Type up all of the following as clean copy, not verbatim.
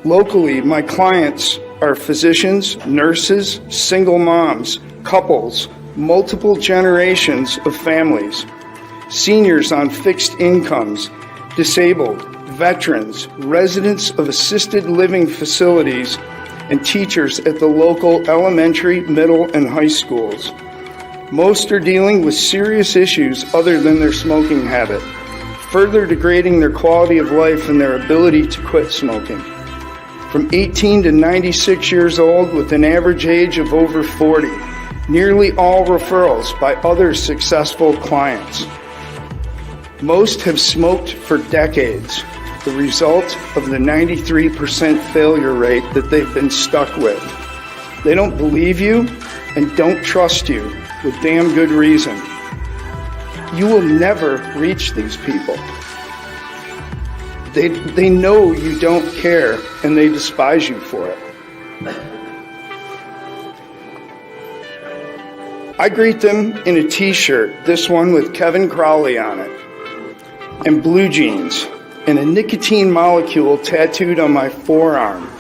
Locally, my clients are physicians, nurses, single moms, couples, multiple generations of families, seniors on fixed incomes, disabled, veterans, residents of assisted living facilities, and teachers at the local elementary, middle, and high schools. Most are dealing with serious issues other than their smoking habit, further degrading their quality of life and their ability to quit smoking. From 18 to 96 years old with an average age of over 40, nearly all referrals by other successful clients. Most have smoked for decades, the result of the 93% failure rate that they've been stuck with. They don't believe you and don't trust you with damn good reason. You will never reach these people. They know you don't care and they despise you for it. I greet them in a t-shirt, this one with Kevin Crowley on it, and blue jeans, and a nicotine molecule tattooed on my forearm.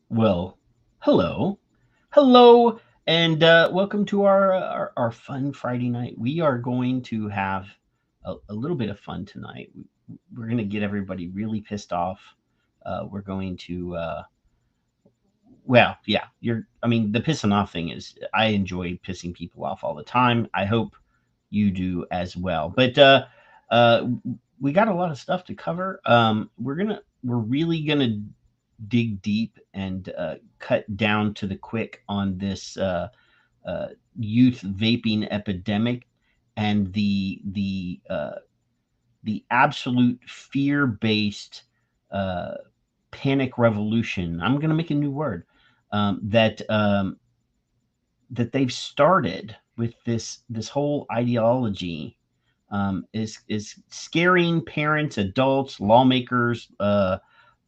Well, hello, and welcome to our fun Friday night. We are going to have a little bit of fun tonight. We're going to get everybody really pissed off. We're going to, the pissing off thing is, I enjoy pissing people off all the time. I hope you do as well. But we got a lot of stuff to cover. We're really gonna dig deep and cut down to the quick on this youth vaping epidemic and the absolute fear-based panic revolution. I'm going to make a new word that they've started with this whole ideology is scaring parents, adults, lawmakers,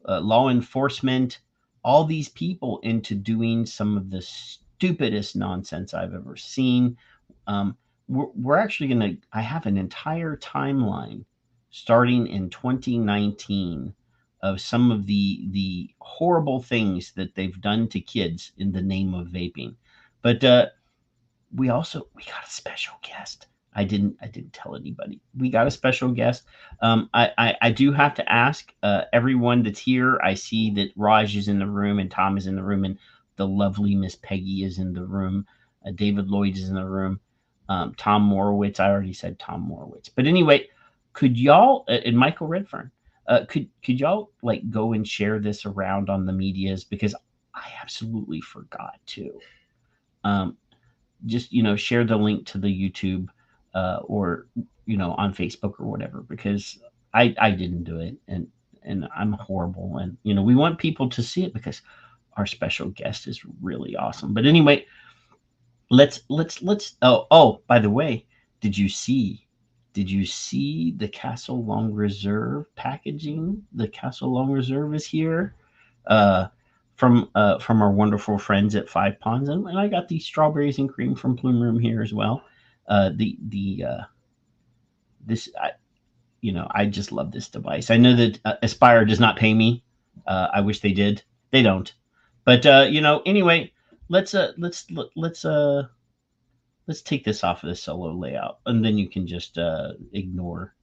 law enforcement, all these people into doing some of the stupidest nonsense I've ever seen. We're actually I have an entire timeline starting in 2019 of some of the horrible things that they've done to kids in the name of vaping. But we got a special guest. I didn't tell anybody. We got a special guest. I do have to ask everyone that's here. I see that Raj is in the room and Tom is in the room and the lovely Miss Peggy is in the room. David Lloyd is in the room. Tom Morowitz. I already said Tom Morowitz. But anyway, could y'all and Michael Redfern, could y'all like go and share this around on the medias, because I absolutely forgot to. Just share the link to the YouTube or on Facebook or whatever, because I didn't do it and I'm horrible, and we want people to see it because our special guest is really awesome. But anyway, let's by the way, did you see the Castle Long Reserve packaging? The Castle Long Reserve is here from our wonderful friends at Five Ponds, and I got these strawberries and cream from Plume Room here as well. I just love this device. I know that Aspire does not pay me. I wish they did. They don't. But anyway, let's take this off of the solo layout, and then you can just ignore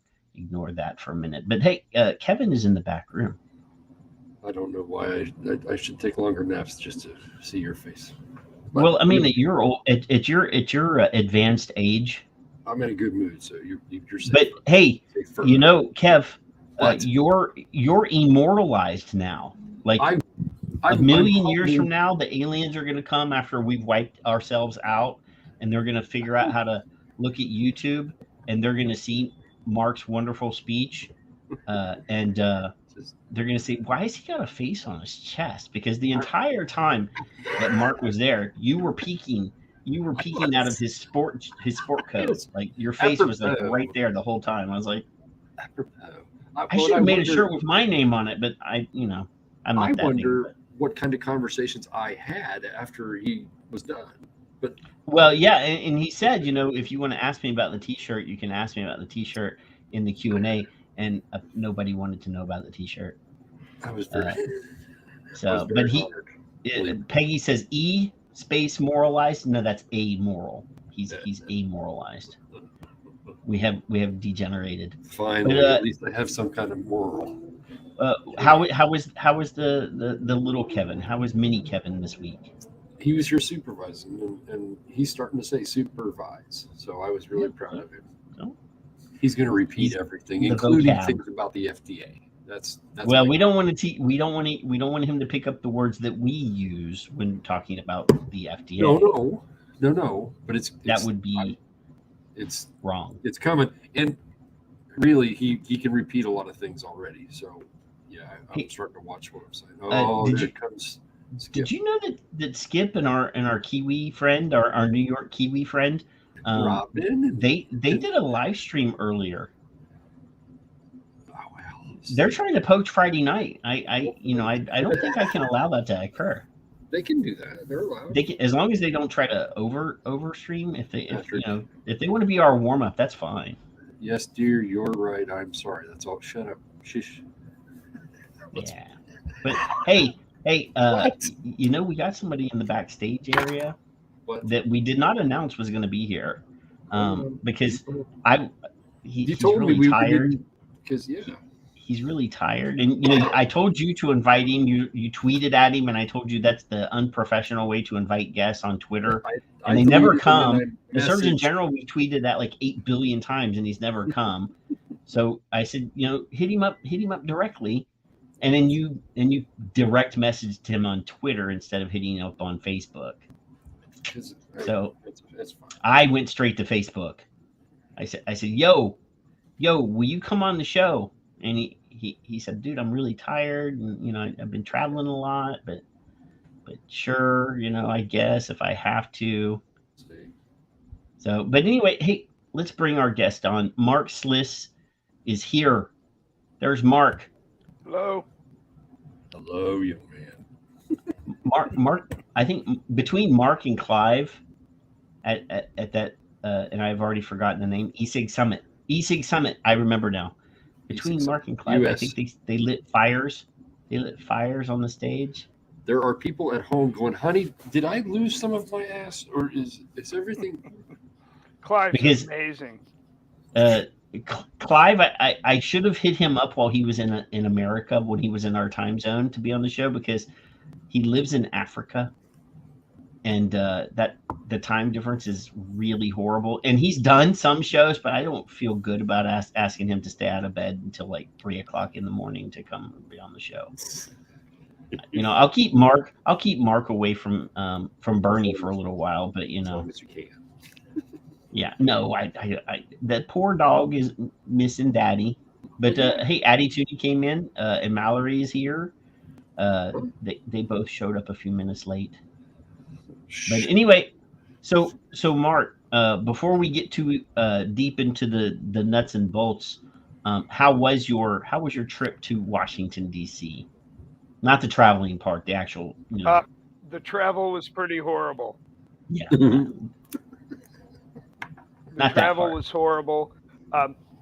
that for a minute. But hey, Kevin is in the back room. I don't know why I should take longer naps just to see your face. But, well, I mean, at your old, at your advanced age, I'm in a good mood, so you're safe. But hey, Kev, you're immortalized now. Like a million years from now, the aliens are going to come after we've wiped ourselves out, and they're going to figure out how to look at YouTube, and they're going to see Mark's wonderful speech, and they're going to say, why has he got a face on his chest? Because the entire time that Mark was there, you were peeking out of his sport coat. Like your face was like right there the whole time. I was like, I should have made a shirt with my name on it, but I'm not that big. what kind of conversations I had after he was done. But well, yeah, and he said, if you want to ask me about the T-shirt, you can ask me about the T-shirt in the Q&A, and nobody wanted to know about the T-shirt. I was very, But honored. Peggy says E space moralized. No, that's amoral. He's amoralized. We have degenerated. Finally, But, at least I have some kind of moral. How was the little Kevin? How was mini Kevin this week? He was here supervising, and he's starting to say supervise. So I was really proud of him. Oh. He's going to repeat everything, including things about the FDA. That's well, we don't want him to pick up the words that we use when talking about the FDA. No. But that would be it's wrong. It's coming, and really, he can repeat a lot of things already. So yeah, I'm starting to watch what I'm saying. Here comes Skip. Did you know that Skip and our Kiwi friend, our New York Kiwi friend, Robin, they did a live stream earlier. They're trying to poach Friday night. I don't think I can allow that to occur. They can do that. They're allowed. They can, as long as they don't try to overstream. If they want to be our warm up, that's fine. Yes, dear, you're right. I'm sorry. That's all. Shut up. Shish. Yeah. But hey, we got somebody in the backstage area that we did not announce was going to be here, because he's told really me tired. Because he's really tired, and I told you to invite him. You tweeted at him, and I told you that's the unprofessional way to invite guests on Twitter, and they never come. The Surgeon General, we tweeted that like 8 billion times, and he's never come. So I said, hit him up directly, and then you direct messaged him on Twitter instead of hitting him up on Facebook. So that's fine. I went straight to Facebook. I said, yo, will you come on the show? And he said, dude, I'm really tired, and I've been traveling a lot, but sure, I guess if I have to. So, but anyway, hey, let's bring our guest on. Mark Sliss is here. There's Mark. Hello, young man. Mark. I think between Mark and Clive, at that, and I've already forgotten the name. E-Sig Summit. I remember now. Between Mark and Clive, I think they lit fires. They lit fires on the stage. There are people at home going, honey, did I lose some of my ass, or is everything? Clive's amazing. Clive, I should have hit him up while he was in America, when he was in our time zone, to be on the show, because he lives in Africa, and that the time difference is really horrible. And he's done some shows, but I don't feel good about asking him to stay out of bed until like 3 o'clock in the morning to come be on the show. I'll keep Mark away from Bernie for a little while, but as long as you can. Yeah, no, I that poor dog is missing Daddy. But hey, Addie Tootie came in, and Mallory is here. They both showed up a few minutes late. But anyway, so Mark, before we get too deep into the nuts and bolts, how was your trip to Washington D.C.? Not the traveling part, the actual. The travel was pretty horrible. Yeah. The travel was horrible.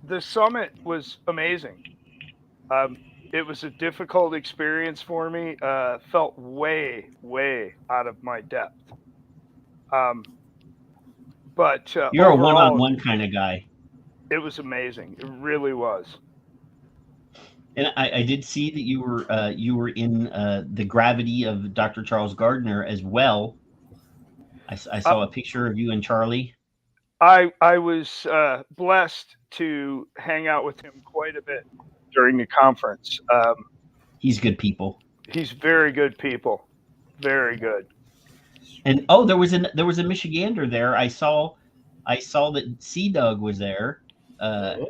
The summit was amazing. It was a difficult experience for me. Felt way out of my depth. But you're overall, a one-on-one kind of guy. It was amazing. It really was. And I did see that you were in the Gravity of Dr. Charles Gardner as well. I saw a picture of you and Charlie. I was blessed to hang out with him quite a bit during the conference. He's good people. He's very good people. Very good. And there was a Michigander there. I saw that Sea Doug was there. Well,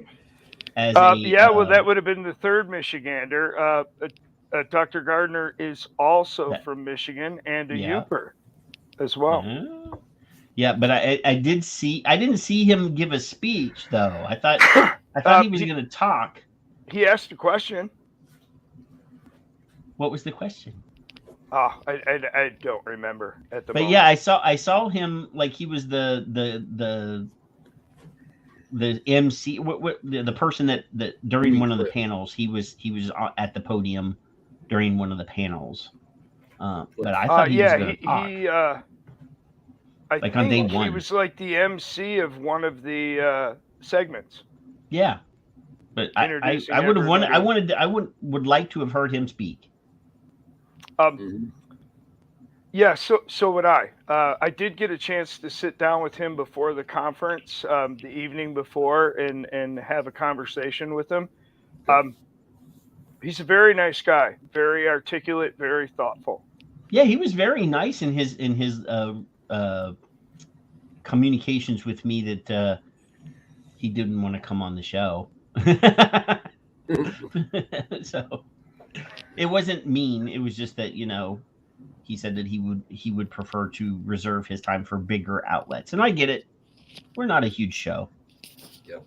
that would have been the third Michigander. Dr. Gardner is also from Michigan and a Yooper as well. Yeah, but I didn't see him give a speech though. I thought he was going to talk. He asked a question. What was the question? Oh, I don't remember at the But moment. yeah, I saw him like he was the MC, the person that during one of the panels he was at the podium during one of the panels. But I thought he was going to talk. I Like on day think he one. was like the MC of one of the segments. Yeah, but I Introducing would have wanted everybody. I would like to have heard him speak. Yeah, so would I. I did get a chance to sit down with him before the conference, the evening before, and have a conversation with him. He's a very nice guy, very articulate, very thoughtful. Yeah, he was very nice in his communications with me that he didn't want to come on the show. So it wasn't mean. It was just that, he said that he would prefer to reserve his time for bigger outlets. And I get it. We're not a huge show. Yeah,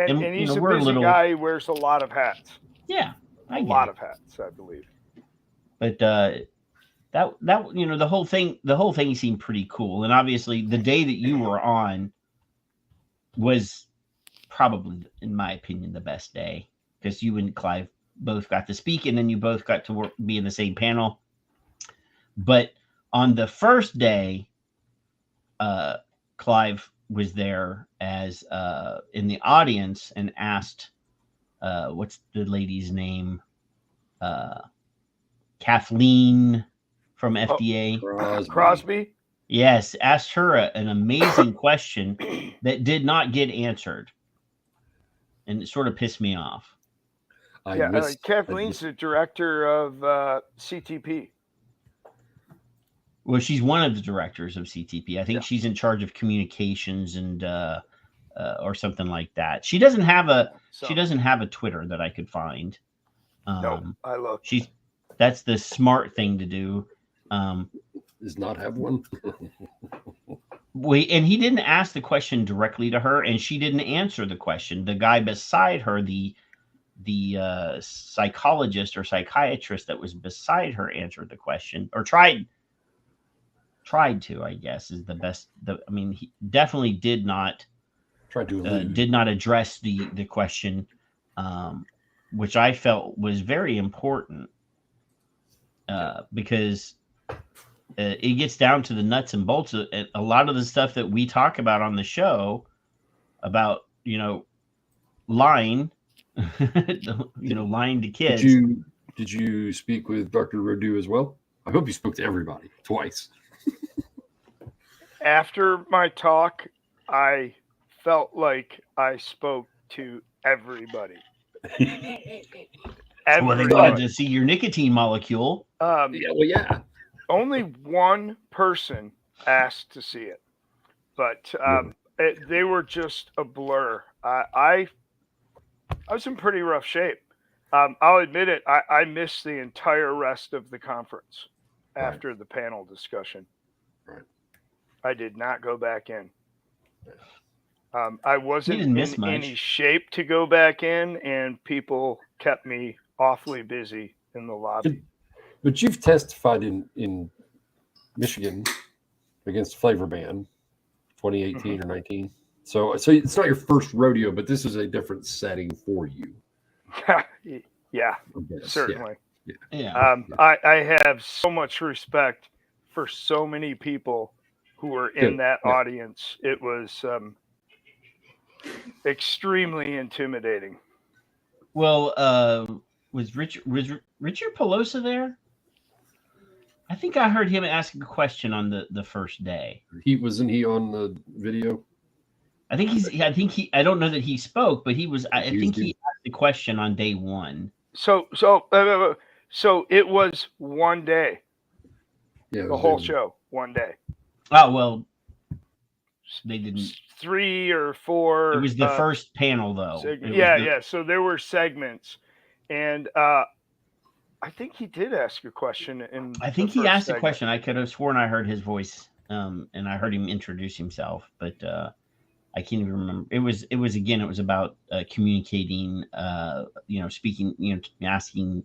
and he's a we're busy guy. He wears a lot of hats. Yeah, a lot of hats, I believe. But that the whole thing seemed pretty cool. And obviously the day that you were on was probably, in my opinion, the best day, because you and Clive both got to speak, and then you both got to be in the same panel. But on the first day, Clive was there as in the audience and asked, what's the lady's name? Kathleen from FDA. Crosby? Yes, asked her an amazing question that did not get answered. And it sort of pissed me off. Kathleen's the director of CTP. Well, she's one of the directors of CTP. I think she's in charge of communications and or something like that. She doesn't have a Twitter that I could find. No, I looked. That's the smart thing to do. Does not have one. And he didn't ask the question directly to her, and she didn't answer the question. The guy beside her, the psychologist or psychiatrist that was beside her, answered the question, or tried to, I guess, is the best. He definitely did not address the question, which I felt was very important, because it gets down to the nuts and bolts of a lot of the stuff that we talk about on the show about, lying, lying to kids. Did you speak with Dr. Rodu as well? I hope you spoke to everybody twice. After my talk, I felt like I spoke to everybody. Well, they wanted to see your nicotine molecule. Yeah. Only one person asked to see it, but they were just a blur. I was in pretty rough shape. I'll admit it. I missed the entire rest of the conference after the panel discussion. Right. I did not go back in. I wasn't in any shape to go back in, and people kept me awfully busy in the lobby. But you've testified in Michigan against flavor ban, 2018 or 19. So it's not your first rodeo, but this is a different setting for you. Yeah, certainly. Yeah. I have so much respect for so many people who were in that audience. It was extremely intimidating. Well, was Richard Pelosa there? I think I heard him ask a question on the first day. Wasn't he on the video? I I don't know that he spoke, but he was. I think he asked the question on day one. So it was one day. Yeah, the whole show, one day. Oh well, they didn't. 3 or 4. It was the first panel, though. Yeah. So there were segments, and I think he did ask a question. I think he asked a question. I could have sworn I heard his voice, and I heard him introduce himself, but I can't even remember. It was about communicating, speaking, asking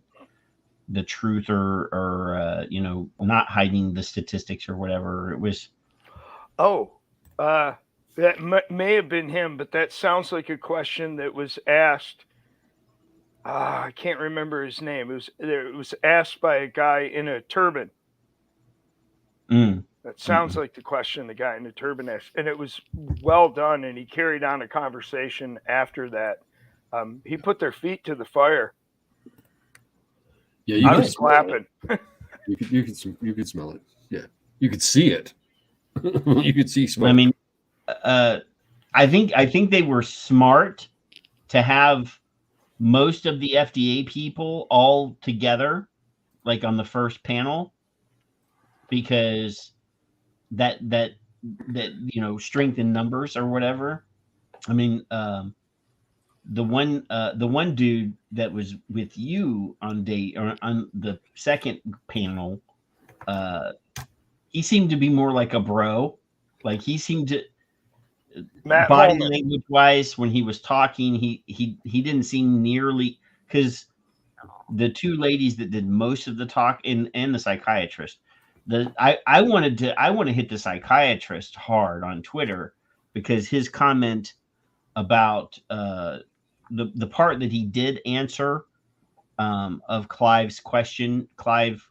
the truth or not hiding the statistics or whatever. It was. That may have been him, but that sounds like a question that was asked. I can't remember his name. It was asked by a guy in a turban. That sounds like the question the guy in the turban asked, and it was well done. And he carried on a conversation after that. He put their feet to the fire. Yeah, I was clapping. You could smell it. Yeah, you could see it. You could see smoke. I mean, I think they were smart to have most of the FDA people all together, like on the first panel, because that strength in numbers or whatever. I mean, the one dude that was with you on the second panel, he seemed to be more like a bro. Like he seemed to body language wise when he was talking, he didn't seem nearly, because the two ladies that did most of the talk and the psychiatrist, I want to hit the psychiatrist hard on Twitter, because his comment about the part that he did answer of Clive's question. Clive,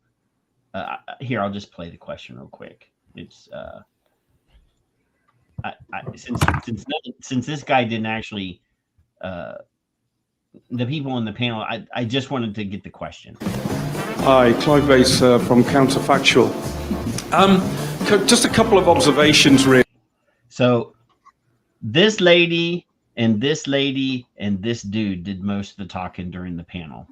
here, I'll just play the question real quick. It's since this guy didn't actually, the people in the panel, I just wanted to get the question. Hi, Clive Bass from Counterfactual. Just a couple of observations, really. So this lady and this lady and this dude did most of the talking during the panel.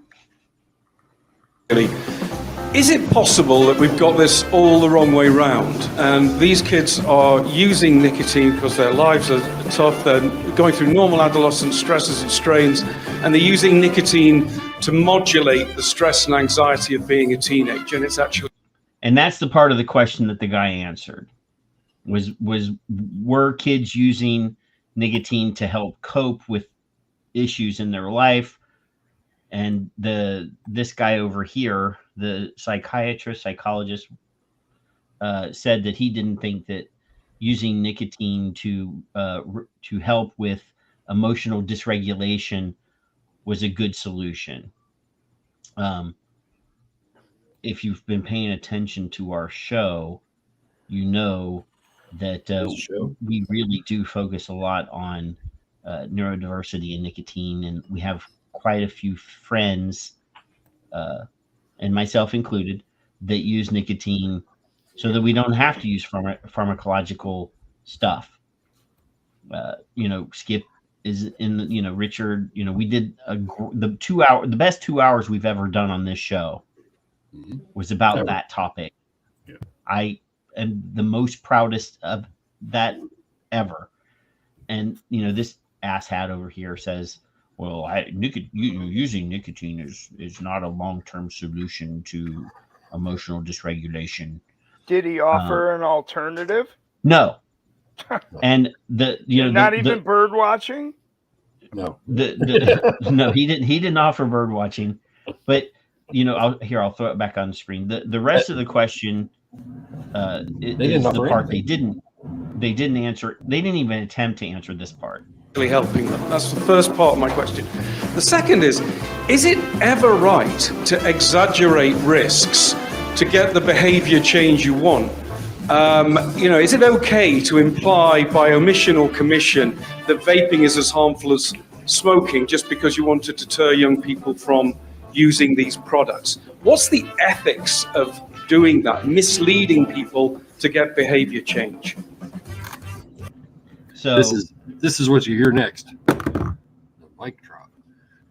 Is it possible that we've got this all the wrong way round, and these kids are using nicotine because their lives are tough, they're going through normal adolescent stresses and strains, and they're using nicotine to modulate the stress and anxiety of being a teenager, and it's actually... And that's the part of the question that the guy answered, were kids using nicotine to help cope with issues in their life? And this guy over here, the psychologist, said that he didn't think that using nicotine to help with emotional dysregulation was a good solution. If you've been paying attention to our show, you know that we really do focus a lot on neurodiversity and nicotine, and we have quite a few friends, and myself included, that use nicotine so that we don't have to use pharmacological stuff. Skip is in, Richard, we did the best 2 hours we've ever done on this show was about that topic. Yeah. I am the most proudest of that ever. And, this asshat over here says, well, using nicotine is not a long-term solution to emotional dysregulation. Did he offer an alternative? No. And not even bird watching? No. No, he didn't offer bird watching. But I'll throw it back on the screen. The rest of the question is the part they didn't answer. They didn't even attempt to answer this part. Helping them. That's the first part of my question. The second is it ever right to exaggerate risks to get the behavior change you want? Is it okay to imply by omission or commission that vaping is as harmful as smoking just because you want to deter young people from using these products? What's the ethics of doing that, misleading people to get behavior change? So this is what you hear next. The mic drop.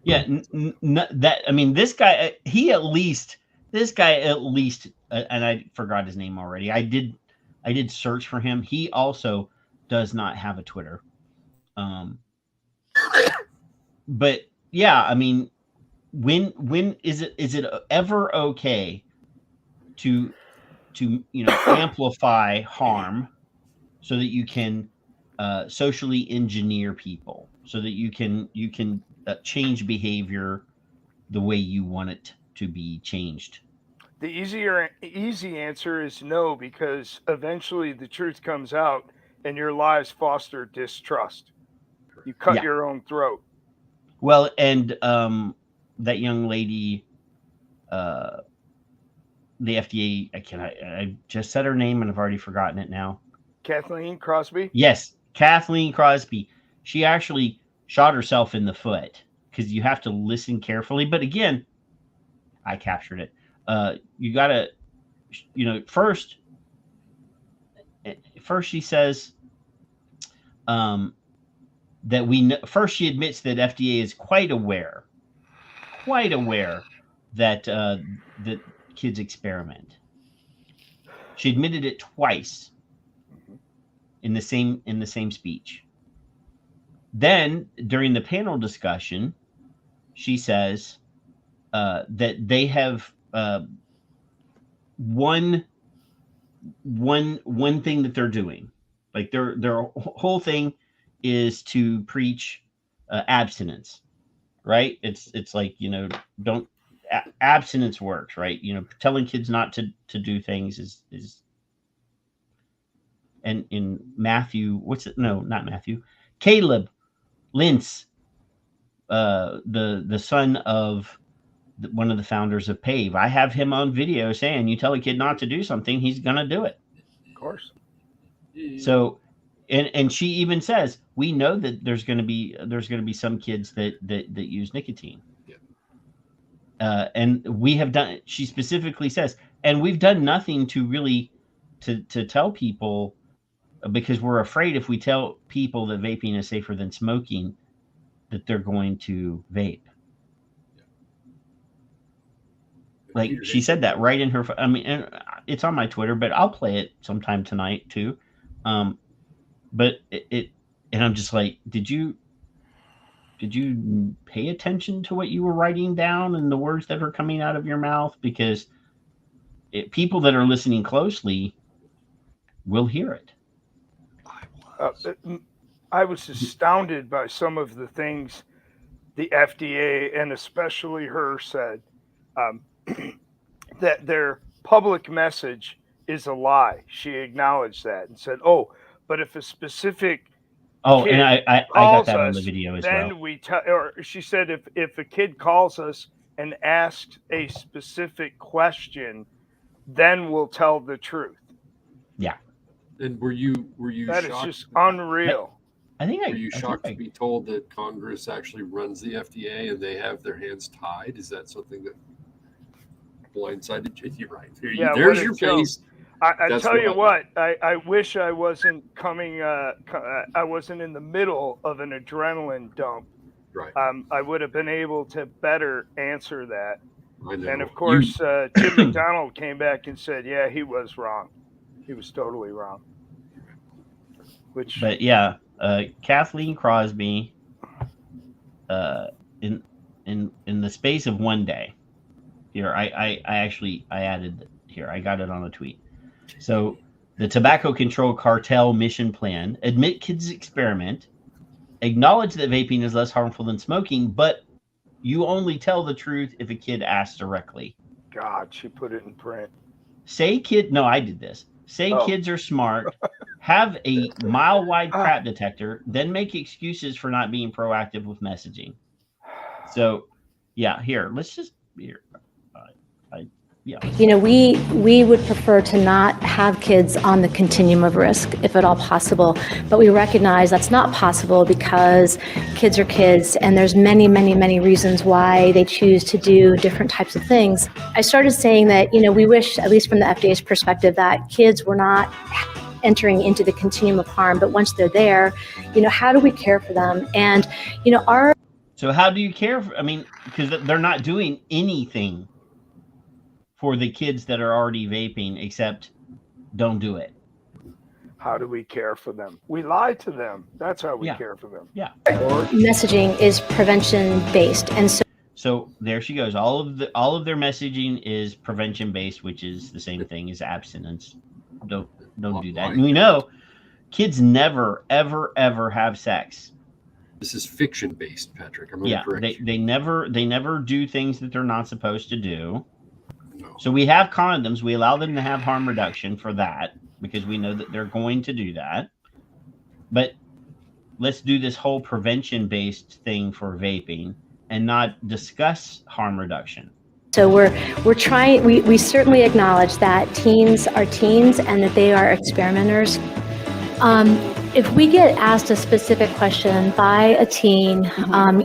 Yeah, this guy, at least, and I forgot his name already. I did search for him. He also does not have a Twitter. But yeah, when is it ever okay to amplify harm so that you can socially engineer people, so that you can change behavior the way you want it to be changed? The easy answer is no, because eventually the truth comes out and your lies foster distrust. You cut Yeah. your own throat. Well, and that young lady, the FDA, I just said her name and I've already forgotten it now. Kathleen Crosby? Yes, Kathleen Crosby. She actually shot herself in the foot, because you have to listen carefully. But again, I captured it. You got to, first she says that we know, first she admits that FDA is quite aware that that kids experiment. She admitted it twice in the same speech. Then during the panel discussion, she says that they have one thing that they're doing, like their whole thing is to preach abstinence, right? It's like, don't abstinence works, right? Telling kids not to do things is. And in Matthew, not Matthew, Caleb Lentz, the son of one of the founders of PAVE, I have him on video saying, you tell a kid not to do something, he's gonna do it. Of course. So, and she even says, we know that there's gonna be some kids that use nicotine. Yeah. And we have done. She specifically says, and we've done nothing to really to tell people, because we're afraid if we tell people that vaping is safer than smoking, that they're going to vape. Like, she said that right in her. I mean, and it's on my Twitter, but I'll play it sometime tonight too. But it and I'm just like, did you pay attention to what you were writing down and the words that are coming out of your mouth? Because people that are listening closely will hear it. I was astounded by some of the things the FDA and especially her said, that their public message is a lie. She acknowledged that and said, "Oh, but if a specific kid and I got that on the video as well." Then we tell, or she said, if a kid calls us and asks a specific question, then we'll tell the truth. Yeah. And were you That shocked? is just unreal. Were you shocked to be told that Congress actually runs the FDA and they have their hands tied? Is that something that blindsided you? You're right. There's your face. I tell you what, I wish I wasn't coming. I wasn't in the middle of an adrenaline dump. Right. I would have been able to better answer that. I know. And of course, Jim McDonald came back and said, "Yeah, he was wrong. He was totally wrong." But yeah, Kathleen Crosby, in the space of one day, here I added here. I got it on a tweet. So the Tobacco Control Cartel mission plan: admit kids experiment, acknowledge that vaping is less harmful than smoking, but you only tell the truth if a kid asks directly. God, she put it in print. I did this. Kids are smart, have a mile-wide crap detector, then make excuses for not being proactive with messaging. So, yeah, let's just here. We would prefer to not have kids on the continuum of risk, if at all possible. But we recognize that's not possible because kids are kids, and there's many, many, many reasons why they choose to do different types of things. I started saying that, we wish, at least from the FDA's perspective, that kids were not entering into the continuum of harm. But once they're there, how do we care for them? And, So how do you care for, because they're not doing anything for the kids that are already vaping, except don't do it. How do we care for them? We lie to them. That's how we care for them. Yeah. Messaging is prevention based, and so there she goes. All of their messaging is prevention based, which is the same thing as abstinence. Don't do that. And we know kids never ever ever have sex This is fiction based, Patrick. I'm going Yeah, to correct you. they never do things that they're not supposed to do. No. So we have condoms. We allow them to have harm reduction for that because we know that they're going to do that. But let's do this whole prevention-based thing for vaping and not discuss harm reduction. So we're trying. We certainly acknowledge that teens are teens and that they are experimenters. If we get asked a specific question by a teen,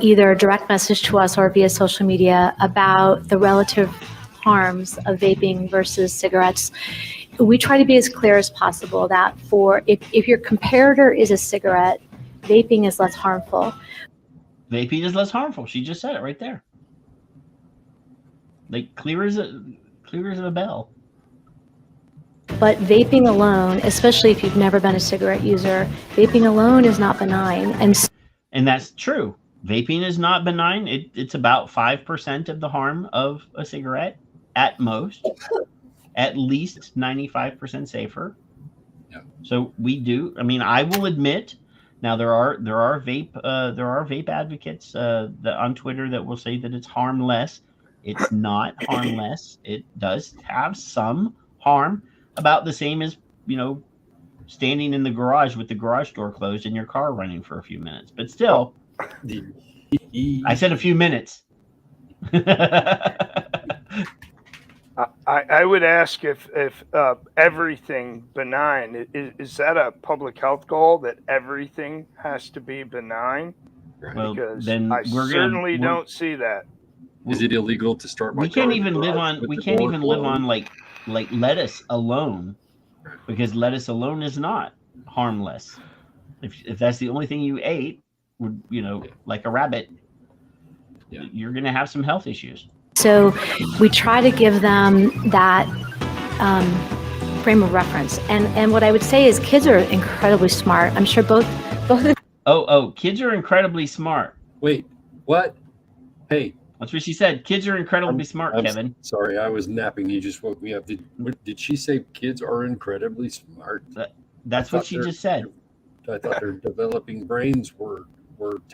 either a direct message to us or via social media about the relative harms of vaping versus cigarettes, we try to be as clear as possible that if your comparator is a cigarette, vaping is less harmful. Vaping is less harmful. She just said it right there. Like clear as a bell. But vaping alone, especially if you've never been a cigarette user, vaping alone is not benign. And that's true. Vaping is not benign. It's about 5% of the harm of a cigarette at most. At least 95% safer. Yeah. So we do. I mean, I will admit. Now there are vape advocates on Twitter that will say that it's harmless. It's not harmless. It does have some harm, about the same as standing in the garage with the garage door closed and your car running for a few minutes. But still, I said a few minutes. I would ask if everything benign, is that a public health goal that everything has to be benign? Well, because then I certainly don't see that. Is it illegal to start my we can't car even live on like lettuce alone, because lettuce alone is not harmless. If that's the only thing you ate, like a rabbit, you're going to have some health issues. So we try to give them that frame of reference. And what I would say is kids are incredibly smart. I'm sure both. Kids are incredibly smart. Wait, what? Hey. That's what she said. Kids are incredibly smart, Kevin. Sorry, I was napping. You just woke me up. Did she say kids are incredibly smart? That's what she just said. I thought their developing brains were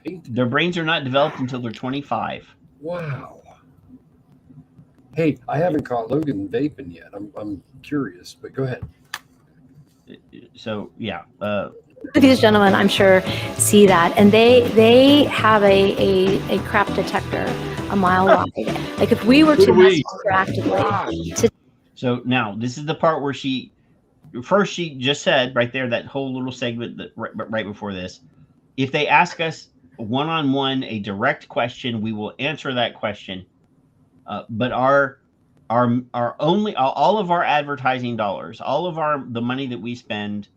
tainted. Their brains are not developed until they're 25. Wow. Hey, I haven't caught Logan vaping yet. I'm curious, but go ahead. So yeah, these gentlemen, I'm sure, see that, and they have a crap detector a mile wide. Like if we were to mess interactively. So now this is the part where she just said right there, that whole little segment that right before this, if they ask us one-on-one a direct question, we will answer that question. But our only all of our advertising dollars, all of the money that we spend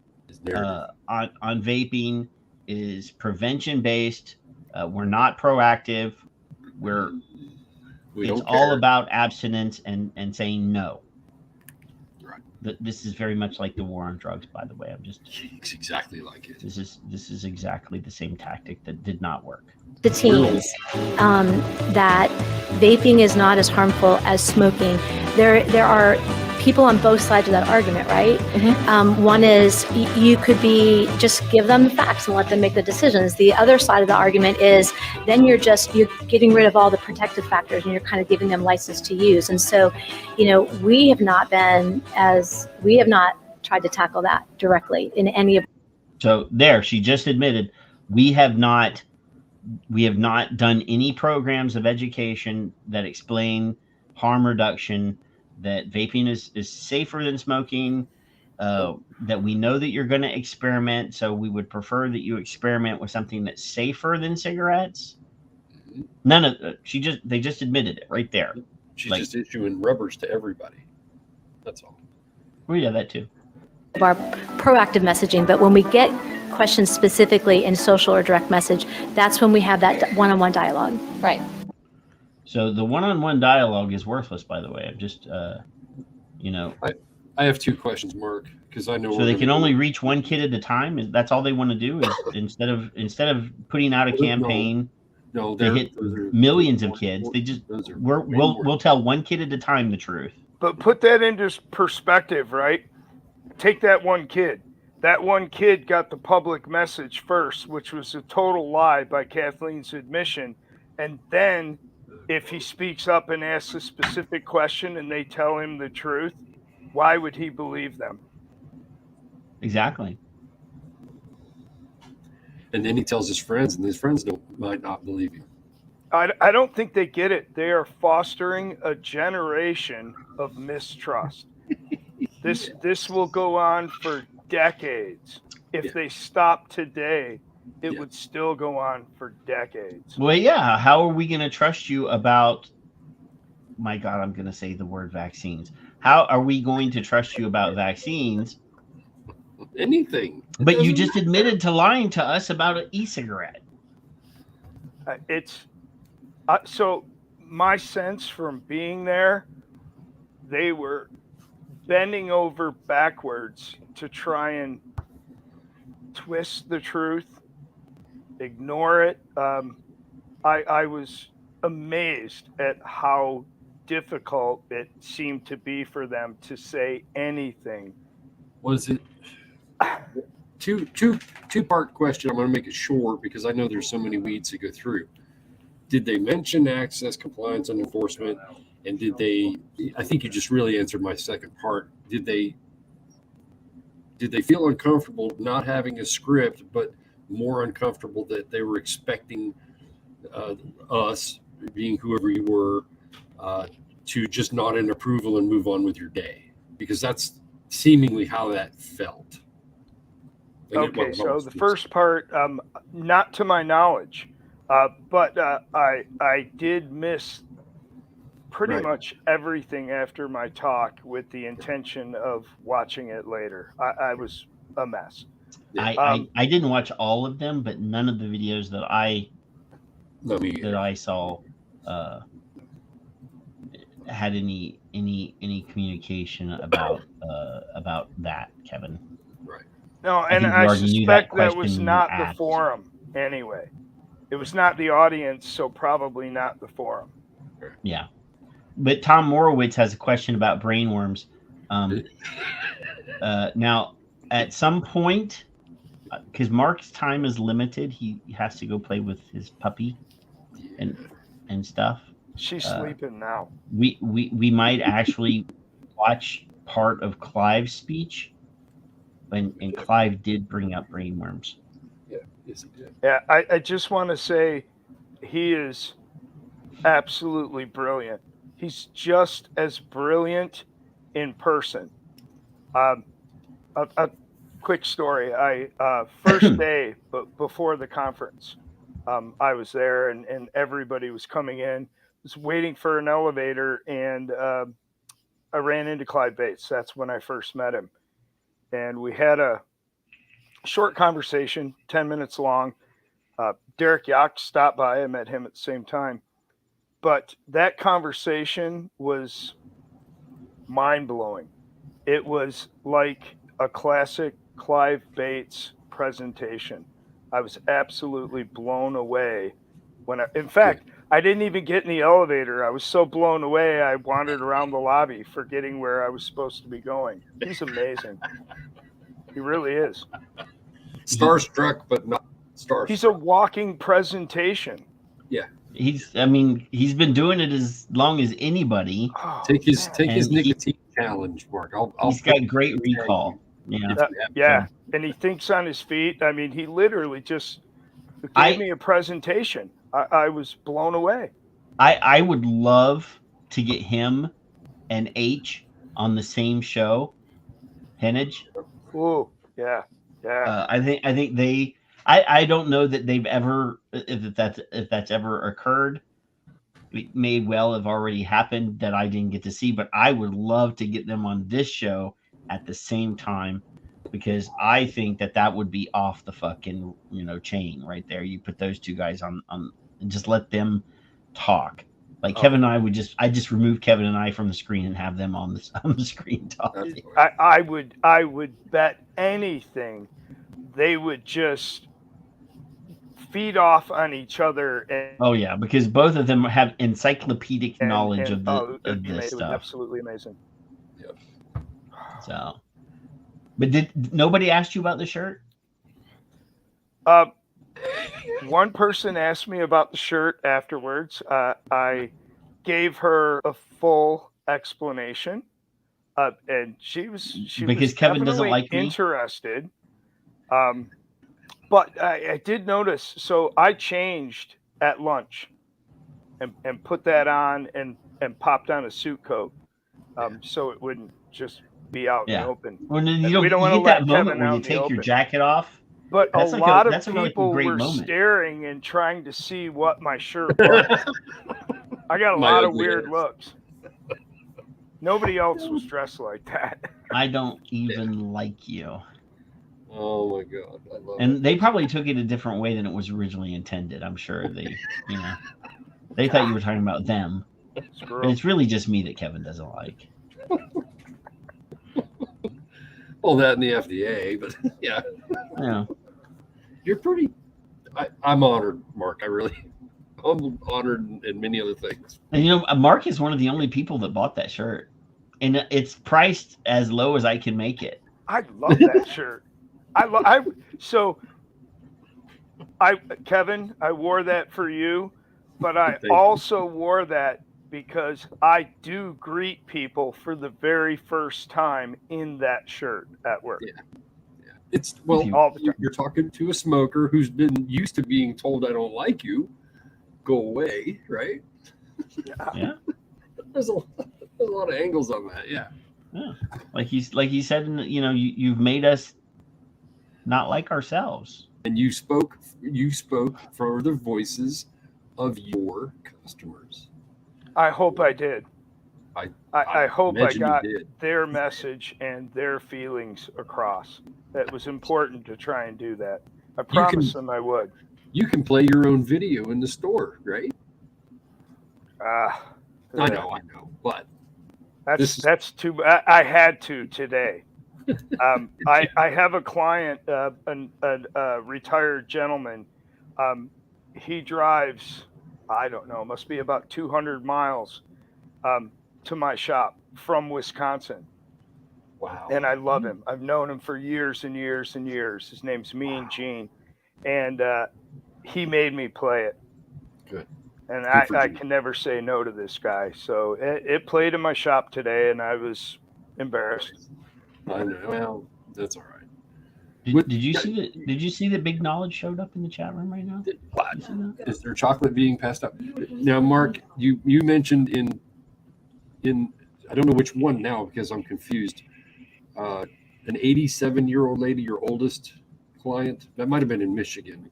on vaping is prevention based. We're not proactive. It's all about abstinence and saying no. Right. This is very much like the war on drugs, by the way. It's exactly like it. This is exactly the same tactic that did not work. The teens, that vaping is not as harmful as smoking. There are people on both sides of that argument, right? Mm-hmm. One is you could just give them the facts and let them make the decisions. The other side of the argument is then you're getting rid of all the protective factors and you're kind of giving them license to use. And so, we have not tried to tackle that directly in any of. So there, she just admitted we have not done any programs of education that explain harm reduction, that vaping is safer than smoking, that we know that you're going to experiment. So we would prefer that you experiment with something that's safer than cigarettes. They just admitted it right there. She's just issuing rubbers to everybody. That's all. Oh yeah, that too. Our proactive messaging, but when we get questions specifically in social or direct message, that's when we have that one-on-one dialogue. Right. So the one-on-one dialogue is worthless, by the way. I'm just, I have two questions, Mark, because I know. So they can only reach one kid at a time. That's all they want to do is instead of putting out a campaign, they hit millions of kids. They just we'll tell one kid at a time the truth. But put that into perspective, right? Take that one kid. That one kid got the public message first, which was a total lie by Kathleen's admission. And then if he speaks up and asks a specific question and they tell him the truth, why would he believe them? Exactly. And then he tells his friends, and his friends might not believe you. I don't think they get it. They are fostering a generation of mistrust. This will go on for decades. If they stop today, it would still go on for decades. Well, yeah. How are we going to trust you about, my God, I'm going to say the word vaccines. How are we going to trust you about vaccines? Anything. But you just admitted to lying to us about an e-cigarette. So my sense from being there, they were bending over backwards to try and twist the truth, ignore it. I was amazed at how difficult it seemed to be for them to say anything. Was it two-part question? I'm going to make it short because I know there's so many weeds to go through. Did they mention access, compliance, and enforcement? And did they? I think you just really answered my second part. Did they feel uncomfortable not having a script, but more uncomfortable that they were expecting us, being whoever you were, to just nod in approval and move on with your day? Because that's seemingly how that felt. Okay, so the first part, not to my knowledge, but I did miss pretty much everything after my talk with the intention of watching it later. I was a mess. I didn't watch all of them, but none of the videos that I saw had any communication about that, Kevin. Right. No, and I suspect that was not the forum anyway. It was not the audience, so probably not the forum. Yeah. But Tom Morowitz has a question about brainworms. Now, at some point, because Mark's time is limited, he has to go play with his puppy and stuff. She's sleeping now. We might actually watch part of Clive's speech, and Clive did bring up brainworms. Yeah, yes, he did. Yeah, I just want to say he is absolutely brilliant. He's just as brilliant in person. A quick story. First day, but before the conference, I was there and everybody was coming in. Was waiting for an elevator, and I ran into Clive Bates. That's when I first met him, and we had a short conversation, 10 minutes long. Derek Yacht stopped by. I met him at the same time. But that conversation was mind-blowing. It was like a classic Clive Bates presentation. I was absolutely blown away. In fact, I didn't even get in the elevator. I was so blown away, I wandered around the lobby, forgetting where I was supposed to be going. He's amazing. He really is. Starstruck, but not starstruck. He's a walking presentation. Yeah. He's been doing it as long as anybody. Oh, take his nicotine challenge, Mark. He's got great recall. Yeah. And he thinks on his feet. I mean, he literally just gave me a presentation. I was blown away. I would love to get him and H on the same show. Henage. Ooh, yeah. I think they. I don't know that they've ever, if that's ever occurred. It may well have already happened that I didn't get to see, but I would love to get them on this show at the same time, because I think that would be off the fucking chain right there. You put those two guys on and just let them talk. Like Kevin and I I just remove Kevin and I from the screen and have them on the screen talking. I would bet anything they would just feed off on each other. Because both of them have encyclopedic knowledge of this stuff. Absolutely amazing. So, But did nobody asked you about the shirt? One person asked me about the shirt afterwards. I gave her a full explanation, and she was Because Kevin doesn't definitely like me? interested. But I did notice. So I changed at lunch, and put that on and popped on a suit coat, so it wouldn't just be out in the open. When And you we don't want to get let that moment Kevin where out you in the take your open. jacket off. But That's a like lot that's of a really people great were moment. staring and trying to see what my shirt was. I got a My lot of ugly weird ass. looks. Nobody else was dressed like that. I don't even like you. Oh my God, I love And it. they probably took it a different way than it was originally intended. I'm sure they thought you were talking about them. Screw But 'em. it's really just me that Kevin doesn't like. Well, that and the FDA, but yeah, Yeah. you're pretty. I'm honored, Mark. I'm honored in many other things. And Mark is one of the only people that bought that shirt. And it's priced as low as I can make it. I love that shirt. Kevin, I wore that for you, but I Thank you. also wore that because I do greet people for the very first time in that shirt at work. Yeah. It's well, All the time. you're talking to a smoker who's been used to being told I don't like you. Go away, right? Yeah. There's a lot of angles on that. Yeah. Like he said, you've made us not like ourselves. And you spoke for the voices of your customers. I hope I did. I hope I imagine you got did. their message and their feelings across. It was important to try and do that. I promised them I would. You can play your own video in the store, right? I know, but that's too. I had to today. I have a client, a retired gentleman. He drives, I don't know, must be about 200 miles to my shop from Wisconsin. Wow. And I love him. I've known him for years and years and years. His name's Mean Gene. And he made me play it. Good. And I can never say no to this guy. So it played in my shop today, and I was embarrassed. I know. Well, that's all right. Did you see that Big Knowledge showed up in the chat room right now? What? Is there chocolate being passed out? Now, Mark, you mentioned in I don't know which one now because I'm confused. An 87-year-old lady, your oldest client, that might have been in Michigan.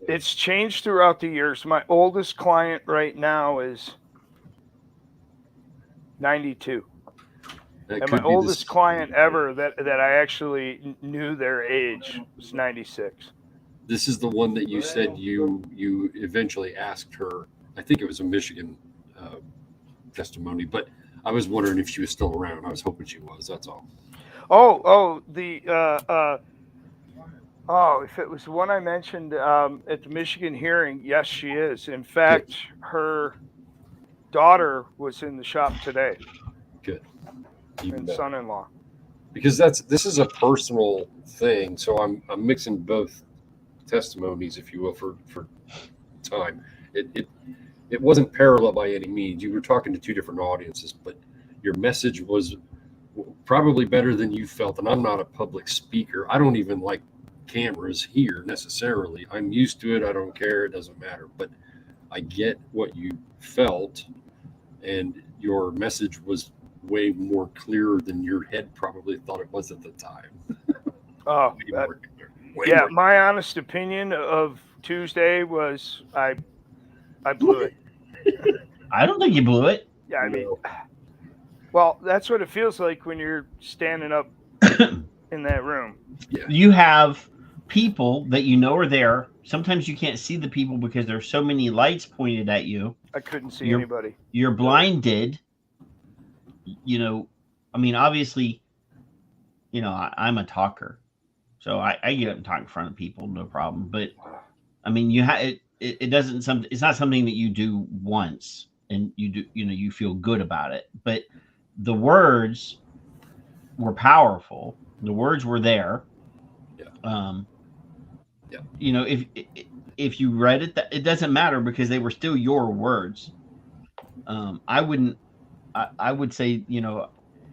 It's changed throughout the years. My oldest client right now is 92. And my oldest client ever that I actually knew their age was 96. This is the one that you said you eventually asked her. I think it was a Michigan testimony, but I was wondering if she was still around. I was hoping she was. That's all. If it was the one I mentioned at the Michigan hearing, yes, she is. In fact, her daughter was in the shop today. Good. And son-in-law. Because this is a personal thing, so I'm mixing both testimonies, if you will, for time. It wasn't parallel by any means. You were talking to two different audiences, but your message was probably better than you felt. And I'm not a public speaker. I don't even like cameras here necessarily. I'm used to it. I don't care. It doesn't matter. But I get what you felt, and your message was way more clearer than your head probably thought it was at the time. My honest opinion of Tuesday was I blew it. I don't think you blew it. Yeah, I mean, well, that's what it feels like when you're standing up in that room. Yeah. You have people that are there. Sometimes you can't see the people because there's so many lights pointed at you. I couldn't see anybody. You're blinded. I mean, obviously, I'm a talker, so I get up and talk in front of people, no problem. But I mean, it's not something that you do once and you do, you feel good about it. But the words were powerful, The words were there. Yeah. You know, if you read it, it doesn't matter because they were still your words. I would say, you know,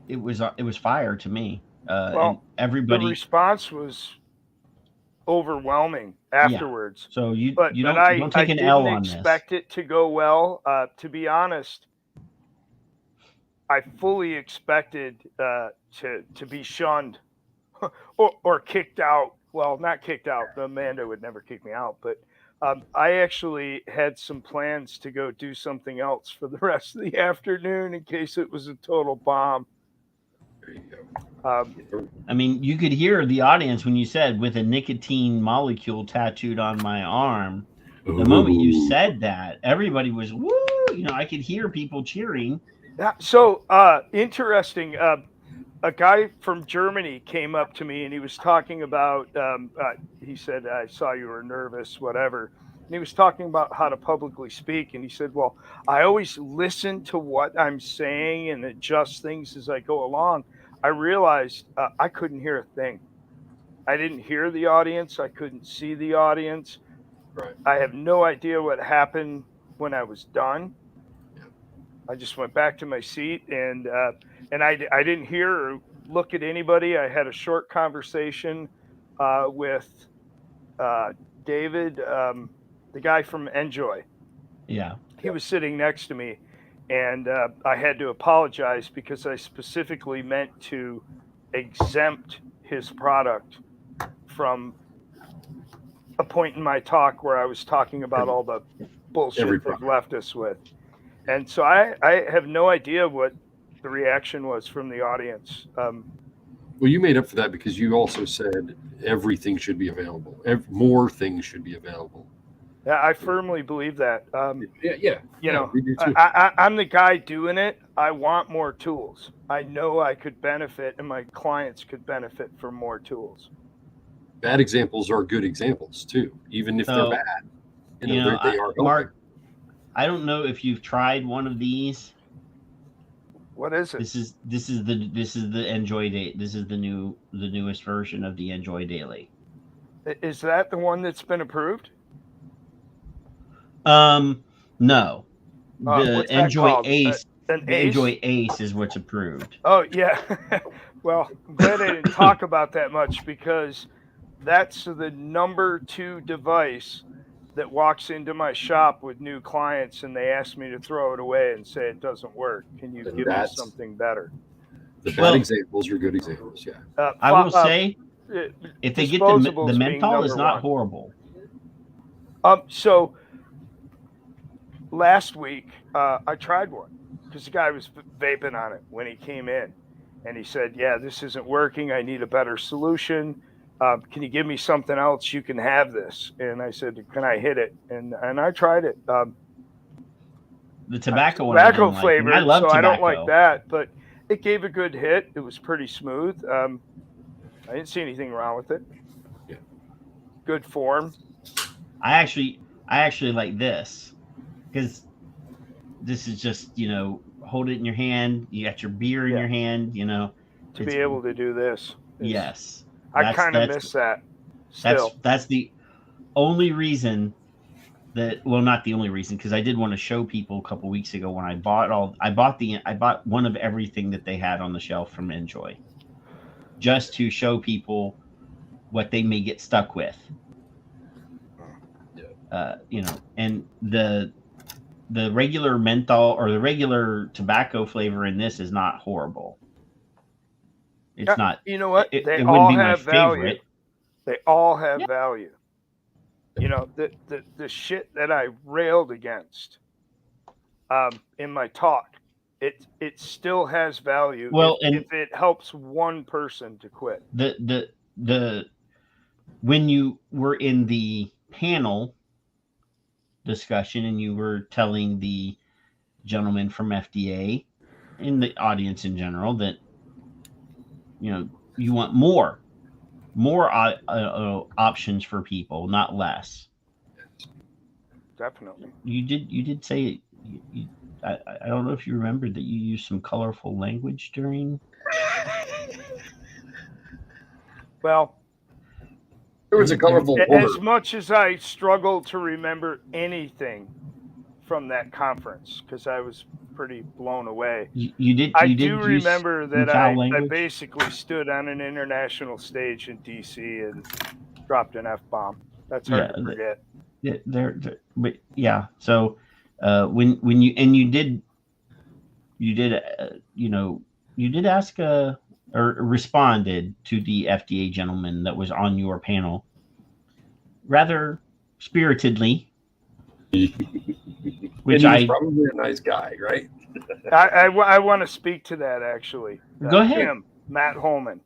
it was fire to me. And Well, the everybody, response was overwhelming yeah. afterwards. So you I don't take an didn't L on this. expect it to go well. To be honest, I fully expected to be shunned or kicked out. Well, not kicked out. Amanda would never kick me out, but I actually had some plans to go do something else for the rest of the afternoon in case it was a total bomb. There you go. I mean, you could hear the audience when you said with a nicotine molecule tattooed on my arm. The moment you said that, everybody was woo. You know, I could hear people cheering. So interesting. A guy from Germany came up to me and he was talking about, he said, I saw you were nervous, whatever. And he was talking about how to publicly speak. And he said, well, I always listen to what I'm saying and adjust things as I go along. I realized I couldn't hear a thing. I didn't hear the audience. I couldn't see the audience. Right. I have no idea what happened when I was done. I just went back to my seat and I didn't hear or look at anybody. I had a short conversation with David, the guy from Enjoy. Yeah. He was sitting next to me, and I had to apologize because I specifically meant to exempt his product from a point in my talk where I was talking about all the bullshit they've left us with. And so I have no idea what the reaction was from the audience. Well, you made up for that because you also said everything should be available. More things should be available. Yeah, I firmly believe that. You know, we do too. I'm the guy doing it. I want more tools. I know I could benefit and my clients could benefit from more tools. Bad examples are good examples too, even if they're bad. You know, they are Mark, I don't know if you've tried one of these. What is it? This is the Enjoy Day. This is the newest version of the Enjoy Daily. Is that the one that's been approved? No. The Enjoy Ace. The Enjoy Ace is what's approved. Oh yeah. Well, I'm glad I didn't talk about that much because that's the number 2 device that walks into my shop with new clients and they ask me to throw it away and say it doesn't work. Can you give me something better? The bad examples are good examples, yeah. I will say, if they get the menthol is not horrible. So last week I tried one because the guy was vaping on it when he came in and he said, yeah, this isn't working. I need a better solution. Can you give me something else? You can have this. And I said, can I hit it? And I tried it. The tobacco one. Tobacco flavor. I love so tobacco. I don't like that, but it gave a good hit. It was pretty smooth. I didn't see anything wrong with it. Yeah. Good form. I actually like this because this is just, you know, hold it in your hand. You got your beer in your hand, you know. To be able to do this. Yes. I kind of miss that. Still. That's the only reason that, well, not the only reason, because I did want to show people a couple weeks ago when I bought one of everything that they had on the shelf from Enjoy, just to show people what they may get stuck with. You know, and the regular menthol or the regular tobacco flavor in this is not horrible. It's not. You know what? They all have value. They all have value. You know, the shit that I railed against in my talk, it still has value. Well, if it helps one person to quit. When you were in the panel discussion and you were telling the gentleman from FDA and the audience in general that, you know, you want more options for people, not less. Definitely. You did say I don't know if you remembered that you used some colorful language during. Well, There was a colorful order. as much as I struggle to remember anything from that conference, because I was pretty blown away. You did. I You do did remember use that foul I language? basically stood on an international stage in DC and dropped an F-bomb. That's hard to forget. But yeah. So when you did ask or responded to the FDA gentleman that was on your panel rather spiritedly, which and he was probably a nice guy, right? I want to speak to that actually. Go ahead. Tim, Matt Holman.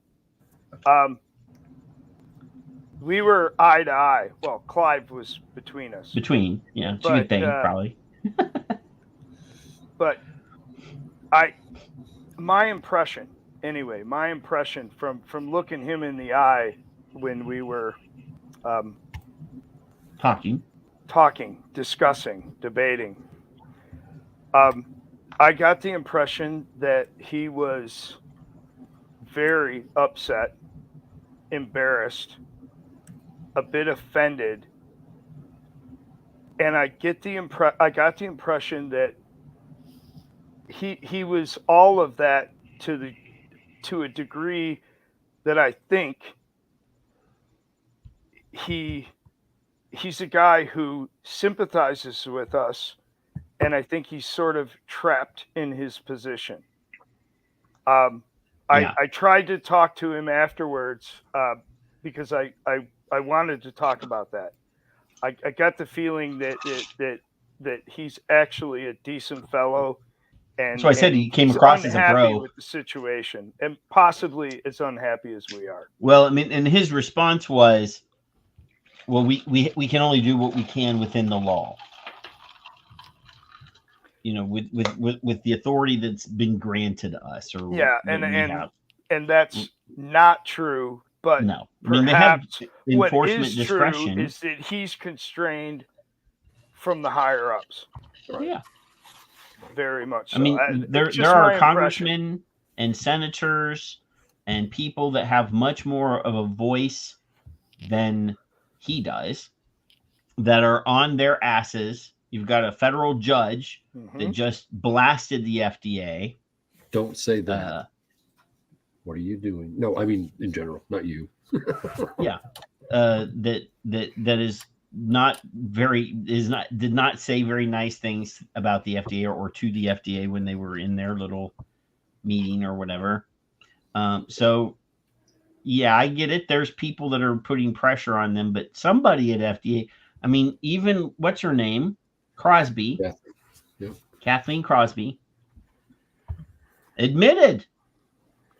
We were eye to eye. Well, Clive was between us. It's a good thing, probably. But my impression from looking him in the eye when we were talking, discussing, debating, I got the impression that he was very upset, embarrassed, a bit offended, and I got the impression that he was all of that to a degree that I think he's a guy who sympathizes with us, and I think he's sort of trapped in his position. I tried to talk to him afterwards because I wanted to talk about that. I got the feeling that he's actually a decent fellow. And so I said he came across as a bro with the situation, and possibly as unhappy as we are. Well, I mean, and his response was, "Well, we can only do what we can within the law. With the authority that's been granted to us." Or and that's not true. But no, I mean, they have enforcement discretion. True is that he's constrained from the higher ups. Right. Yeah. Very much so. I mean, there are congressmen and senators and people that have much more of a voice than he does that are on their asses. You've got a federal judge that just blasted the FDA. Don't say that. What are you doing? No, I mean in general, not you. Yeah. That is did not say very nice things about the FDA or to the FDA when they were in their little meeting or whatever. So yeah, I get it. There's people that are putting pressure on them, but somebody at FDA, I mean, even what's her name? Crosby. Yeah. Kathleen Crosby admitted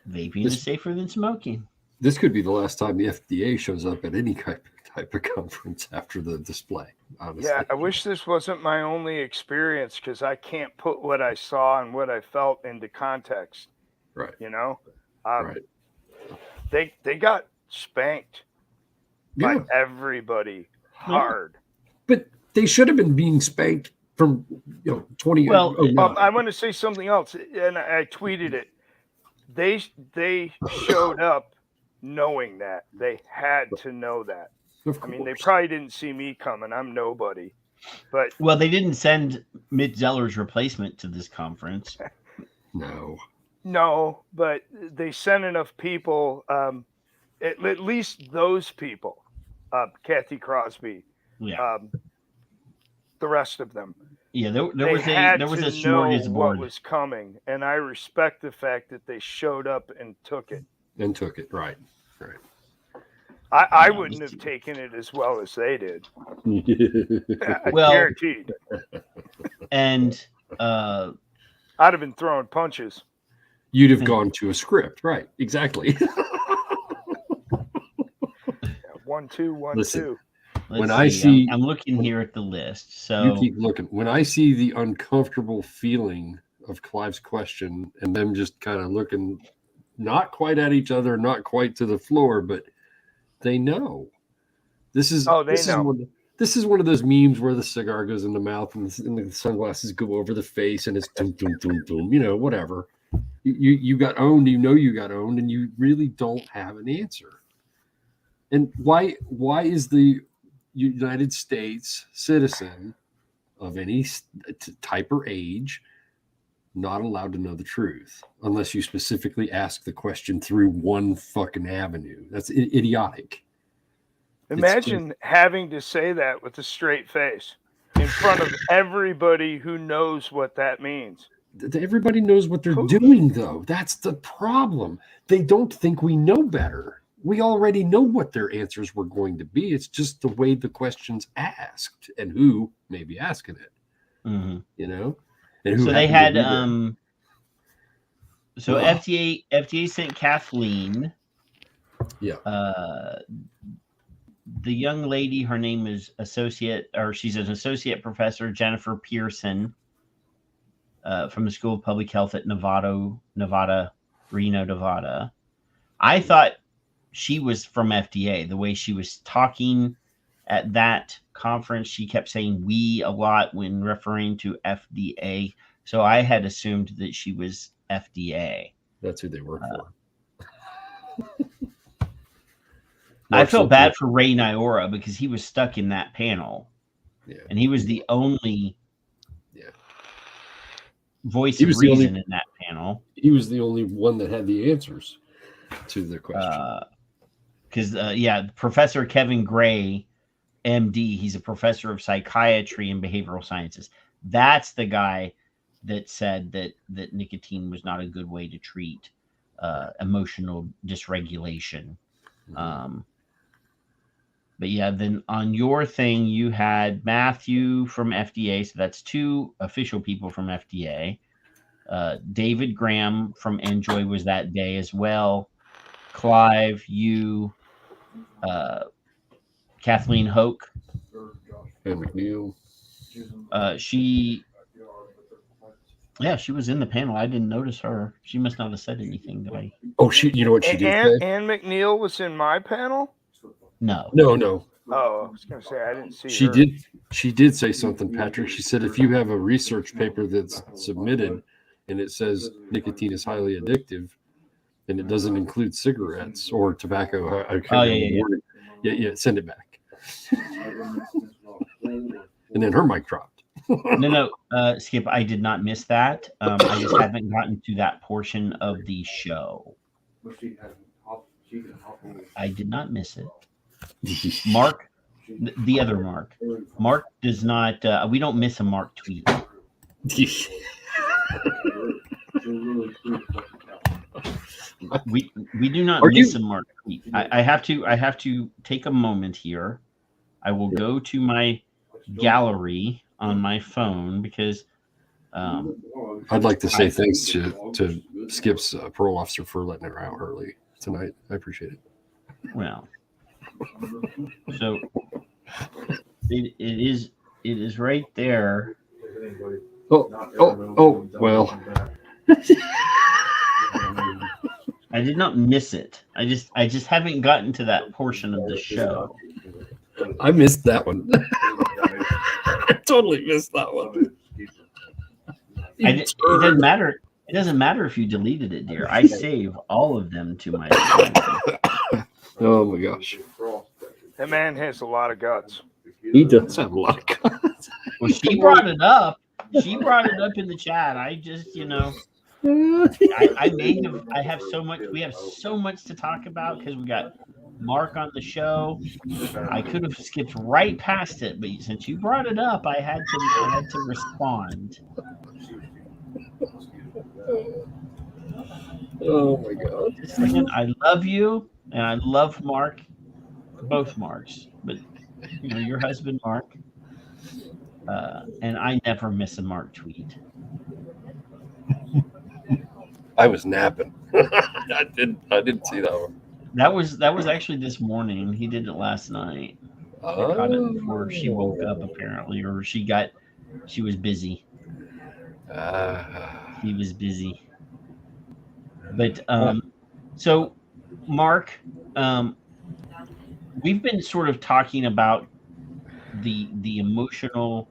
vaping is safer than smoking. This could be the last time the FDA shows up at any type of conference after the display. Honestly. Yeah, I wish this wasn't my only experience because I can't put what I saw and what I felt into context. Right. Right. They got spanked by everybody hard. But they should have been being spanked from 20. Well, I want to say something else, and I tweeted it. They showed up knowing that. They had to know that. I mean, they probably didn't see me coming. I'm nobody. But they didn't send Mitch Zeller's replacement to this conference. No, but they sent enough people. At least those people. Kathy Crosby. Yeah. The rest of them. Yeah, there was a smorgasbord. What was coming, and I respect the fact that they showed up and took it. Right. I wouldn't have taken it as well as they did. Guaranteed. And I'd have been throwing punches. You'd have gone to a script, right? Exactly. 1, 2, 1, Listen, 2. When I see, I'm looking here at the list. So you keep looking. When I see the uncomfortable feeling of Clive's question and them just kind of looking, not quite at each other, not quite to the floor, but they know. This is one of those memes where the cigar goes in the mouth and the sunglasses go over the face and it's doom, doom, doom, doom, whatever. You got owned, you got owned, and you really don't have an answer. And why is the United States citizen of any type or age not allowed to know the truth unless you specifically ask the question through one fucking avenue? That's idiotic. Imagine having to say that with a straight face in front of everybody who knows what that means. Everybody knows what they're doing, though. That's the problem. They don't think we know better. We already know what their answers were going to be. It's just the way the question's asked and who may be asking it. Mm-hmm. You know? And who so they had FDA sent Kathleen. Yeah. The young lady, her name is she's an associate professor, Jennifer Pearson, from the School of Public Health at Reno, Nevada. I thought she was from FDA. The way she was talking at that conference, she kept saying "we" a lot when referring to FDA. So I had assumed that she was FDA. That's who they work for. I felt bad for Ray Nyora because he was stuck in that panel. Yeah. And he was the only voice of reason in that panel. He was the only one that had the answers to the question. Because, Professor Kevin Gray, MD, he's a professor of psychiatry and behavioral sciences. That's the guy that said that nicotine was not a good way to treat emotional dysregulation. But yeah, then on your thing, you had Matthew from FDA. So that's two official people from FDA. David Graham from Enjoy was that day as well. Clive, you, Kathleen Hoke. And McNeil. She was in the panel. I didn't notice her. She must not have said anything. You know what she did say? Ann McNeil was in my panel? No. Oh, I was going to say, I didn't see her. She did say something, Patrick. She said if you have a research paper that's submitted and it says nicotine is highly addictive and it doesn't include cigarettes or tobacco, send it back. And then her mic dropped. No, Skip, I did not miss that. I just haven't gotten to that portion of the show. I did not miss it. Mark, the other Mark. Mark does not. We don't miss a Mark tweet. We do not miss a Mark tweet. I have to take a moment here. I will go to my gallery on my phone because I'd like to say thanks to Skip's parole officer for letting her out early tonight. I appreciate it. Well, so it is right there. Oh well. I did not miss it. I just haven't gotten to that portion of the show. I missed that one. I totally missed that one. It doesn't matter. It doesn't matter if you deleted it, dear. I save all of them to my phone. Oh my gosh. That man has a lot of guts. He does have a lot of guts. Well, she brought it up. She brought it up in the chat. I just, I have so much. We have so much to talk about because we got Mark on the show. I could have skipped right past it, but since you brought it up, I had to respond. Oh my God. Listen, I love you and I love Mark, both Marks, but your husband Mark, and I never miss a Mark tweet. I was napping. I didn't see that one. That was actually this morning. He did it last night. I caught it before she woke up apparently, or she was busy. He was busy. But so Mark, we've been sort of talking about the emotional,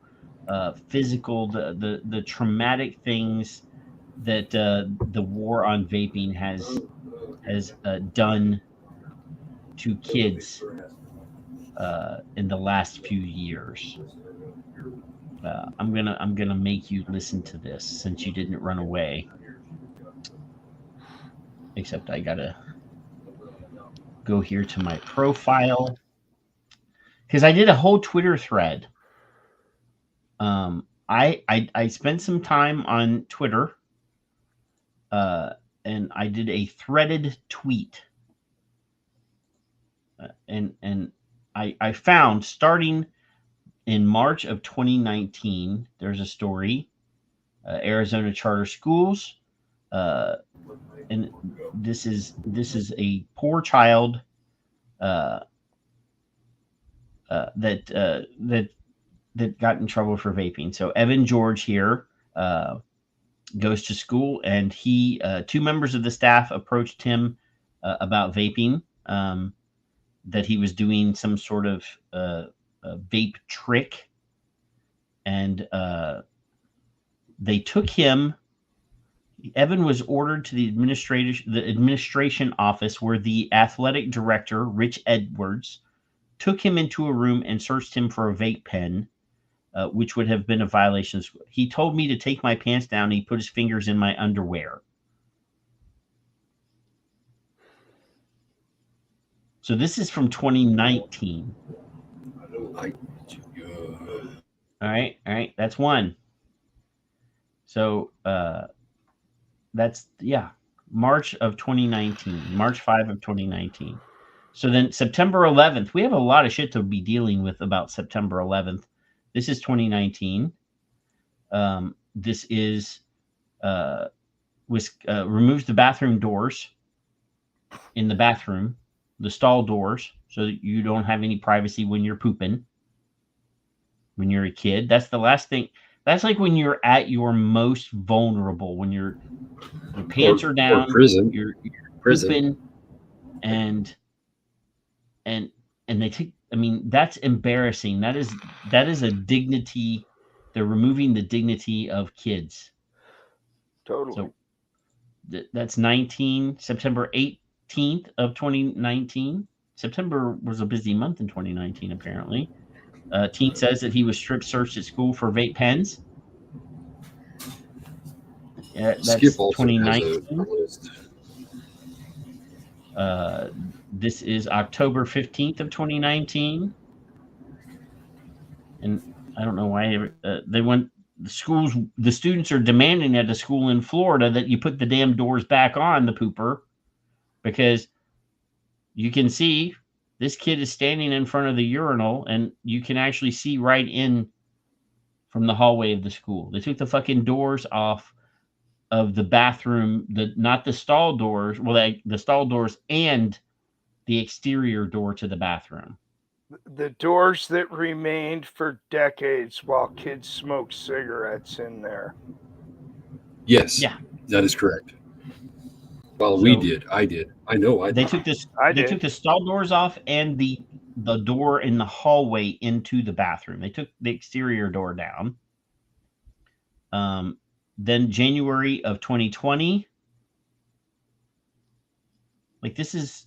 physical, the traumatic things that the war on vaping has done to kids in the last few years. I'm gonna make you listen to this since you didn't run away. Except I gotta go here to my profile because I did a whole Twitter thread. I spent some time on Twitter, and I did a threaded tweet, and I found starting in March of 2019, there's a story, Arizona charter schools, and this is a poor child that got in trouble for vaping. So Evan George here goes to school, and he two members of the staff approached him about vaping, that he was doing some sort of vape trick, and they took him. Evan was ordered to the administration office where the athletic director, Rich Edwards, took him into a room and searched him for a vape pen, which would have been a violation. He told me to take my pants down. He put his fingers in my underwear. So this is from 2019. All right. That's one. So that's, March of 2019, March 5 of 2019. So then September 11th, we have a lot of shit to be dealing with about September 11th. This is 2019. This is removes the bathroom doors in the bathroom, the stall doors, so that you don't have any privacy when you're pooping. When you're a kid, that's the last thing. That's like when you're at your most vulnerable, when your pants are down, prison. You're pooping, and they take. I mean, that's embarrassing. That is a dignity. They're removing the dignity of kids. Totally. So that's September 18th of 2019. September was a busy month in 2019, apparently. Teen says that he was strip searched at school for vape pens. That's Skip also 2019. This is October 15th of 2019. And I don't know why they went. The students are demanding at a school in Florida that you put the damn doors back on the pooper, because you can see this kid is standing in front of the urinal, and you can actually see right in from the hallway of the school. They took the fucking doors off of the bathroom, not the stall doors. Well, the stall doors and the exterior door to the bathroom. The doors that remained for decades while kids smoked cigarettes in there. Yes. Yeah. That is correct. Well, I did. I know. They took the stall doors off and the door in the hallway into the bathroom. They took the exterior door down. Then January of 2020. Like, this is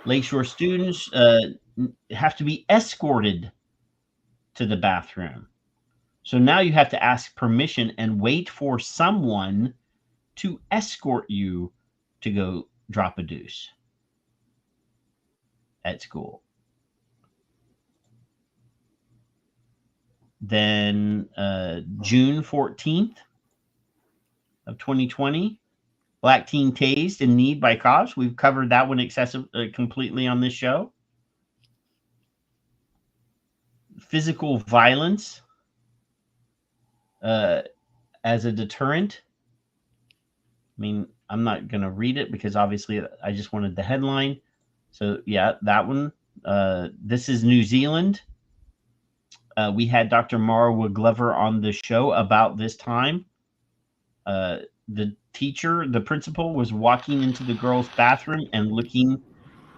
Lakeshore students have to be escorted to the bathroom. So now you have to ask permission and wait for someone to escort you to go drop a deuce at school. Then June 14th of 2020, black teen tased in need by cops. We've covered that one completely on this show. Physical violence as a deterrent. I mean, I'm not going to read it because obviously I just wanted the headline. So yeah, that one. This is New Zealand. We had Dr. Marwa Glover on the show about this time. The principal was walking into the girls' bathroom and looking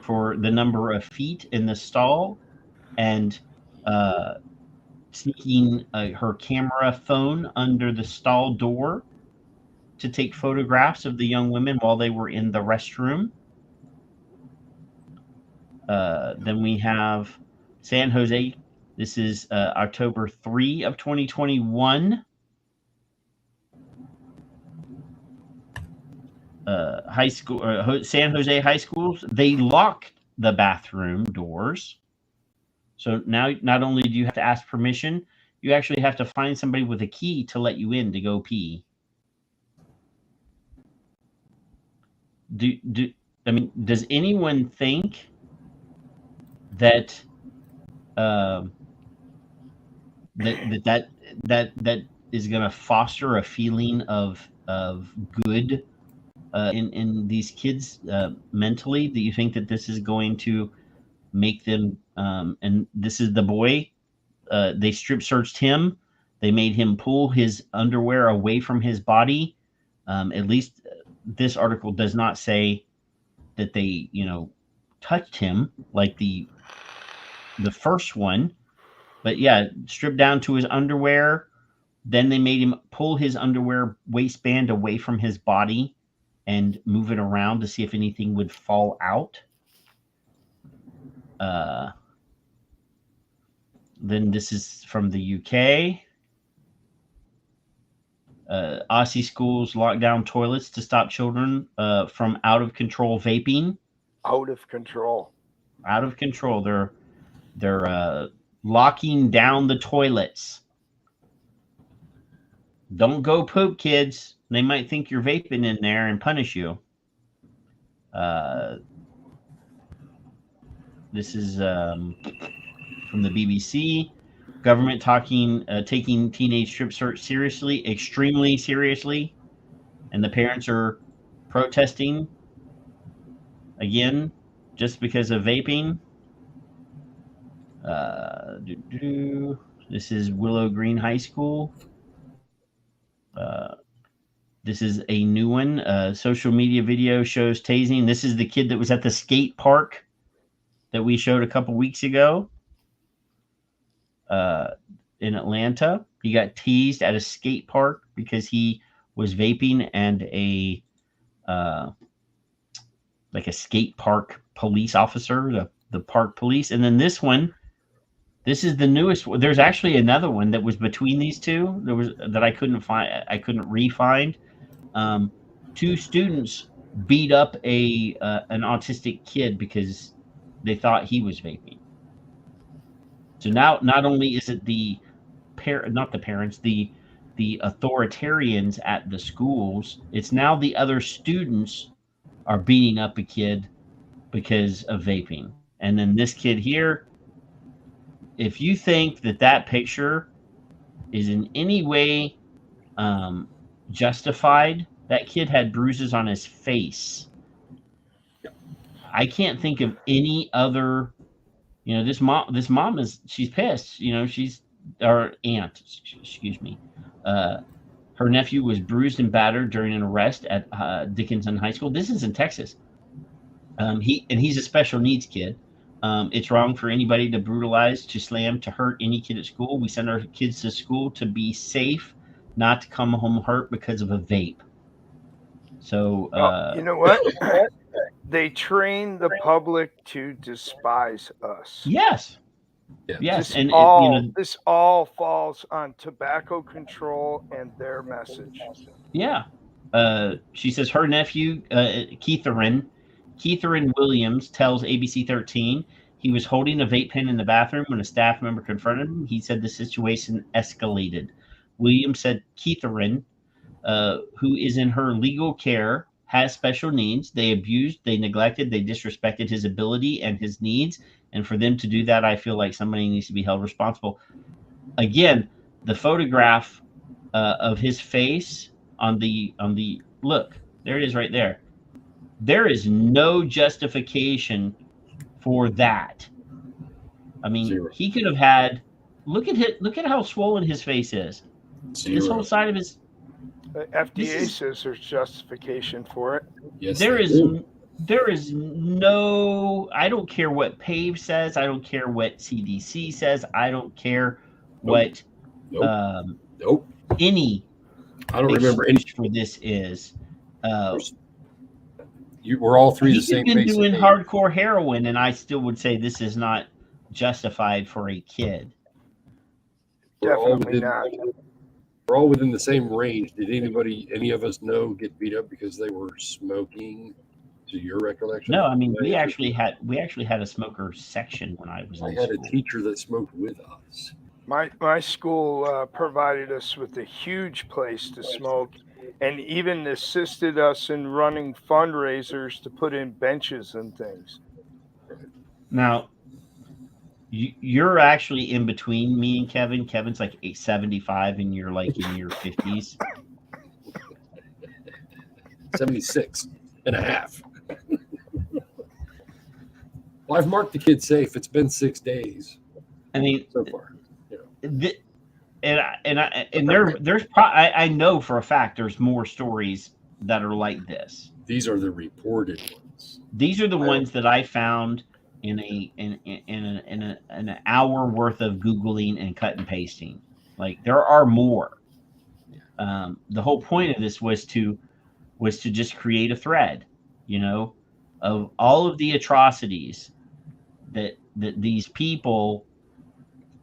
for the number of feet in the stall, and sneaking her camera phone under the stall door to take photographs of the young women while they were in the restroom. Then we have San Jose. This is October 3 of 2021. High school, San Jose high schools, they lock the bathroom doors. So now not only do you have to ask permission, you actually have to find somebody with a key to let you in to go pee. Does anyone think that that is going to foster a feeling of good in these kids mentally? Do you think that this is going to make them and this is the boy, they strip searched him, they made him pull his underwear away from his body. At least this article does not say that they touched him like the first one, but yeah, stripped down to his underwear. Then they made him pull his underwear waistband away from his body and move it around to see if anything would fall out. Then this is from the UK. Aussie schools lock down toilets to stop children from out of control vaping. Out of control. Out of control. They're locking down the toilets. Don't go poop, kids. They might think you're vaping in there and punish you. This is from the BBC. Government taking teenage strip search seriously, extremely seriously, and the parents are protesting again just because of vaping. This is Willow Green High School. This is a new one. Social media video shows tasing. This is the kid that was at the skate park that we showed a couple weeks ago in Atlanta. He got teased at a skate park because he was vaping, and a skate park police officer, the park police. And then this one, this is the newest one. There's actually another one that was between these two. There was that I couldn't find. I couldn't re-find. Two students beat up an autistic kid because they thought he was vaping. So now, not only is it the authoritarians at the schools, it's now the other students are beating up a kid because of vaping. And then this kid here, if you think that picture is in any way justified, that kid had bruises on his face. I can't think of any other. This mom she's pissed. She's our aunt. Excuse me. Her nephew was bruised and battered during an arrest at Dickinson High School. This is in Texas. He's a special needs kid. It's wrong for anybody to brutalize, to slam, to hurt any kid at school. We send our kids to school to be safe, not to come home hurt because of a vape. So you know what? They train the public to despise us. Yes. Yeah. Yes. This all falls on tobacco control and their message. Yeah. She says her nephew, Keitharin Williams, tells ABC 13 he was holding a vape pen in the bathroom when a staff member confronted him. He said the situation escalated. Williams said Keitharin, who is in her legal care, has special needs. They abused, they neglected, they disrespected his ability and his needs. And for them to do that, I feel like somebody needs to be held responsible. Again, the photograph of his face on the look, there it is right there. There is no justification for that. I mean, Zero. He could have had. Look at how swollen his face is. Zero. This whole side of his. The FDA says there's justification for it. Yes, There is no. I don't care what PAVE says. I don't care what CDC says. I don't care what Nope. any. I don't remember any for this is. we're all three He the same could have been basic doing age. hardcore heroin, and I still would say this is not justified for a kid. We're all Definitely within, not. we're all within the same range. Did any of us know get beat up because they were smoking? To your recollection? No, I mean we actually had a smoker section when I was I in had school. a teacher that smoked with us. My school provided us with a huge place to smoke, and even assisted us in running fundraisers to put in benches and things. Now, you're actually in between me and Kevin. Kevin's like 875, and you're like in your 50s. 76 and a half. Well, I've marked the kid safe. It's been 6 days. I mean, so far. I know for a fact there's more stories that are like this. These are the reported ones. These are the ones that I found in an hour worth of Googling and cut and pasting. Like there are more. The whole point of this was to just create a thread, of all of the atrocities that these people,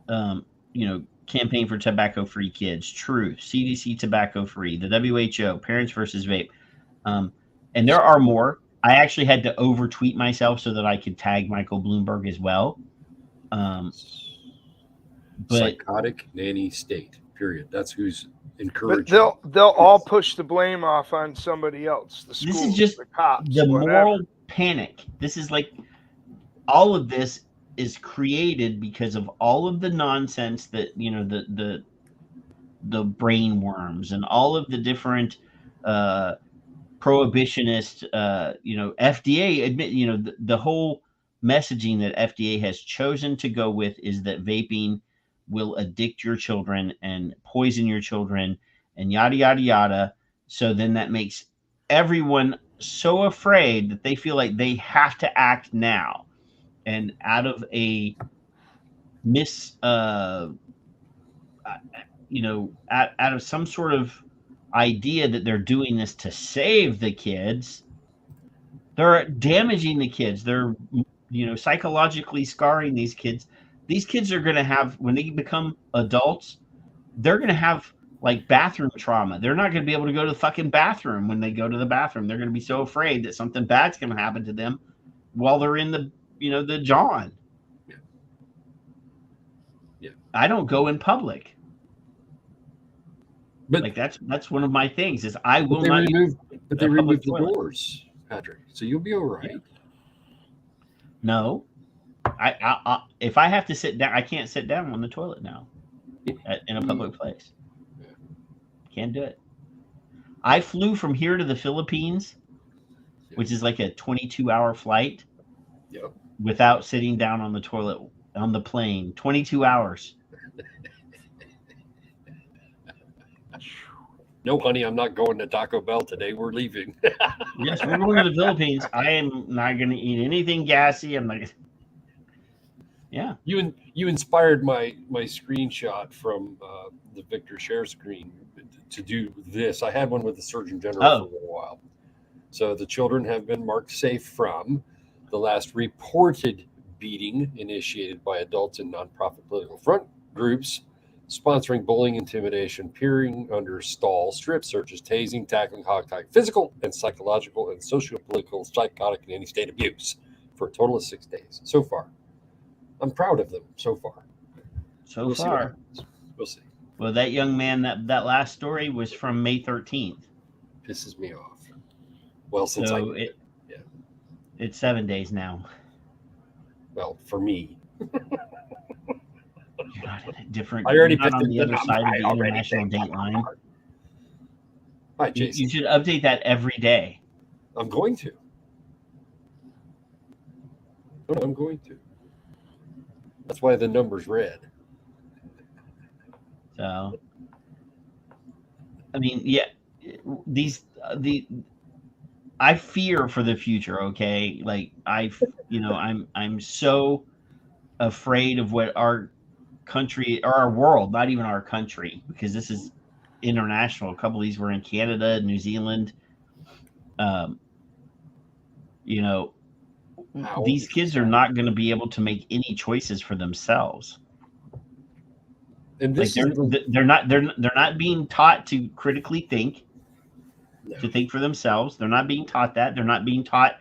Campaign for Tobacco-Free Kids, Truth, CDC Tobacco-Free, the WHO, Parents versus Vape, and there are more. I actually had to over-tweet myself so that I could tag Michael Bloomberg as well. But psychotic nanny state. Period. That's who's encouraging. But they'll all push the blame off on somebody else. The schools, this is just the cops, the whatever. moral panic. This is like all of this is created because of all of the nonsense that the brain worms and all of the different prohibitionist FDA admit the whole messaging that FDA has chosen to go with is that vaping will addict your children and poison your children and yada yada yada. So then that makes everyone so afraid that they feel like they have to act now. And out of a out of some sort of idea that they're doing this to save the kids, they're damaging the kids. They're, psychologically scarring these kids. These kids are going to have, when they become adults, they're going to have like bathroom trauma. They're not going to be able to go to the fucking bathroom when they go to the bathroom. They're going to be so afraid that something bad's going to happen to them while they're in the John. Yeah. I don't go in public. But like that's one of my things is I will they not. But they removed the doors, Patrick. So you'll be all right. Yeah. No, I if I have to sit down, I can't sit down on the toilet now in a public place. Yeah. Can't do it. I flew from here to the Philippines, which is like a 22-hour flight. Yep. Without sitting down on the toilet on the plane. 22 hours. No, honey, I'm not going to Taco Bell today. We're leaving. Yes, we're going to the Philippines. I am not going to eat anything gassy. I'm like, yeah. You inspired my screenshot from the Victor share screen to do this. I had one with the Surgeon General for a little while. So the children have been marked safe from the last reported beating initiated by adults in nonprofit political front groups, sponsoring bullying, intimidation, peering under stall, strip searches, tasing, tackling, hogtying, physical and psychological and socio-political, psychotic, and any state abuse for a total of 6 days so far. I'm proud of them so far. We'll far. We'll see. Well, that young man, that last story was from May 13th. Pisses me off. Well, since it's 7 days now. Well, for me. You're not in a different. I already you're not on the other side of the international date line. Hi, Jason. You should update that every day. I'm going to. No, I'm going to. That's why the number's red. So, I mean, yeah, I fear for the future. Okay, like I'm so afraid of what our country or our world, not even our country, because this is international. A couple of these were in Canada, New Zealand. you know, How these kids are not going to be able to make any choices for themselves. And Like this they're not being taught to critically think, to think for themselves. They're not being taught that. They're not being taught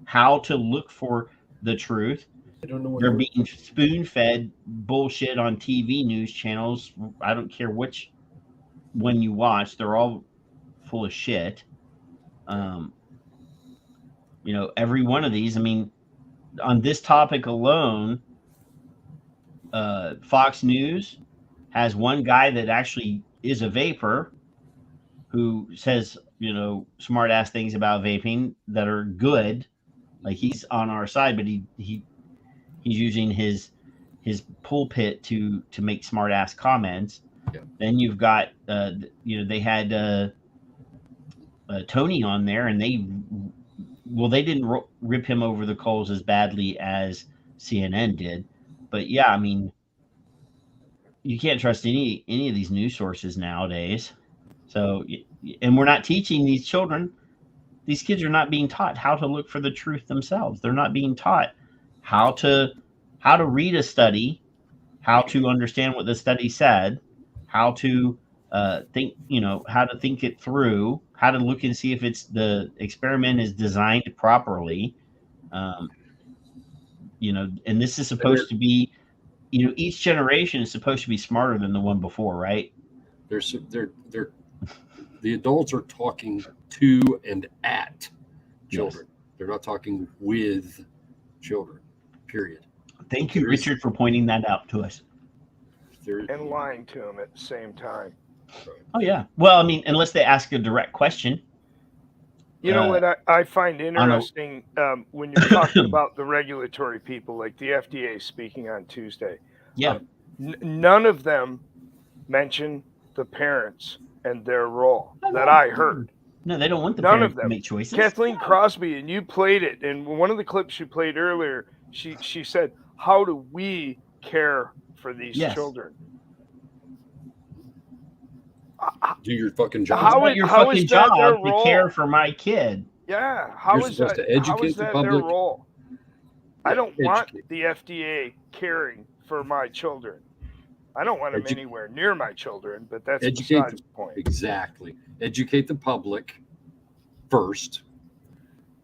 how to look for the truth. I don't know what They're being spoon-fed bullshit on TV news channels. I don't care which one you watch. They're all full of shit. You know, every one of these. I mean, on this topic alone, Fox News has one guy that actually is a vapor who says, you know, smart ass things about vaping that are good. Like he's on our side, but he's using his pulpit to make smart ass comments. Yeah. Then you've got you know, they had Tony on there, and they didn't rip him over the coals as badly as CNN did, but yeah, I mean, you can't trust any of these news sources nowadays. So, and we're not teaching these children. These kids are not being taught how to look for the truth themselves. They're not being taught how to read a study, how to understand what the study said, how to think, you know, how to think it through, how to look and see if the experiment is designed properly. You know, and this is supposed to be, you know, each generation is supposed to be smarter than the one before, right? they're the adults are talking to and at children. Yes. They're not talking with children, period. Thank you, Richard, for pointing that out to us. And lying to them at the same time. Oh, yeah. Well, I mean, unless they ask a direct question. You know what I find interesting when you're talking about the regulatory people, like the FDA speaking on Tuesday. Yeah. None of them mention the parents and their role that I heard. No, they don't want the parents to make choices. Kathleen Crosby, and you played it, and one of the clips you played earlier, she said, "How do we care for these children?" Do your fucking job. How is your fucking job to care for my kid? Yeah, you're supposed to educate the public. Their role? I don't want the FDA caring for my children. I don't want them anywhere near my children, but that's besides the point. Exactly. Educate the public first.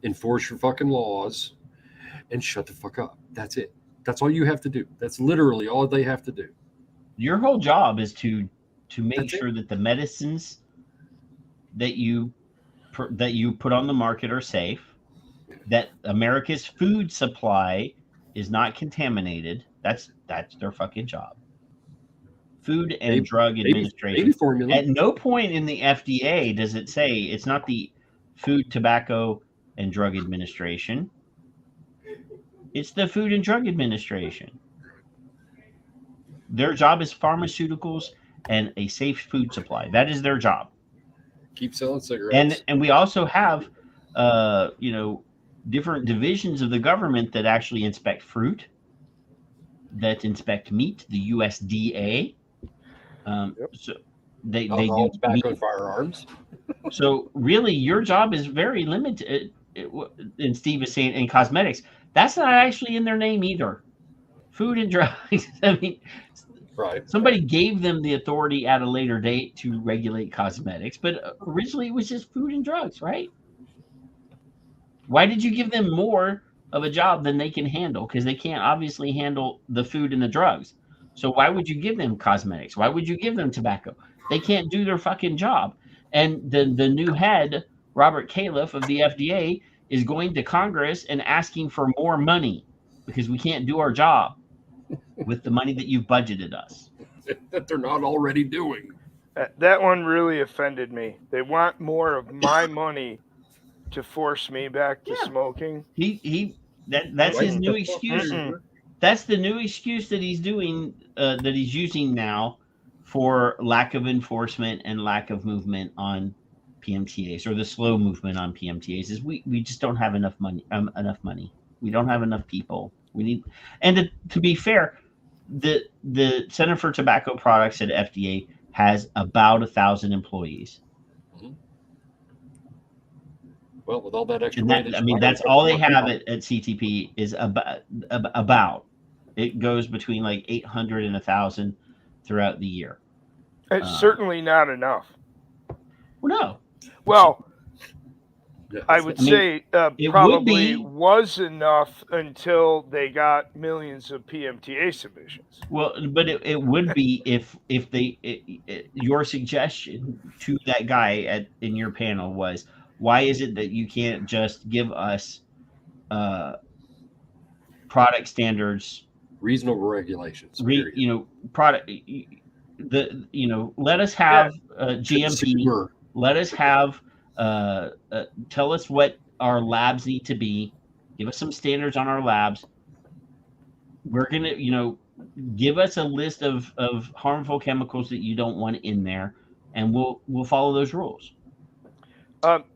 Enforce your fucking laws, and shut the fuck up. That's it. That's all you have to do. That's literally all they have to do. Your whole job is to make sure that the medicines that you put on the market are safe, that America's food supply is not contaminated. That's their fucking job. Food and Drug Administration. At no point in the FDA does it say it's not the Food, Tobacco, and Drug Administration. It's the Food and Drug Administration. Their job is pharmaceuticals and a safe food supply. That is their job. Keep selling cigarettes. And we also have, you know, different divisions of the government that actually inspect fruit, that inspect meat. The USDA. So they do tobacco and firearms. So really, your job is very limited. And Steve is saying in cosmetics, that's not actually in their name either. Food and drugs. I mean, right. Somebody gave them the authority at a later date to regulate cosmetics, but originally it was just food and drugs, right? Why did you give them more of a job than they can handle? Because they can't obviously handle the food and the drugs. So why would you give them cosmetics? Why would you give them tobacco? They can't do their fucking job. And the new head, Robert Califf of the FDA, is going to Congress and asking for more money because we can't do our job with the money that you've budgeted us. That they're not already doing. That one really offended me. They want more of my money to force me back to smoking. That's his new excuse. That's the new excuse that he's doing, that he's using now for lack of enforcement and lack of movement on PMTAs, or the slow movement on PMTAs, is we just don't have enough money. We don't have enough people. We need, and to be fair, the Center for Tobacco Products at FDA has about 1,000 employees. Well, with all that extra And money, that, I mean, that's all they have at CTP is about. It goes between like 800 and 1,000 throughout the year. It's certainly not enough. Well, no. Well, Yeah, I would say it probably would be, was enough until they got millions of PMTA submissions. well, but it would be if your suggestion to that guy in your panel was, why is it that you can't just give us product standards, reasonable regulations. Product, let us have GMP, Consumer. let us have tell us what our labs need to be, give us some standards on our labs. We're gonna, give us a list of harmful chemicals that you don't want in there, and we'll follow those rules. That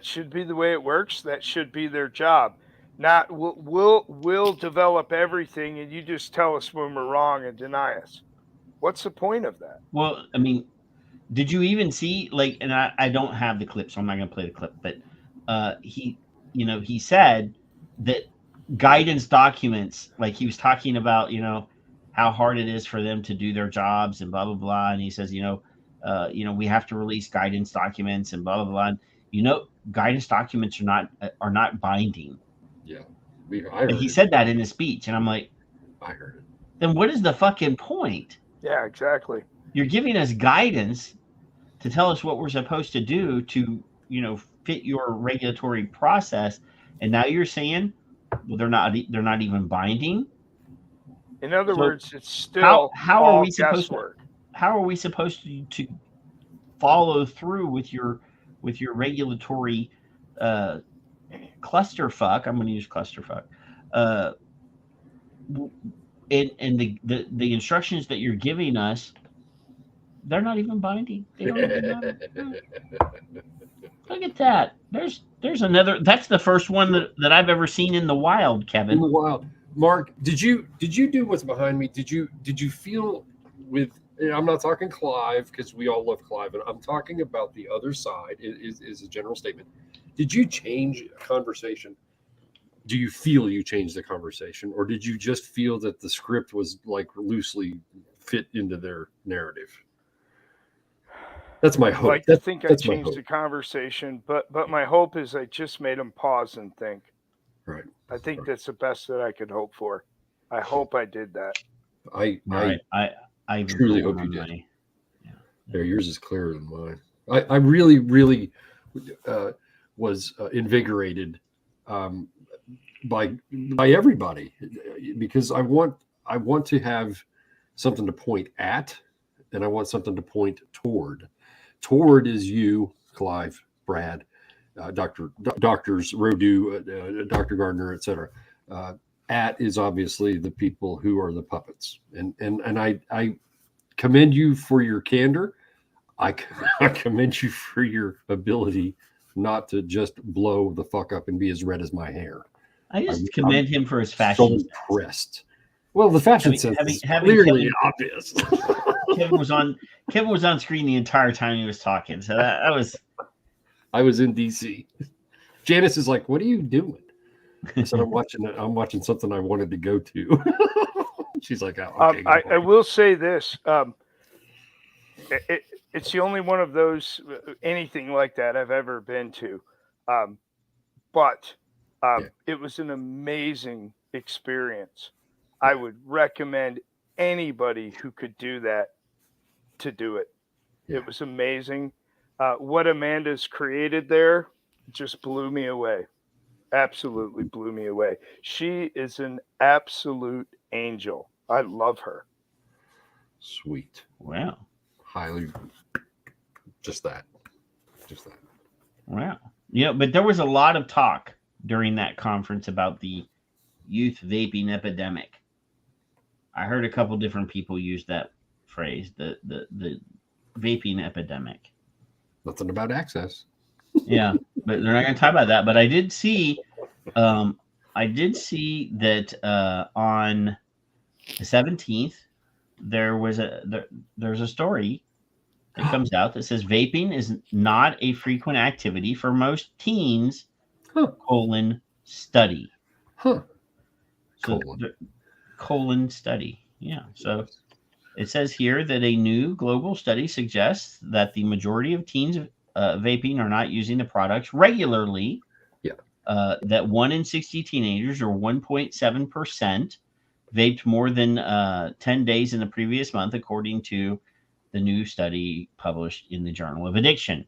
should be the way it works. That should be their job. Not we'll develop everything, and you just tell us when we're wrong and deny us. What's the point of that? Well, I mean, did you even see, like, and I don't have the clip, so I'm not going to play the clip, but he said that guidance documents, like he was talking about, how hard it is for them to do their jobs and blah, blah, blah. And he says, we have to release guidance documents and blah, blah, blah. And, guidance documents are not binding. Yeah. And he said that in his speech. And I'm like, I heard it. Then what is the fucking point? Yeah, exactly. You're giving us guidance to tell us what we're supposed to do to, fit your regulatory process. And now you're saying, well, they're not even binding. In other words, it's still how are we guesswork. How are we supposed to follow through with your regulatory clusterfuck? I'm going to use clusterfuck. And the instructions that you're giving us, they're not even binding. They don't even matter. Look at that. There's another. That's the first one that I've ever seen in the wild, Kevin. In the wild. Mark, did you do what's behind me? Did you feel with? I'm not talking Clive because we all love Clive, and I'm talking about the other side. Is a general statement. Did you change conversation? Do you feel you changed the conversation, or did you just feel that the script was like loosely fit into their narrative? That's my hope. I like to think I changed the conversation, but my hope is I just made them pause and think. Right. I think that's the best that I could hope for. I hope I did that. I truly hope you did. Yeah, yours is clearer than mine. I really, really was invigorated by everybody, because I want to have something to point at, and I want something to point toward. Toward is you, Clive, Brad, doctors, Rodu, Dr. Gardner, etc. At is obviously the people who are the puppets, and I commend you for your candor. I commend you for your ability not to just blow the fuck up and be as red as my hair. I just commend him for his fashion. So impressed. Well, the fashion sense is clearly obvious. Kevin was on screen the entire time he was talking, so that was. I was in DC. Janice is like, "What are you doing?" I said, "I'm watching something I wanted to go to." She's like, "Oh, okay." I will say this: it's the only one of those anything like that I've ever been to, but it was an amazing experience. I would recommend anybody who could do that to do it. Yeah. It was amazing. What Amanda's created there just blew me away. Absolutely blew me away. She is an absolute angel. I love her. Sweet. Wow. Highly. Just that. Wow. Yeah, but there was a lot of talk during that conference about the youth vaping epidemic. I heard a couple different people use that phrase, the vaping epidemic. Nothing about access. Yeah, but they're not going to talk about that. But I did see that on the 17th there's a story It comes out that says vaping is not a frequent activity for most teens, study. Huh. So study. Yeah. So it says here that a new global study suggests that the majority of teens vaping are not using the products regularly. Yeah. That 1 in 60 teenagers, or 1.7%, vaped more than 10 days in the previous month, according to the new study published in the Journal of Addiction.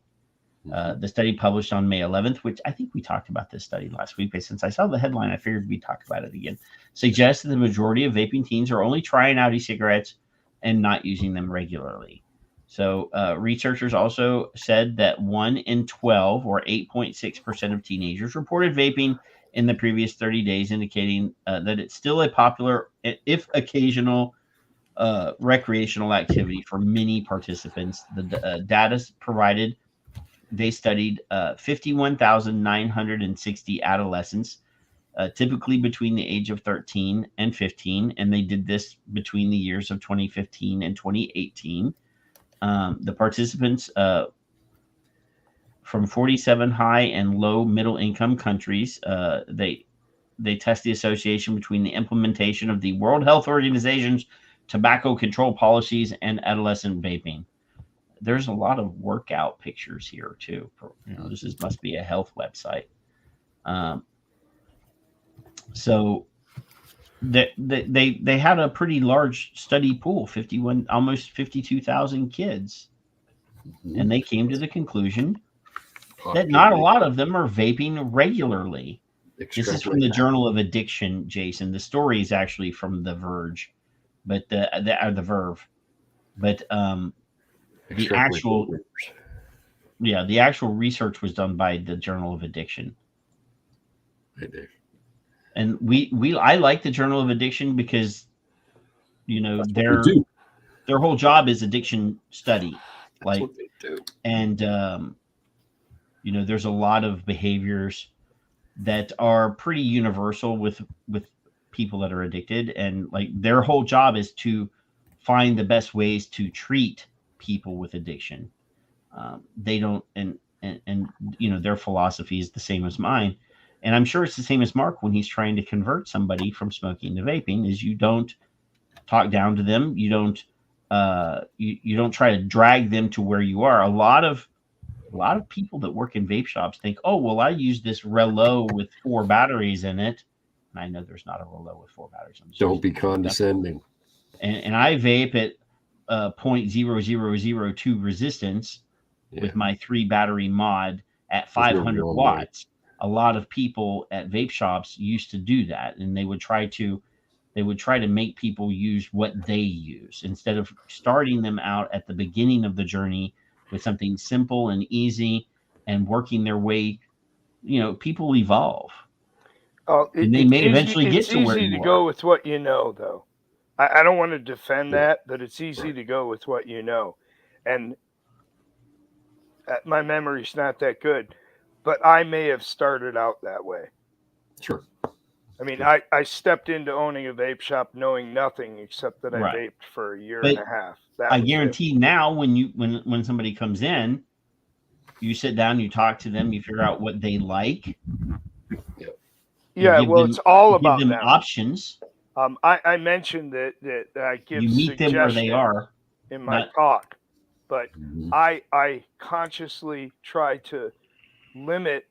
The study published on May 11th, which I think we talked about this study last week, but since I saw the headline, I figured we'd talk about it again, suggests that the majority of vaping teens are only trying out e-cigarettes and not using them regularly. So researchers also said that 1 in 12, or 8.6% of teenagers, reported vaping in the previous 30 days, indicating that it's still a popular, if occasional, recreational activity for many participants. The data provided, they studied 51,960 adolescents, typically between the age of 13 and 15, and they did this between the years of 2015 and 2018. The participants from 47 high and low middle income countries, they test the association between the implementation of the World Health Organization's tobacco control policies and adolescent vaping. There's a lot of workout pictures here too. This must be a health website. So they had a pretty large study pool, almost 52,000 kids, and they came to the conclusion that not a lot of them are vaping regularly. This is from the Journal of Addiction, Jason. The story is actually from The Verge, but the Verve, but the actual research was done by the Journal of Addiction. Hey, Dave. And I like the Journal of Addiction because their whole job is addiction study. That's what they do. And there's a lot of behaviors that are pretty universal with people that are addicted, and like their whole job is to find the best ways to treat people with addiction. They don't, and their philosophy is the same as mine, and I'm sure it's the same as Mark when he's trying to convert somebody from smoking to vaping. Is you don't talk down to them, you don't try to drag them to where you are. A lot of people that work in vape shops think, oh well, I use this Relo with 4 batteries in it, and I know there's not a Relo with 4 batteries. Don't be condescending. And I vape at 0.0002 resistance with my 3 battery mod at 500 watts. A lot of people at vape shops used to do that, and they would try to make people use what they use instead of starting them out at the beginning of the journey with something simple and easy and working their way. People evolve. And they may eventually get to where you are. It's easy to go with what you know, though. I don't want to defend that, but it's easy to go with what you know. And my memory's not that good, but I may have started out that way. Sure. I mean, I stepped into owning a vape shop knowing nothing except that I vaped for a year and a half. I guarantee now when somebody comes in, you sit down, you talk to them, you figure out what they like. Yeah, well, it's all about them options. I mentioned that I give you meet them where they are in my talk, but I consciously try to limit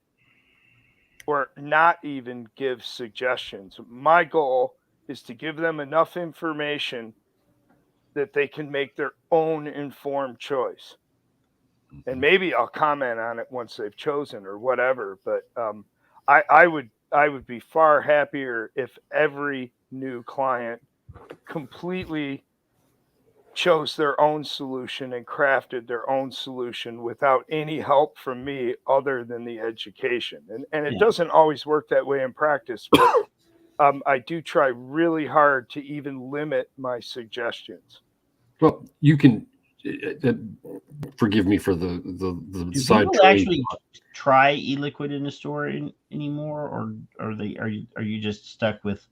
or not even give suggestions. My goal is to give them enough information that they can make their own informed choice. And maybe I'll comment on it once they've chosen or whatever, but I would be far happier if every new client completely chose their own solution and crafted their own solution without any help from me other than the education. And it doesn't always work that way in practice, but I do try really hard to even limit my suggestions. Well, you can forgive me for the side. Do people actually try e-liquid in the store anymore, or are you just stuck with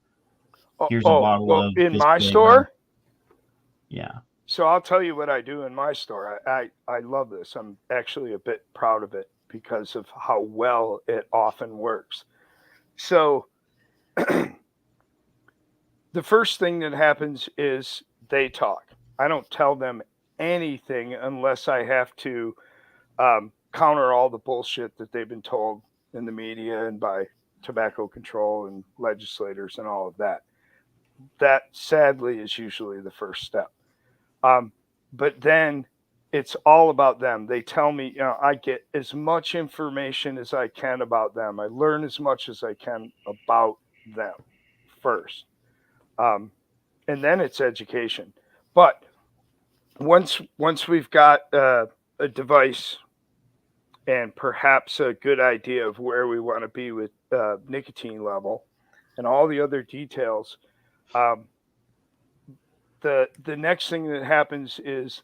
here's a bottle of in my store? Yeah. So I'll tell you what I do in my store. I love this. I'm actually a bit proud of it because of how well it often works. So the first thing that happens is they talk. I don't tell them anything unless I have to counter all the bullshit that they've been told in the media and by tobacco control and legislators and all of that. That sadly is usually the first step. But then it's all about them. They tell me, I get as much information as I can about them. I learn as much as I can about them first. And then it's education. But once we've got a device and perhaps a good idea of where we want to be with nicotine level and all the other details, the next thing that happens is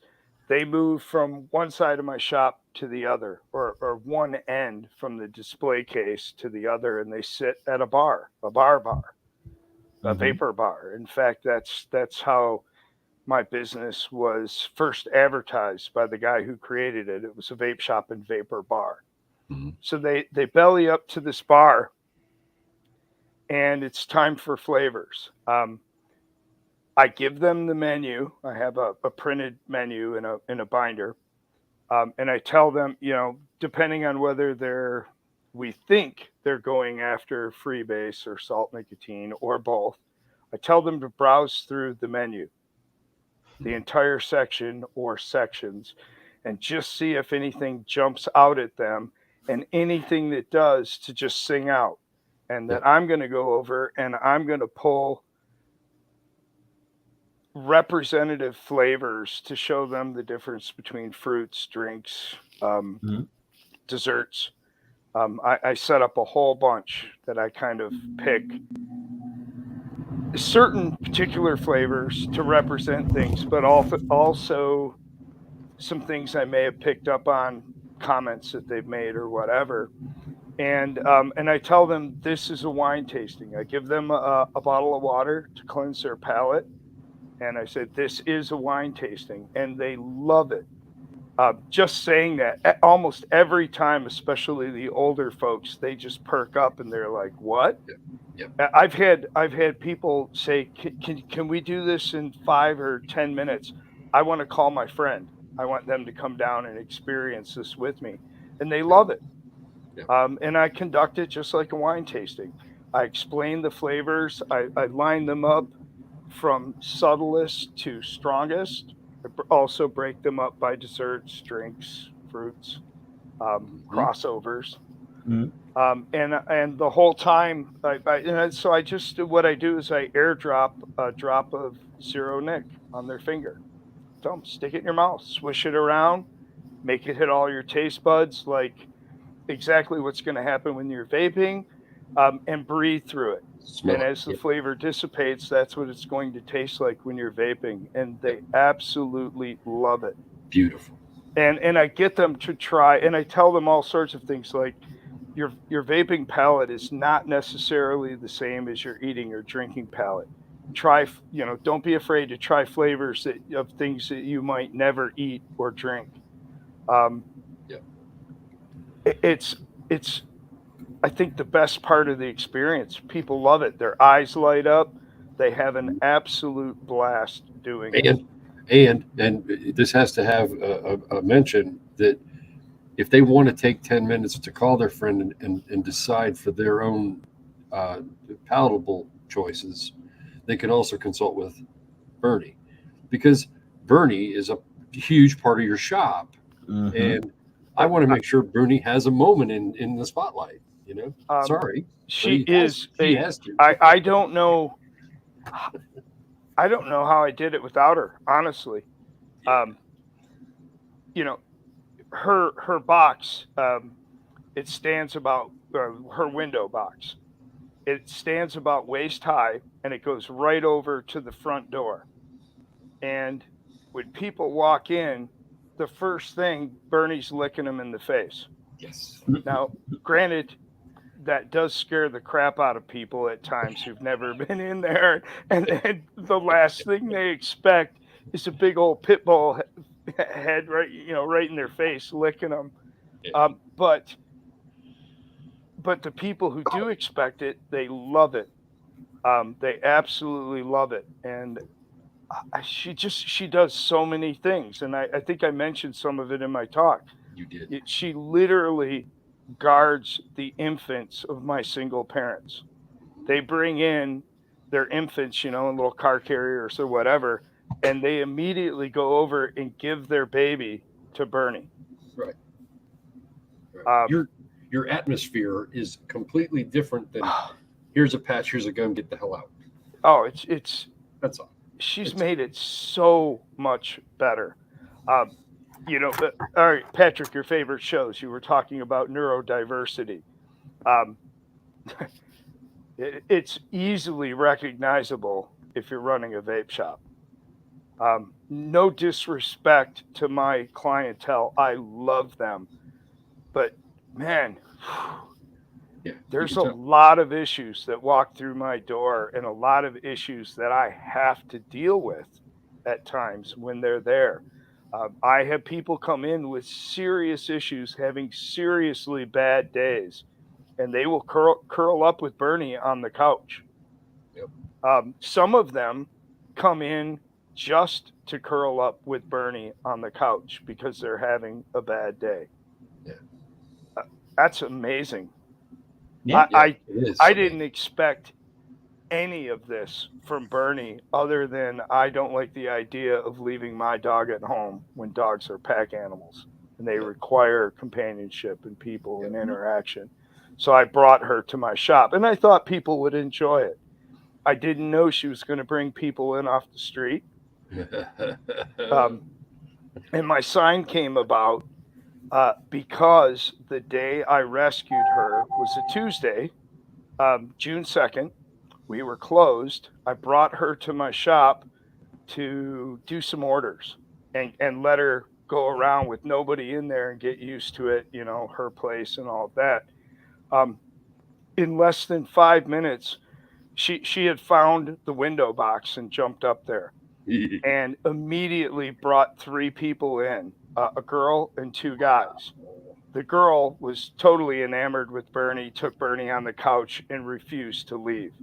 they move from one side of my shop to the other, or one end from the display case to the other, and they sit at a bar, a vapor bar. In fact, that's how my business was first advertised by the guy who created it. It was a vape shop and vapor bar. Mm-hmm. So they belly up to this bar, and it's time for flavors. I give them the menu. I have a printed menu in a binder, and I tell them, depending on whether we think they're going after freebase or salt nicotine or both, I tell them to browse through the menu, the entire section or sections, and just see if anything jumps out at them, and anything that does to just sing out, and that I'm going to go over and I'm going to pull representative flavors to show them the difference between fruits, drinks, desserts. I set up a whole bunch that I kind of pick certain particular flavors to represent things, but also some things I may have picked up on comments that they've made or whatever. And I tell them this is a wine tasting. I give them a bottle of water to cleanse their palate. And I said, this is a wine tasting, and they love it. Just saying that almost every time, especially the older folks, they just perk up and they're like, what? Yep. I've had people say, can we do this in 5 or 10 minutes? I want to call my friend. I want them to come down and experience this with me. And they love it. And I conduct it just like a wine tasting. I explain the flavors. I line them up from subtlest to strongest. I also break them up by desserts, drinks, fruits, crossovers. And the whole time, so I just, what I do is I airdrop a drop of zero nic on their finger. Tell them, stick it in your mouth, swish it around, make it hit all your taste buds, like exactly what's going to happen when you're vaping, and breathe through it. And as the flavor dissipates, that's what it's going to taste like when you're vaping. And they absolutely love it. Beautiful. And I get them to try, and I tell them all sorts of things like your vaping palate is not necessarily the same as your eating or drinking palate. Try, don't be afraid to try flavors of things that you might never eat or drink. It's I think the best part of the experience. People love it. Their eyes light up. They have an absolute blast doing it. And this has to have a mention that if they want to take 10 minutes to call their friend and decide for their own palatable choices, they can also consult with Bernie, because Bernie is a huge part of your shop. And I want to make sure Bernie has a moment in the spotlight. Sorry, she has to. I don't know. I don't know how I did it without her, honestly. Her box, it stands about her window box. It stands about waist high, and it goes right over to the front door. And when people walk in, the first thing, Bernie's licking them in the face. Yes. Now, granted, that does scare the crap out of people at times who've never been in there. And the last thing they expect is a big old pit bull head, right, right in their face, licking them. But the people who do expect it, they love it. They absolutely love it. And she does so many things. And I think I mentioned some of it in my talk. You did. She literally guards the infants of my single parents. They bring in their infants, in little car carriers or whatever, and they immediately go over and give their baby to Bernie. Right. Your atmosphere is completely different than here's a patch, here's a gun, get the hell out. Oh, it's that's all. She's made it so much better. All right, Patrick, your favorite shows. You were talking about neurodiversity. It's easily recognizable if you're running a vape shop. No disrespect to my clientele. I love them. But, man, there's a lot of issues that walk through my door and a lot of issues that I have to deal with at times when they're there. I have people come in with serious issues, having seriously bad days, and they will curl up with Bernie on the couch. Yep. Some of them come in just to curl up with Bernie on the couch because they're having a bad day. Yeah. That's amazing. Yeah, I didn't expect any of this from Bernie other than I don't like the idea of leaving my dog at home when dogs are pack animals and they require companionship and people and interaction. So I brought her to my shop and I thought people would enjoy it. I didn't know she was going to bring people in off the street. And my sign came about because the day I rescued her was a Tuesday, June 2nd. We were closed. I brought her to my shop to do some orders and let her go around with nobody in there and get used to it, her place and all of that. In less than 5 minutes, she had found the window box and jumped up there and immediately brought 3 people in, a girl and 2 guys. The girl was totally enamored with Bernie, took Bernie on the couch and refused to leave.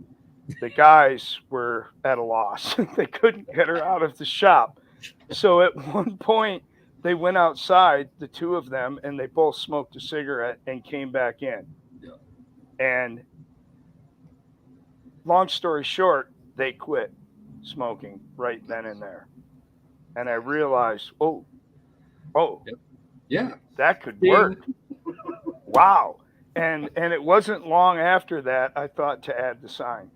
The guys were at a loss. They couldn't get her out of the shop. So at one point, they went outside, the 2 of them, and they both smoked a cigarette and came back in. Yeah. And long story short, they quit smoking right then and there. And I realized, yeah, that could work. Wow. And it wasn't long after that I thought to add the sign.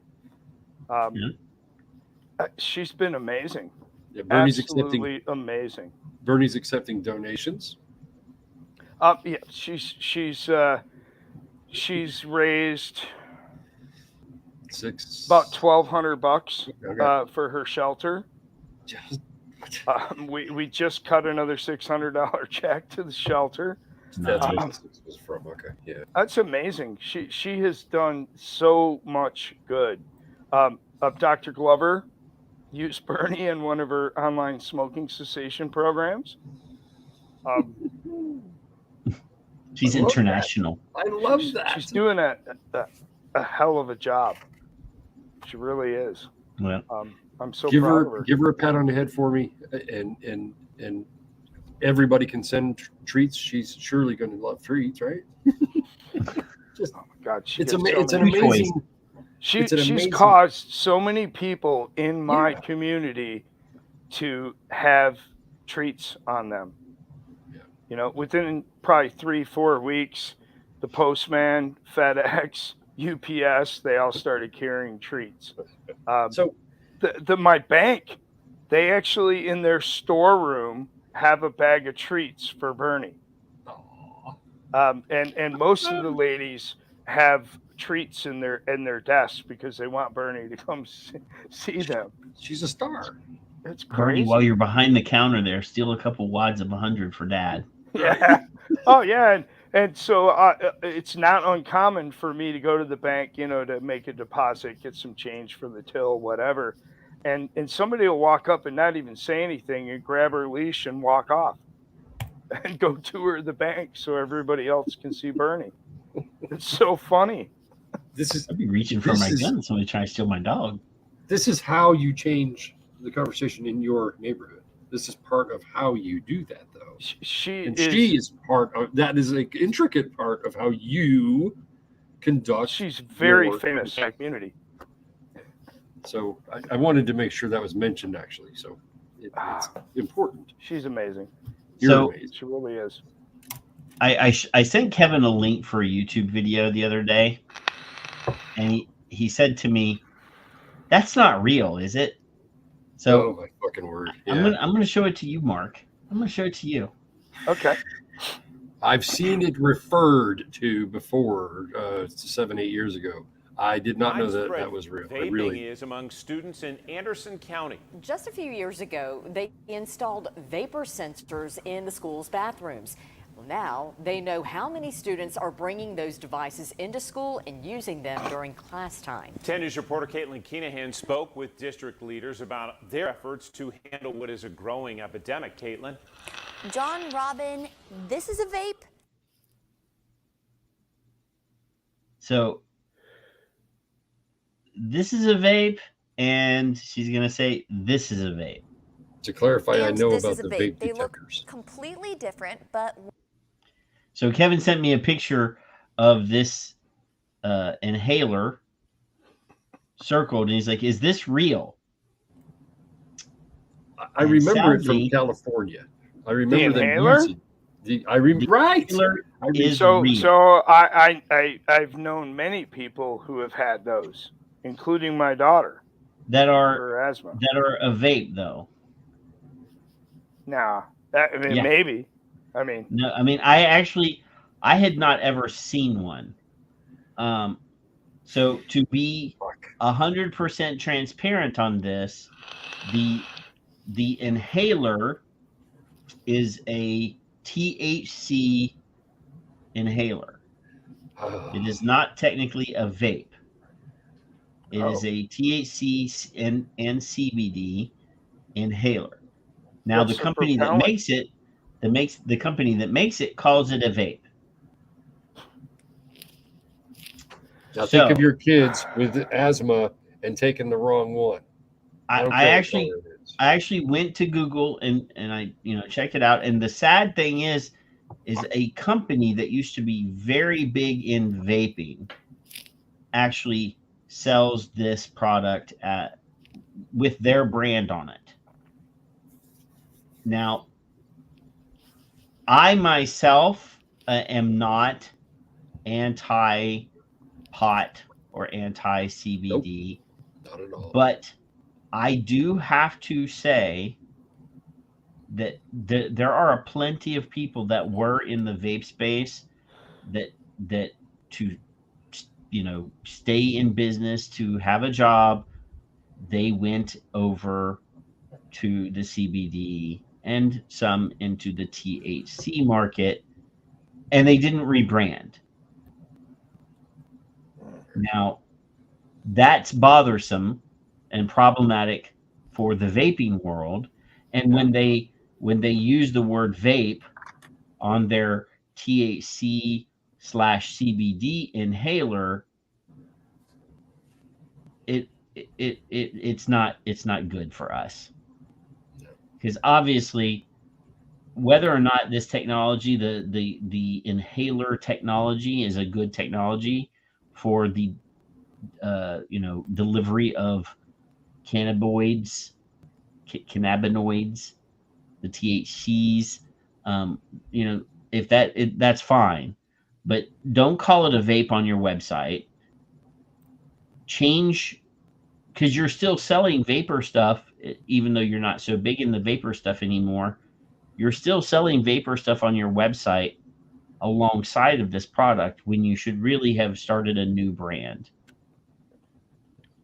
She's been amazing. Yeah, Bernie's absolutely amazing. Bernie's accepting donations. Yeah, she's raised about $1,200 for her shelter. We just cut another $600 check to the shelter. That's amazing. She has done so much good. Dr. Glover used Bernie in one of her online smoking cessation programs. She's international. I love that. She's doing a hell of a job. She really is. Yeah. I'm so proud of her. Give her a pat on the head for me, and everybody can send treats. She's surely going to love treats, right? Just, oh my God, it's an amazing. She's caused so many people in my community to have treats on them. Yeah. Within probably 3-4 weeks, the postman, FedEx, UPS, they all started carrying treats. So my bank, they actually in their storeroom have a bag of treats for Bernie. And most of the ladies have treats in their desks because they want Bernie to come see them. She's a star. It's crazy. Bernie, while you're behind the counter there, steal a couple wads of 100 for Dad. Yeah. Oh yeah. And so it's not uncommon for me to go to the bank, to make a deposit, get some change for the till, whatever. and somebody will walk up and not even say anything and grab her leash and walk off and go to her the bank so everybody else can see Bernie. It's so funny. I'd be reaching for my gun. Somebody trying to steal my dog. This is how you change the conversation in your neighborhood. This is part of how you do that, though. She is part of that. Is an intricate part of how you conduct. She's very famous in the community. So I wanted to make sure that was mentioned, actually. So it's important. She's amazing. So amazing. She really is. I sent Kevin a link for a YouTube video the other day, and he said to me, "That's not real, is it?" So oh my fucking word! Yeah. I'm gonna show it to you, Mark. I'm gonna show it to you. Okay. I've seen it referred to before 7-8 years ago. I did not know that was real. Vaping is among students in Anderson County. Just a few years ago, they installed vapor sensors in the school's bathrooms. Well, now they know how many students are bringing those devices into school and using them during class time. 10 News reporter Caitlin Keenahan spoke with district leaders about their efforts to handle what is a growing epidemic. Caitlin? John, Robin, this is a vape? So this is a vape, and she's going to say this is a vape. To clarify, And I know this about is a the vape. vape They look detectors. completely different, but So Kevin sent me a picture of this inhaler circled, and he's like, "Is this real?" I remember it from California. I remember them inhaler? using right. Inhaler is So real. so I've known many people who have had those, including my daughter. that For asthma. are a vape, though. Nah. Yeah. Maybe. I mean, No, I mean, I had not ever seen one. So to be 100% transparent on this, the inhaler is a THC inhaler. It is not technically a vape. It is a THC and CBD inhaler. Now What's the the company that propellant? makes it, the company that makes it calls it a vape. Now think of your kids with asthma and taking the wrong one. I actually went to Google and I checked it out. And the sad thing is a company that used to be very big in vaping actually sells this product with their brand on it. Now, I myself am not anti-pot or anti-CBD. Nope, not at all. But I do have to say that there are plenty of people that were in the vape space that to stay in business, to have a job, they went over to the CBD and some into the THC market, and they didn't rebrand. Now, that's bothersome and problematic for the vaping world. And when they use the word vape on their THC/CBD inhaler, it's not good for us. Because obviously, whether or not this technology, the inhaler technology, is a good technology for the delivery of cannabinoids, the THCs, that's fine, but don't call it a vape on your website. Change, because you're still selling vapor stuff, even though you're not so big in the vapor stuff anymore. You're still selling vapor stuff on your website alongside of this product when you should really have started a new brand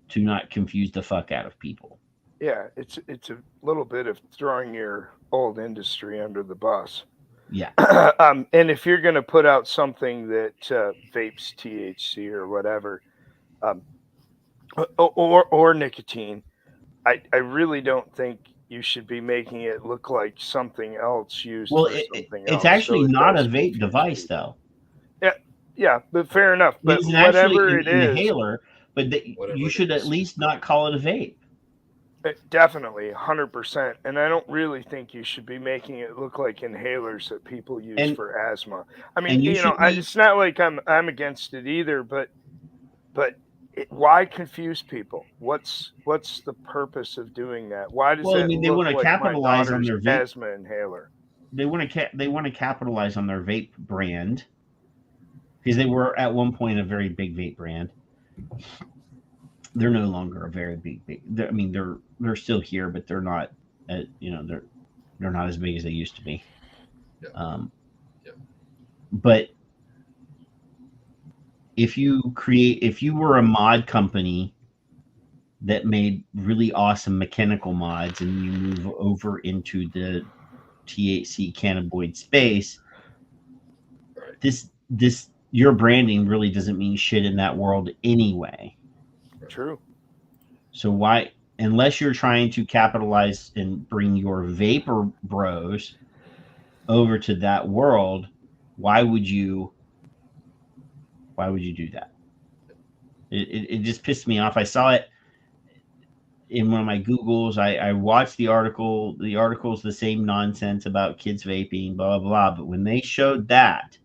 to not confuse the fuck out of people. yeah, it's a little bit of throwing your old industry under the bus. Yeah. And if you're going to put out something that vapes THC or whatever, or nicotine, I really don't think you should be making it look like something else used Well, for something else. it's actually so it not a does vape confuse device, people. though. Yeah, but fair enough. But It's actually whatever an it is, inhaler, but Whatever you it should is. at least not call it a vape. definitely 100%. And I don't really think you should be making it look like inhalers that people use And- for asthma. I mean, and you you know, should be- it's not like I'm against it either, but why confuse people? What's the purpose of doing that? Why does Well, I that mean, they look want to like capitalize my on daughter's their vape. asthma inhaler? They want to capitalize on their vape brand, because they were at one point a very big vape brand. They're no longer a very big. I mean, they're still here, but they're not. They're not as big as they used to be. Yeah. But if you were a mod company that made really awesome mechanical mods, and you move over into the THC cannabinoid space, Right. this your branding really doesn't mean shit in that world anyway. True. So why, unless you're trying to capitalize and bring your vapor bros over to that world, why would you do that? It just pissed me off. I saw it in one of my Googles. I watched the article. The article's the same nonsense about kids vaping, blah, blah, blah. But when they showed that,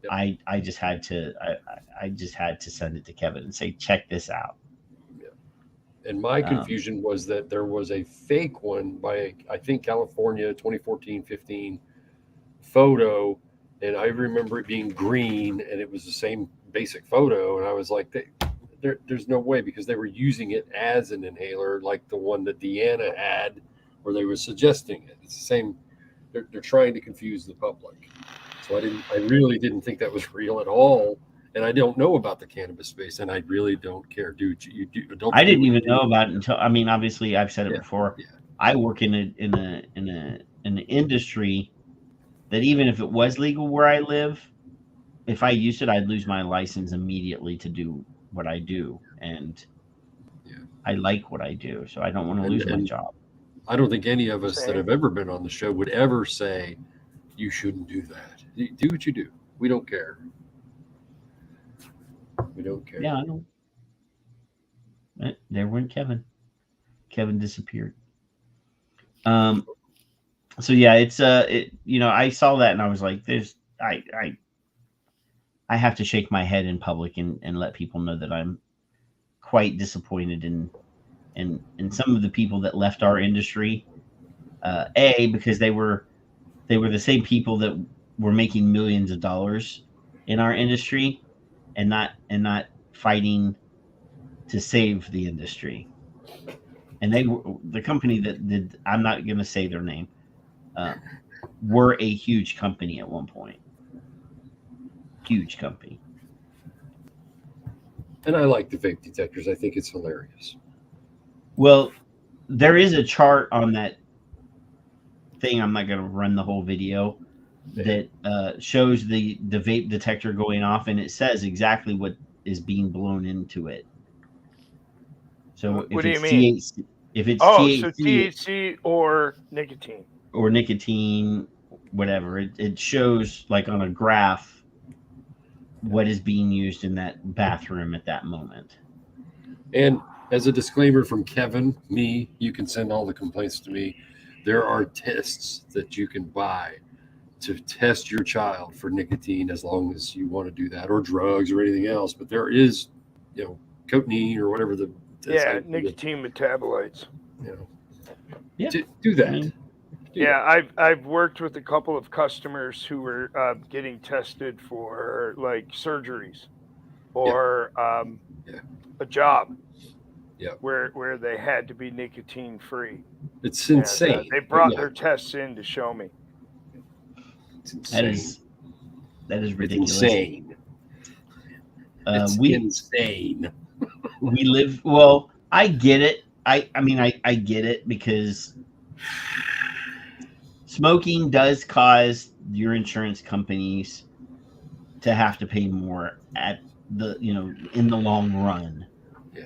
Yep. I just had to send it to Kevin and say, check this out. And my confusion was that there was a fake one by, I think, California, 2014-15 photo. And I remember it being green, and it was the same basic photo. And I was like, there's no way, because they were using it as an inhaler, like the one that Deanna had, where they were suggesting it. It's the same. They're trying to confuse the public. So I really didn't think that was real at all. And I don't know about the cannabis space, and I really don't care. I didn't even know about it until, I mean, obviously I've said it before. Yeah. I work in an industry that even if it was legal where I live, if I used it, I'd lose my license immediately to do what I do. And I like what I do, so I don't want to lose my job. I don't think any of us that have ever been on the show would ever say you shouldn't do that. Do what you do. We don't care. We don't care. Yeah, I know. There went Kevin. Kevin disappeared. So yeah, it's I saw that and I was like, I have to shake my head in public and let people know that I'm quite disappointed in some of the people that left our industry. Because they were the same people that were making millions of dollars in our industry and not fighting to save the industry. And they were the company that did, I'm not going to say their name, were a huge company at one point. Huge company. And I like the vape detectors. I think it's hilarious. Well, there is a chart on that thing. I'm not going to run the whole video that shows the vape detector going off, and it says exactly what is being blown into it. So What do you mean? THC, if it's so THC THC or nicotine. or nicotine, whatever, it shows like on a graph what is being used in that bathroom at that moment. And as a disclaimer from Kevin, you can send all the complaints to me. There are tests that you can buy to test your child for nicotine, as long as you want to do that, or drugs or anything else. But there is, cotinine or whatever the nicotine metabolites. Do that. I've worked with a couple of customers who were getting tested for like surgeries or a job where they had to be nicotine free. It's insane. They brought their tests in to show me. It's insane. That is ridiculous. It's insane. Insane. We live, well, I get it. I get it, because smoking does cause your insurance companies to have to pay more at the, in the long run. Yeah.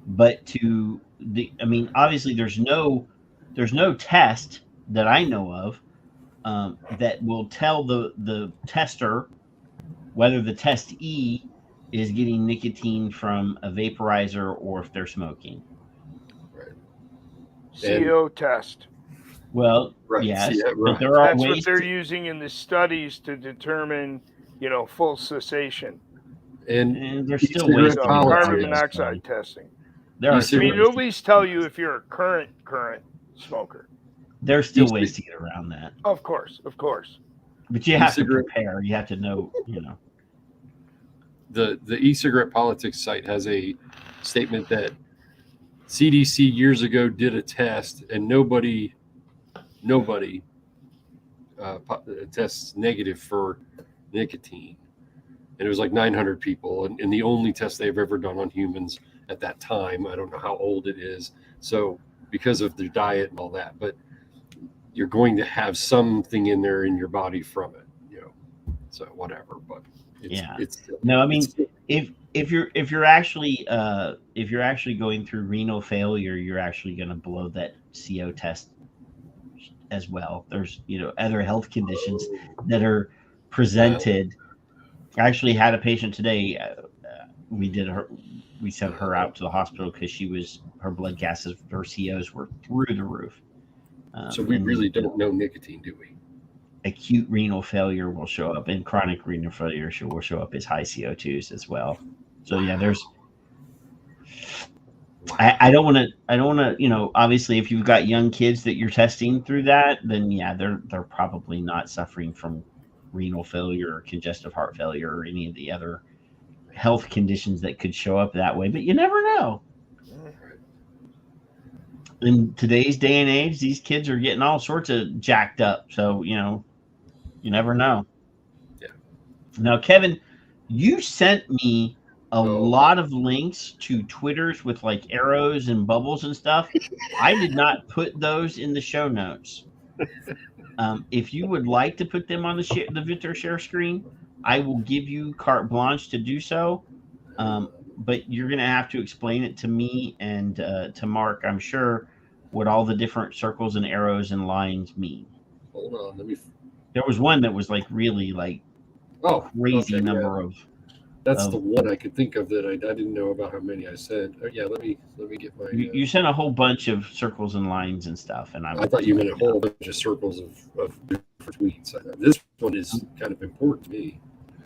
But to obviously there's no test that I know of that will tell the tester whether the testee is getting nicotine from a vaporizer or if they're smoking. Right. CO test. Well, Right. yes, See, but there are That's ways what they're using in the studies to determine, full cessation. and there's still ways e-cigarette to So get around carbon this, monoxide though. testing. There are I still mean, ways they'll at to least tell you if you're a current smoker. there's still ways to get around that. Of course. But you have to E-cigarette- prepare. You have to know, The e-cigarette politics site has a statement that CDC years ago did a test and nobody tests negative for nicotine. And it was like 900 people. And the only test they've ever done on humans at that time, I don't know how old it is. So because of their diet and all that, but you're going to have something in there in your body from it, so whatever, but it's no, I mean, if you're actually going through renal failure, you're actually going to blow that CO test as well. There's other health conditions that are presented. I actually had a patient today. We sent her out to the hospital because her blood gases, her COs were through the roof. So we really don't know nicotine, do we? Acute renal failure will show up, and chronic renal failure will show up as high CO2s as well. So yeah, there's. I don't want to. Obviously, if you've got young kids that you're testing through that, then yeah, they're probably not suffering from renal failure or congestive heart failure or any of the other health conditions that could show up that way. But you never know. In today's day and age, these kids are getting all sorts of jacked up. So, you never know. Yeah. Now, Kevin, you sent me a lot of links to Twitters with like arrows and bubbles and stuff. I did not put those in the show notes. If you would like to put them on the Victor share screen, I will give you carte blanche to do so. But you're going to have to explain it to me and to Mark, I'm sure, what all the different circles and arrows and lines mean. Hold on, There was one that was like really like crazy number of. That's the one I could think of that I didn't know about how many I said. Yeah, let me get my. You sent a whole bunch of circles and lines and stuff, and I thought you meant a whole bunch of circles of different tweets. This one is kind of important to me.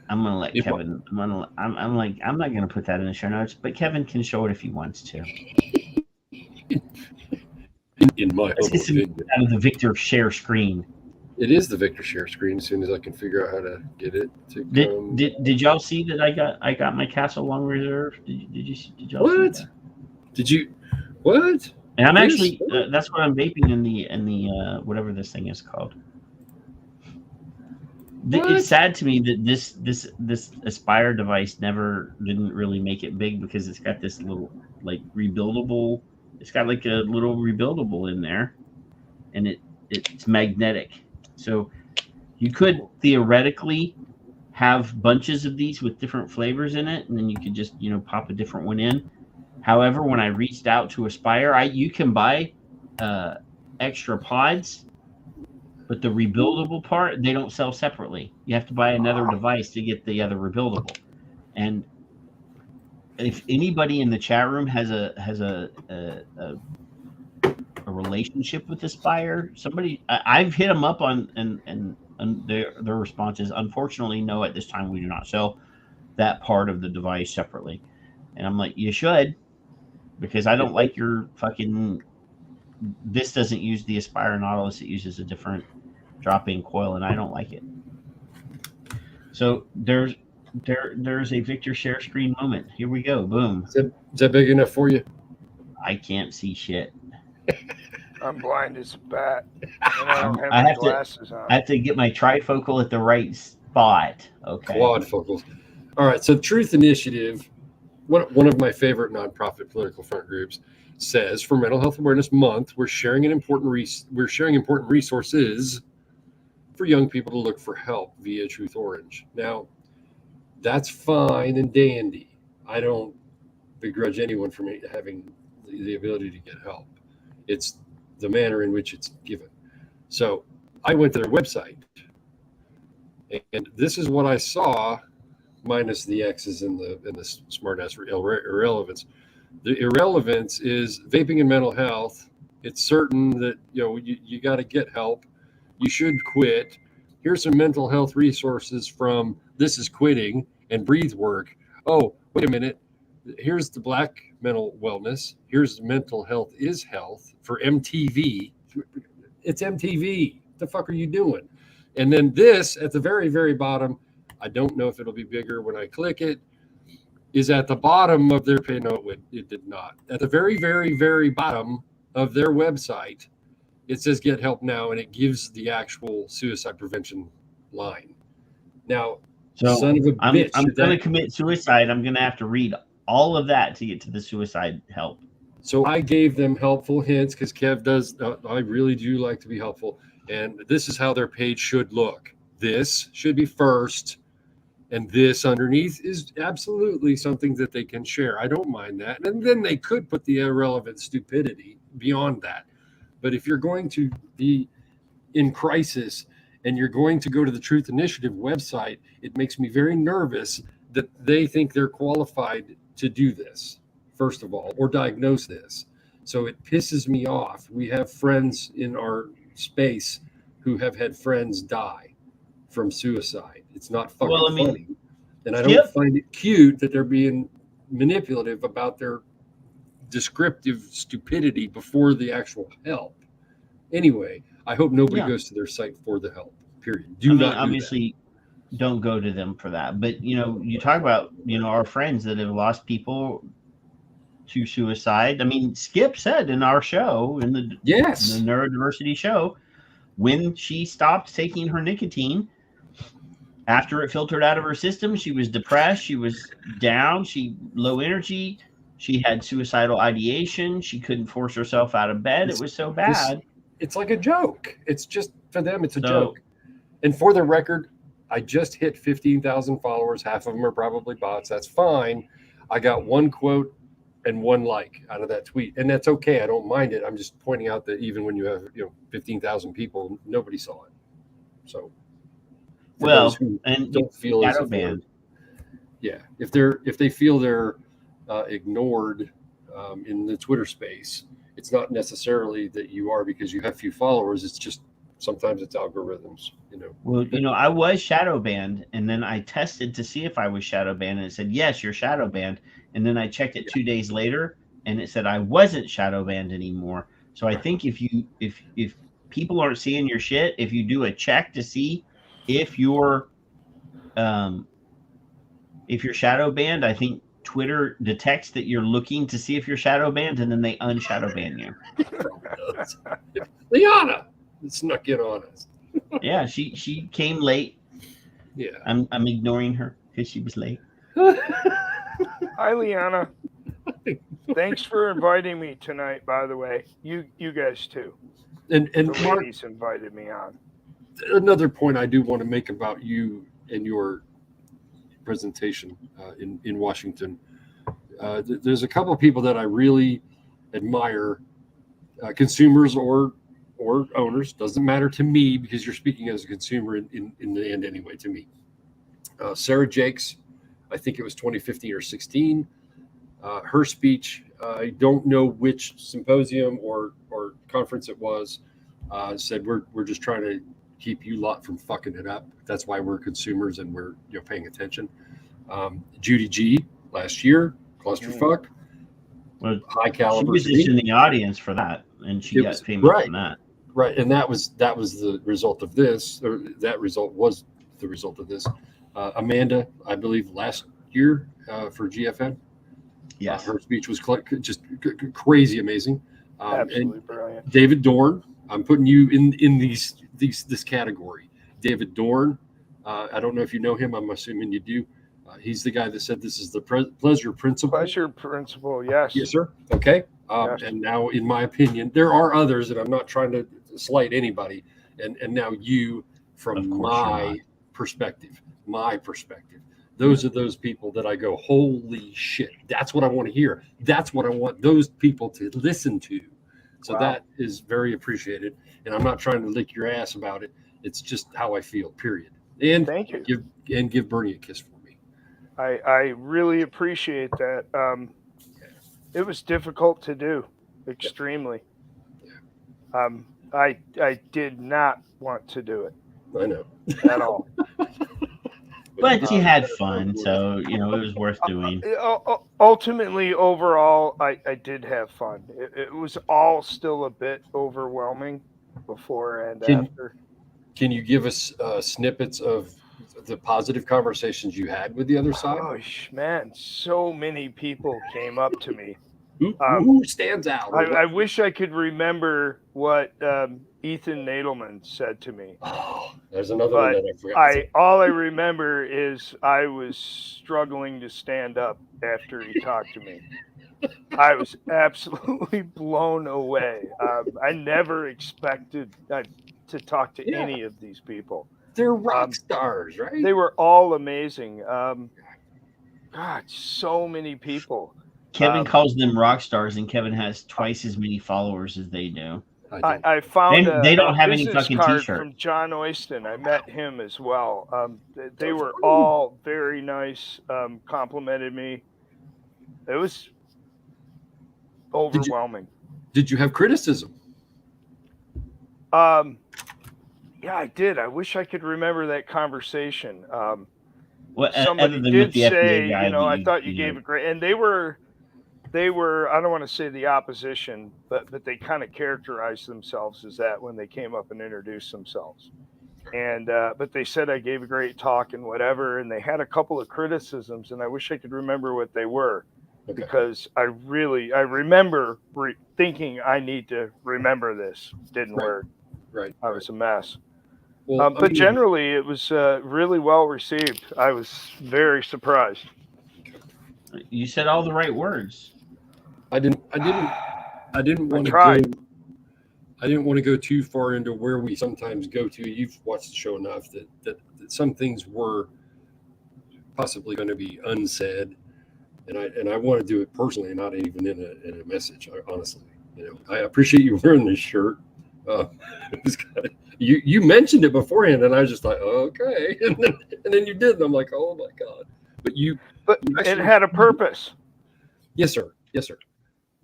I'm gonna let Kevin. I'm not gonna put that in the show notes, but Kevin can show it if he wants to. In my opinion, out of the Victor share screen. It is the Victor share screen. As soon as I can figure out how to get it to come. Did y'all see that I got my Castle Long Reserve? Did y'all what? See that? Did you what? And I'm actually that's what I'm vaping in the whatever this thing is called. It's sad to me that this Aspire device didn't really make it big because it's got this little like rebuildable. It's got like a little rebuildable in there, and it's magnetic. So you could theoretically have bunches of these with different flavors in it, and then you could just pop a different one in. However, when I reached out to Aspire, you can buy extra pods. But the rebuildable part, they don't sell separately. You have to buy another device to get the other rebuildable. And if anybody in the chat room has a relationship with Aspire, I've hit them up on and their response is, unfortunately, no, at this time we do not sell that part of the device separately. And I'm like, you should, because I don't like your fucking. This doesn't use the Aspire Nautilus; it uses a different drop-in coil, and I don't like it. So there's a Victor share screen moment. Here we go. Boom. Is that big enough for you? I can't see shit. I'm blind as a bat. And I don't have I my have glasses on. I have to get my trifocal at the right spot. Okay. Quadfocals. All right. So Truth Initiative, one of my favorite nonprofit political front groups, says for Mental Health Awareness Month, we're sharing important resources for young people to look for help via Truth Orange. Now, that's fine and dandy. I don't begrudge anyone from having the ability to get help. It's the manner in which it's given. So I went to their website, and this is what I saw, minus the X's and the smart-ass irrelevance. The irrelevance is vaping and mental health. It's certain that you got to get help. You should quit. Here's some mental health resources from This Is Quitting and Breathe Work. Oh, wait a minute. Here's the Black Mental Wellness. Here's Mental Health is Health for MTV. It's MTV. What the fuck are you doing? And then this at the very, very bottom, I don't know if it'll be bigger when I click it, is at the bottom of their page. No, it did not. At the very, very, very bottom of their website, it says get help now, and it gives the actual suicide prevention line. Now, So son of a bitch. I'm going to commit suicide. I'm going to have to read all of that to get to the suicide help. So I gave them helpful hints because Kev does. I really do like to be helpful. And this is how their page should look. This should be first. And this underneath is absolutely something that they can share. I don't mind that. And then they could put the irrelevant stupidity beyond that. But if you're going to be in crisis and you're going to go to the Truth Initiative website, it makes me very nervous that they think they're qualified to do this, first of all, or diagnose this. So it pisses me off. We have friends in our space who have had friends die from suicide. It's not fucking funny. And I don't find it cute that they're being manipulative about their descriptive stupidity before the actual help. Anyway, I hope nobody goes to their site for the help, period. Obviously, don't go to them for that. But, you talk about, our friends that have lost people to suicide. I mean, Skip said in our show, in the neurodiversity show, when she stopped taking her nicotine, after it filtered out of her system, she was depressed, she was down, low energy, she had suicidal ideation, she couldn't force herself out of bed. It was so bad. It's like a joke. It's just, for them, it's a joke. And for the record, I just hit 15,000 followers. Half of them are probably bots. That's fine. I got one quote and one like out of that tweet, and that's okay. I don't mind it. I'm just pointing out that even when you have 15,000 people, nobody saw it. So, and don't feel as banned. Yeah, if they feel they're ignored in the Twitter space, it's not necessarily that you are because you have few followers. It's just sometimes it's algorithms. Well, I was shadow banned, and then I tested to see if I was shadow banned, and it said yes, you're shadow banned. And then I checked it 2 days later, and it said I wasn't shadow banned anymore. So I think if people aren't seeing your shit, if you do a check to see if you're shadow banned, I think Twitter detects that you're looking to see if you're shadow banned, and then they unshadow ban you. Liana snuck in on us. Yeah, she came late. Yeah, I'm ignoring her because she was late. Hi, Liana. Thanks for inviting me tonight. By the way, you guys too. And the Mark, ladies invited me on. Another point I do want to make about you and your presentation in Washington. There's a couple of people that I really admire, consumers or owners. Doesn't matter to me because you're speaking as a consumer in the end anyway. To me, Sarah Jakes, I think it was 2015 or 16. Her speech, I don't know which symposium or conference it was, said we're just trying to keep you lot from fucking it up. That's why we're consumers and we're paying attention. Judy G last year, clusterfuck, high caliber. She was just in the audience for that, and she got famous from that. Right, and that was the result of this, or that result was the result of this. Amanda, I believe last year for GFN. Yes, her speech was just crazy amazing. Absolutely brilliant. David Dorn, I'm putting you in this category. David Dorn, I don't know if you know him. I'm assuming you do. He's the guy that said this is the pleasure principle. Pleasure principle, yes. Yes, sir. Okay. Yes. And now, in my opinion, there are others, and I'm not trying to slight anybody. And now you, from my perspective, Those are those people that I go, holy shit, that's what I want to hear. That's what I want those people to listen to. So that is very appreciated. And I'm not trying to lick your ass about it. It's just how I feel, period. And Thank you. Give Bernie a kiss for me. I really appreciate that. It was difficult to do, extremely. I did not want to do it. I know. At all. But you had fun, so it was worth doing. Ultimately, overall, I did have fun. It was all still a bit overwhelming before and after. Can you give us snippets of the positive conversations you had with the other side? Oh man, so many people came up to me. Who stands out? I wish I could remember what Ethan Nadelman said to me. Oh, there's another one that I forgot. All I remember is I was struggling to stand up after he talked to me. I was absolutely blown away. I never expected to talk to any of these people. They're rock stars, right? They were all amazing. God, so many people. Kevin calls them rock stars, and Kevin has twice as many followers as they do. I found they don't have a any business fucking card t-shirt. from John Oyston. I met him as well. They were all very nice, complimented me. It was overwhelming. Did you have criticism? Yeah, I did. I wish I could remember that conversation. Somebody did say, I thought you gave a great, and they were, I don't want to say the opposition, but they kind of characterized themselves as that when they came up and introduced themselves. And, but they said I gave a great talk and whatever, and they had a couple of criticisms, and I wish I could remember what they were, because I remember thinking I need to remember this. Didn't work. Right. I was a mess. Well, but generally it was really well received. I was very surprised. You said all the right words. I didn't want to go. I didn't want to go too far into where we sometimes go to. You've watched the show enough that some things were possibly going to be unsaid, and I want to do it personally, not even in a message. Honestly, I appreciate you wearing this shirt. You mentioned it beforehand, and I was just like, okay, and then you did, and I'm like, oh my god! But it had a purpose. Yes, sir.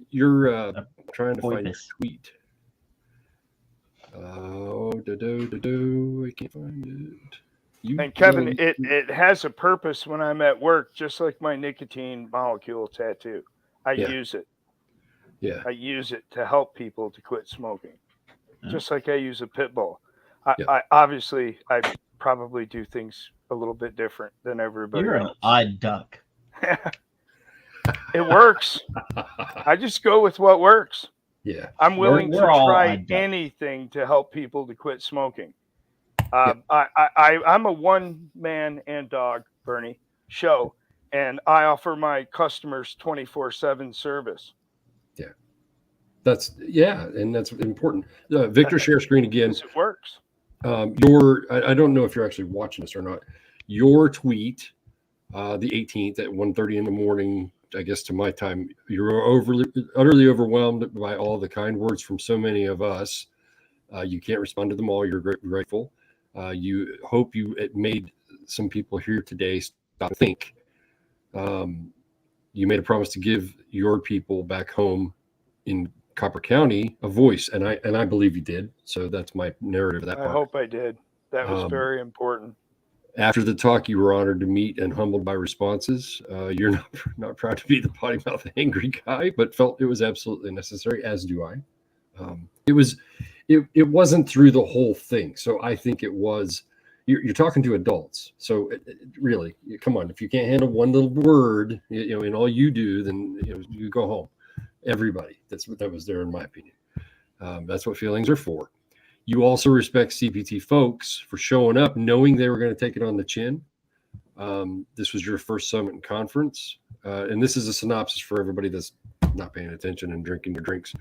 You're trying to find a tweet. I can't find it. And Kevin, it has a purpose when I'm at work, just like my nicotine molecule tattoo. I use it. Yeah. I use it to help people to quit smoking, just like I use a pit bull. I obviously probably do things a little bit different than everybody You're else. an odd duck. It works. I just go with what works. Yeah. I'm willing to try anything to help people to quit smoking. I'm a one-man and dog, Bernie, show, and I offer my customers 24/7 service. Yeah. And that's important. Victor, share screen again. It works. I don't know if you're actually watching this or not. Your tweet, the 18th at 1:30 in the morning, I guess to my time, you were utterly overwhelmed by all the kind words from so many of us. You can't respond to them all. You're grateful. You hope it made some people here today stop and think. You made a promise to give your people back home in Copper County a voice, and I believe you did. So that's my narrative of that part. I hope I did. That was very important. After the talk, you were honored to meet and humbled by responses. You're not proud to be the potty mouth angry guy, but felt it was absolutely necessary, as do I. It wasn't through the whole thing. So I think it was, you're talking to adults. So really, come on, if you can't handle one little word, in all you do, then you go home. Everybody, that was there, in my opinion. That's what feelings are for. You also respect CPT folks for showing up, knowing they were going to take it on the chin. This was your first summit and conference. And this is a synopsis for everybody that's not paying attention and drinking your drinks.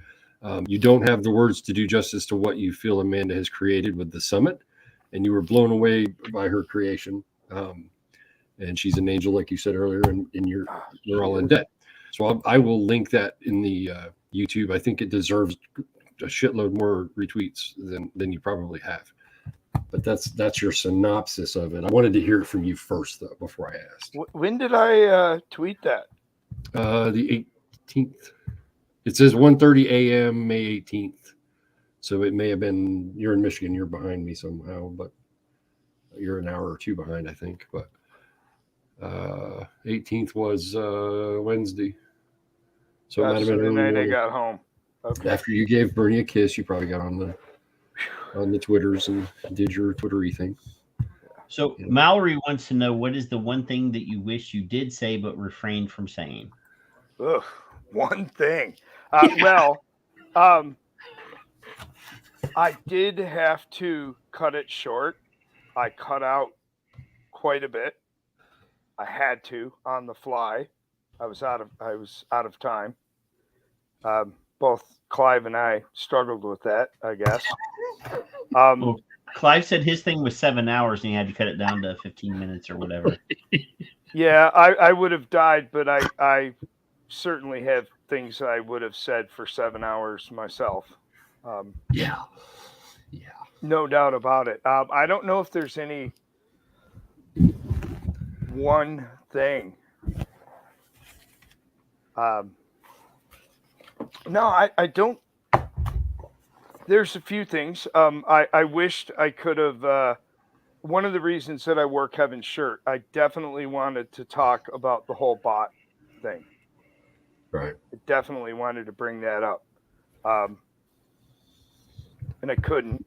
You don't have the words to do justice to what you feel Amanda has created with the summit, and you were blown away by her creation. and she's an angel, like you said earlier, and we're all in debt. So I will link that in the YouTube. I think it deserves a shitload more retweets than you probably have. But that's your synopsis of it. I wanted to hear it from you first, though, before I asked. When did I tweet that? The 18th. It says 1:30 a.m. May 18th. So it may have been, you're in Michigan, you're behind me somehow, but you're an hour or two behind, I think. But 18th was Wednesday. So it might have been the early night I morning. got home. Okay. After you gave Bernie a kiss, you probably got on the Twitters and did your Twittery thing. So Mallory wants to know, what is the one thing that you wish you did say but refrained from saying? Ugh, one thing. I did have to cut it short. I cut out quite a bit. I had to on the fly. I was out of time. Both Clive and I struggled with that, I guess. Well, Clive said his thing was 7 hours and he had to cut it down to 15 minutes or whatever. Yeah, I would have died, but I certainly have things I would have said for 7 hours myself. Yeah. No doubt about it. I don't know if there's any one thing. No, I don't. There's a few things. I wished I could have. One of the reasons that I wore Kevin's shirt, I definitely wanted to talk about the whole bot thing. Right. I definitely wanted to bring that up. And I couldn't.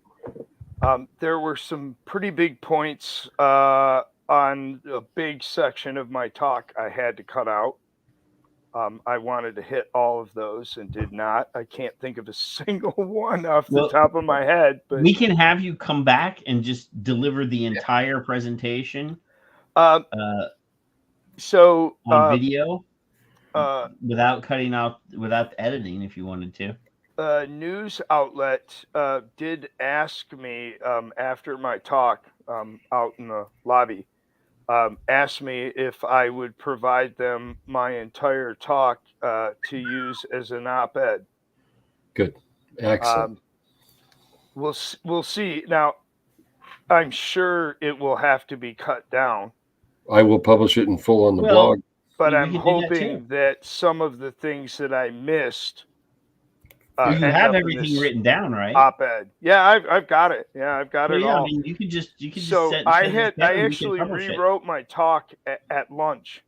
There were some pretty big points on a big section of my talk I had to cut out. I wanted to hit all of those and did not. I can't think of a single one off the top of my head. But we can have you come back and just deliver the entire presentation. So on video, without cutting out, without editing, if you wanted to. A news outlet did ask me after my talk out in the lobby. Asked me if I would provide them my entire talk to use as an op-ed. Good. Excellent. We'll see. Now, I'm sure it will have to be cut down. I will publish it in full on the blog. But I'm hoping that some of the things that I missed. You have everything written down, right? Op-ed. Yeah, I've got it. Yeah, I've got it all. I mean, you could just. So I actually rewrote my talk at lunch.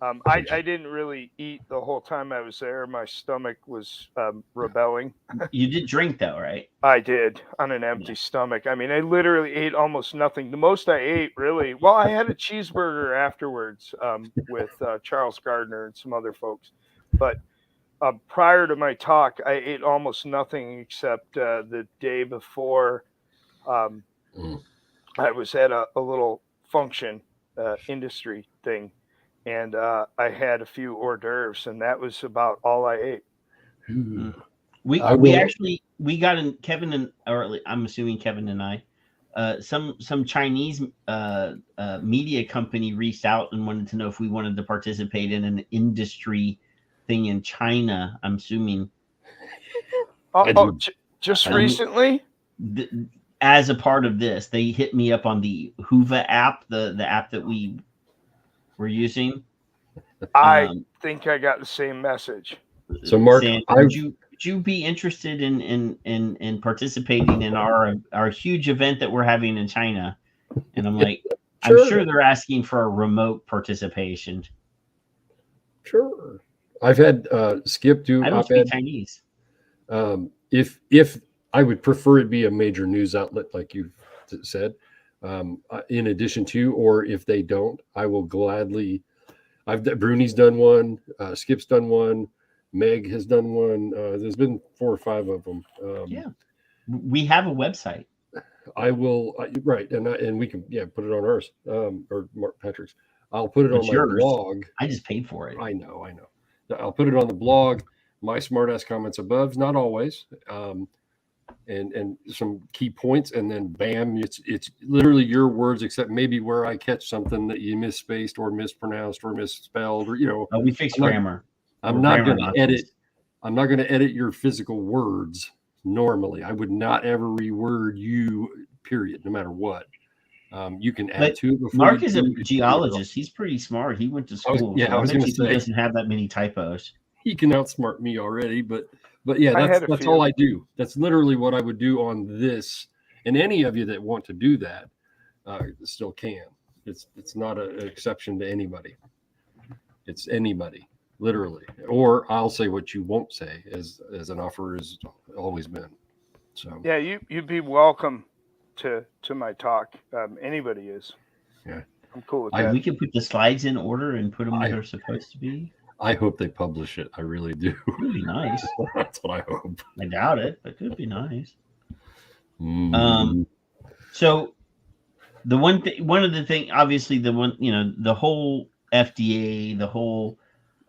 I didn't really eat the whole time I was there. My stomach was rebelling. You did drink though, right? I did, on an empty stomach. I mean, I literally ate almost nothing. The most I ate, really. Well, I had a cheeseburger afterwards with Charles Gardner and some other folks, but. Prior to my talk, I ate almost nothing except the day before I was at a little function industry thing, and I had a few hors d'oeuvres, and that was about all I ate. We got in Kevin and, or I'm assuming Kevin and I, some Chinese media company reached out and wanted to know if we wanted to participate in an industry thing in China, I'm assuming. Just recently? As a part of this, they hit me up on the Hoover app, the app that we were using. I think I got the same message. So, Mark, saying, would you be interested in participating in our huge event that we're having in China? And I'm like, sure. I'm sure they're asking for a remote participation. Sure. I've had Skip do. I don't speak Chinese. If I would prefer it be a major news outlet, like you said, in addition to, or if they don't, I will gladly. Bruni's done one, Skip's done one, Meg has done one. There's been 4 or 5 of them. Yeah, we have a website. I will right, and we can put it on ours or Mark Patrick's. I'll put it on my blog. I just paid for it. I know. I'll put it on the blog. My smartass comments above, not always. and some key points, and then bam, it's literally your words, except maybe where I catch something that you misspaced or mispronounced or misspelled, or we fix grammar. I'm not going to edit. I'm not going to edit your physical words. Normally, I would not ever reword you. Period. No matter what. You can add to it. Mark is a geologist. He's pretty smart. He went to school. I was going to say he doesn't have that many typos. He can outsmart me already, but yeah, that's all I do. That's literally what I would do on this. And any of you that want to do that still can. It's not an exception to anybody. It's anybody, literally. Or I'll say what you won't say, as an offer has always been. So yeah, you'd be welcome to my talk. Anybody is. Yeah, I'm cool with that. We can put the slides in order and put them where they're supposed to be. I hope they publish it. I really do. It would be nice. That's what I hope. I doubt it, but it could be nice. Mm. So one of the thing, obviously the whole FDA, the whole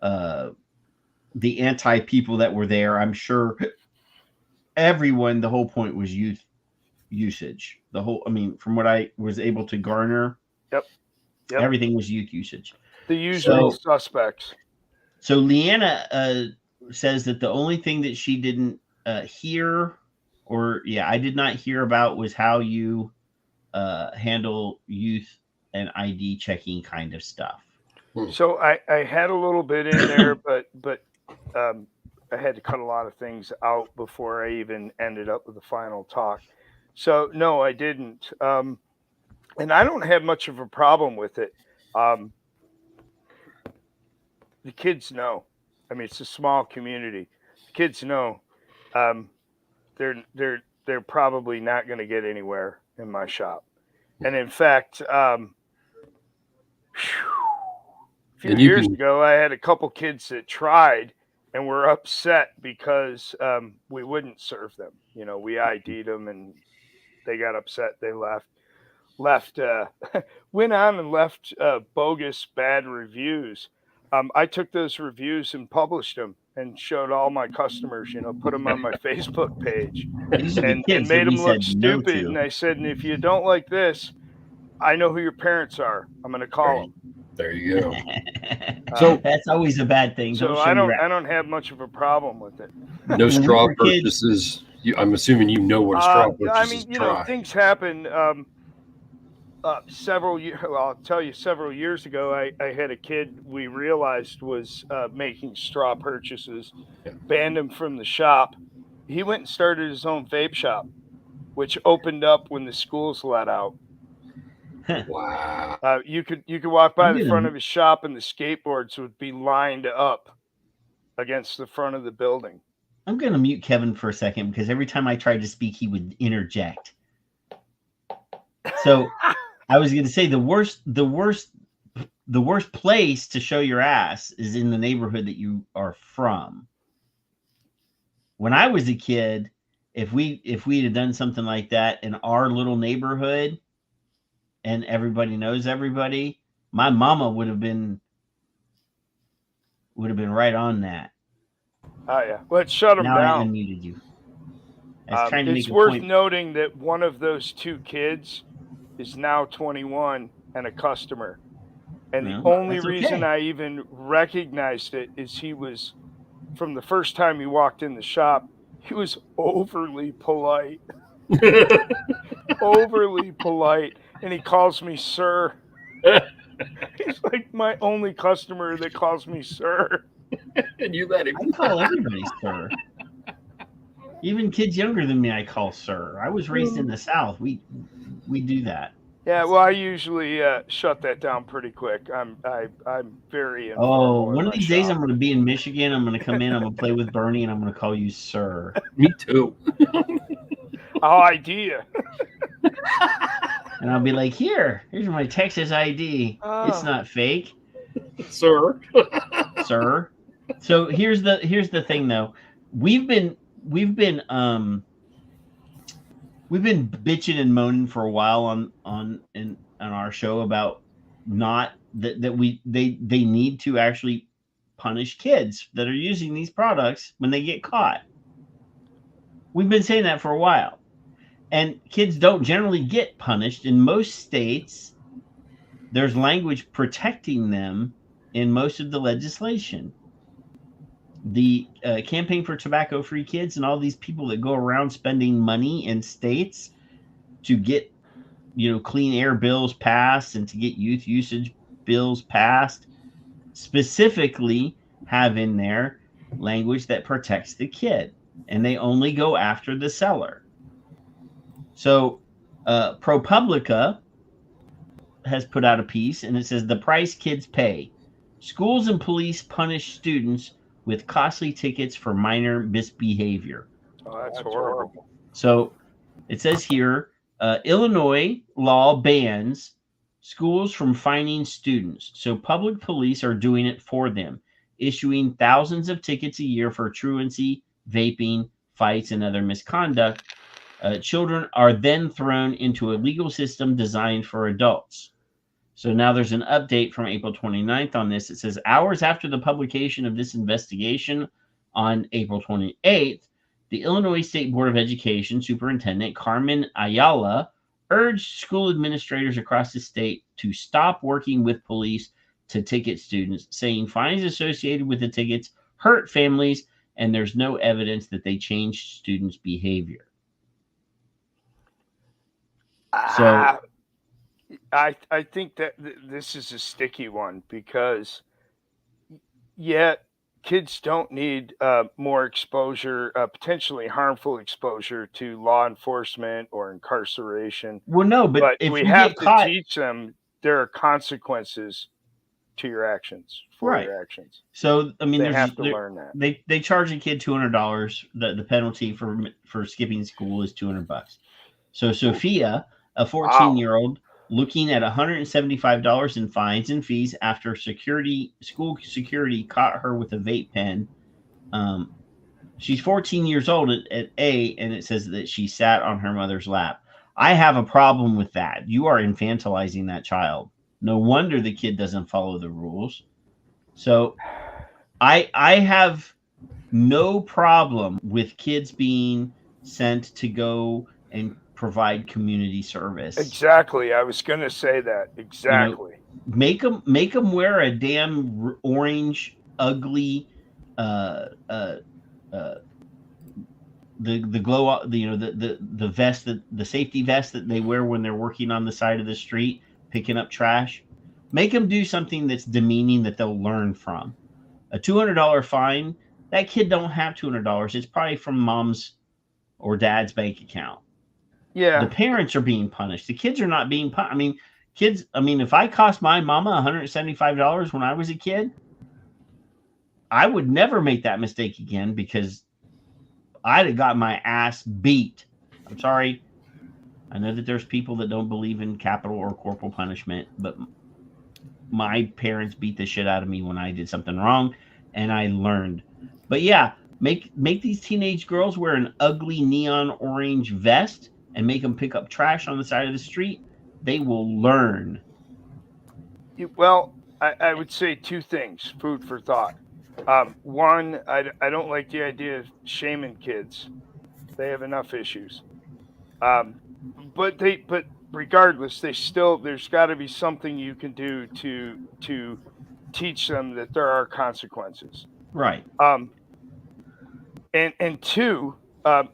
the anti people that were there, I'm sure everyone, the whole point was youth usage. From what I was able to garner, yep. Everything was youth usage. The usual suspects. So Leanna says that the only thing that she didn't hear, I did not hear about, was how you handle youth and ID checking kind of stuff. So I had a little bit in there, but I had to cut a lot of things out before I even ended up with the final talk. So no, I didn't. And I don't have much of a problem with it. The kids know. I mean, it's a small community. The kids know. They're probably not going to get anywhere in my shop. And in fact, a few years ago, I had a couple kids that tried and were upset because we wouldn't serve them. We ID'd them and they got upset. They went on and left bogus bad reviews. I took those reviews and published them and showed all my customers, put them on my Facebook page and made them look stupid. And I said, and if you don't like this, I know who your parents are. I'm going to call them. There you go. So that's always a bad thing. So I don't have much of a problem with it. No straw purchases. I'm assuming what a straw purchase is. Things happen. Several years ago, I had a kid we realized was making straw purchases, banned him from the shop. He went and started his own vape shop, which opened up when the schools let out. Wow. You could walk by the front of his shop and the skateboards would be lined up against the front of the building. I'm going to mute Kevin for a second because every time I tried to speak, he would interject. So I was going to say the worst place to show your ass is in the neighborhood that you are from. When I was a kid, if we had done something like that in our little neighborhood and everybody knows everybody, my mama would have been right on that. Oh yeah, let's shut them down. Now I unmuted you. It's worth noting that one of those two kids is now 21 and a customer. And the only reason I even recognized it is he was, from the first time he walked in the shop, he was overly polite. Overly polite. And he calls me sir. He's like my only customer that calls me sir. And you let him. I call everybody sir. Even kids younger than me, I call sir. I was raised in the South. We do that. Yeah, well, I usually shut that down pretty quick. I'm very. One of these days I'm going to be in Michigan. I'm going to come in. I'm going to play with Bernie, and I'm going to call you sir. Me too. Idea. And I'll be like, here's my Texas ID. It's not fake, sir. Sir. So here's the thing, though. We've been bitching and moaning for a while on our show about not that they need to actually punish kids that are using these products when they get caught. We've been saying that for a while. And kids don't generally get punished. In most states, there's language protecting them in most of the legislation. The Campaign for Tobacco-Free Kids and all these people that go around spending money in states to get, clean air bills passed and to get youth usage bills passed, specifically have in there language that protects the kid, and they only go after the seller. So ProPublica has put out a piece, and it says, the price kids pay. Schools and police punish students with costly tickets for minor misbehavior. Oh, that's horrible. So it says here, Illinois law bans schools from fining students. So public police are doing it for them, issuing thousands of tickets a year for truancy, vaping, fights, and other misconduct. Children are then thrown into a legal system designed for adults. So now there's an update from April 29th on this. It says, hours after the publication of this investigation on April 28th, the Illinois State Board of Education Superintendent Carmen Ayala urged school administrators across the state to stop working with police to ticket students, saying fines associated with the tickets hurt families and there's no evidence that they changed students' behavior. So I think that this is a sticky one because, yet kids don't need more exposure, potentially harmful exposure to law enforcement or incarceration. Well, no, but if we you have get to caught, teach them there are consequences to your actions, for your actions. So I mean, they have to learn that. They charge a kid $200. The penalty for skipping school is $200. So Sophia, a 14-year-old, looking at $175 in fines and fees after school security caught her with a vape pen. She's 14 years old at A, and it says that she sat on her mother's lap. I have a problem with that. You are infantilizing that child. No wonder the kid doesn't follow the rules. So I have no problem with kids being sent to go and provide community service. Exactly. I was going to say that. Exactly. Make them wear a damn orange, ugly, the glow, the vest, the safety vest that they wear when they're working on the side of the street picking up trash. Make them do something that's demeaning that they'll learn from. A $200 fine, that kid don't have $200. It's probably from mom's or dad's bank account. Yeah. The parents are being punished. The kids are not being punished. If I cost my mama $175 when I was a kid, I would never make that mistake again because I'd have got my ass beat. I'm sorry. I know that there's people that don't believe in capital or corporal punishment, but my parents beat the shit out of me when I did something wrong, and I learned. But yeah, make these teenage girls wear an ugly neon orange vest and make them pick up trash on the side of the street. They will learn. Well, I would say two things, food for thought. One, I don't like the idea of shaming kids. They have enough issues. But regardless, there's got to be something you can do to teach them that there are consequences. Right. And two,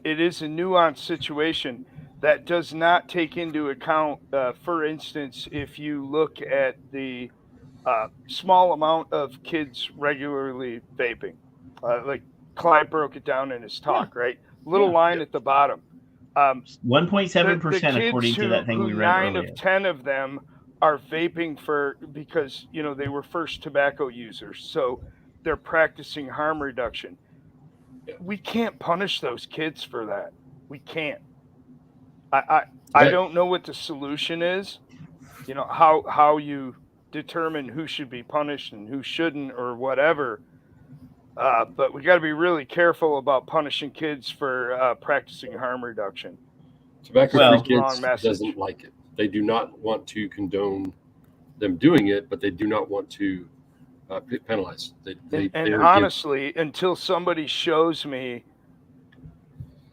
it is a nuanced situation that does not take into account, for instance, if you look at the small amount of kids regularly vaping, like Clive broke it down in his talk, right? Little line at the bottom. 1.7% according to that thing we read 9 earlier. of 10 of them are vaping because they were first tobacco users, so they're practicing harm reduction. We can't punish those kids for that. We can't. I don't know what the solution is. How you determine who should be punished and who shouldn't or whatever. But we got to be really careful about punishing kids for practicing harm reduction. Tobacco-free kids doesn't like it. They do not want to condone them doing it, but they do not want to penalize. And honestly, until somebody shows me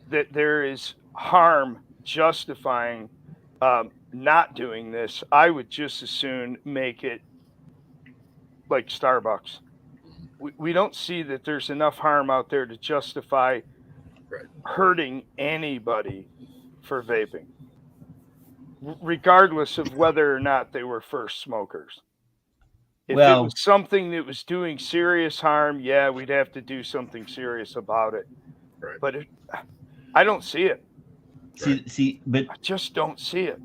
that there is harm justifying not doing this, I would just as soon make it like Starbucks. We don't see that there's enough harm out there to justify hurting anybody for vaping, regardless of whether or not they were first smokers. If it was something that was doing serious harm, yeah, we'd have to do something serious about it. Right. But I don't see it. But I just don't see it.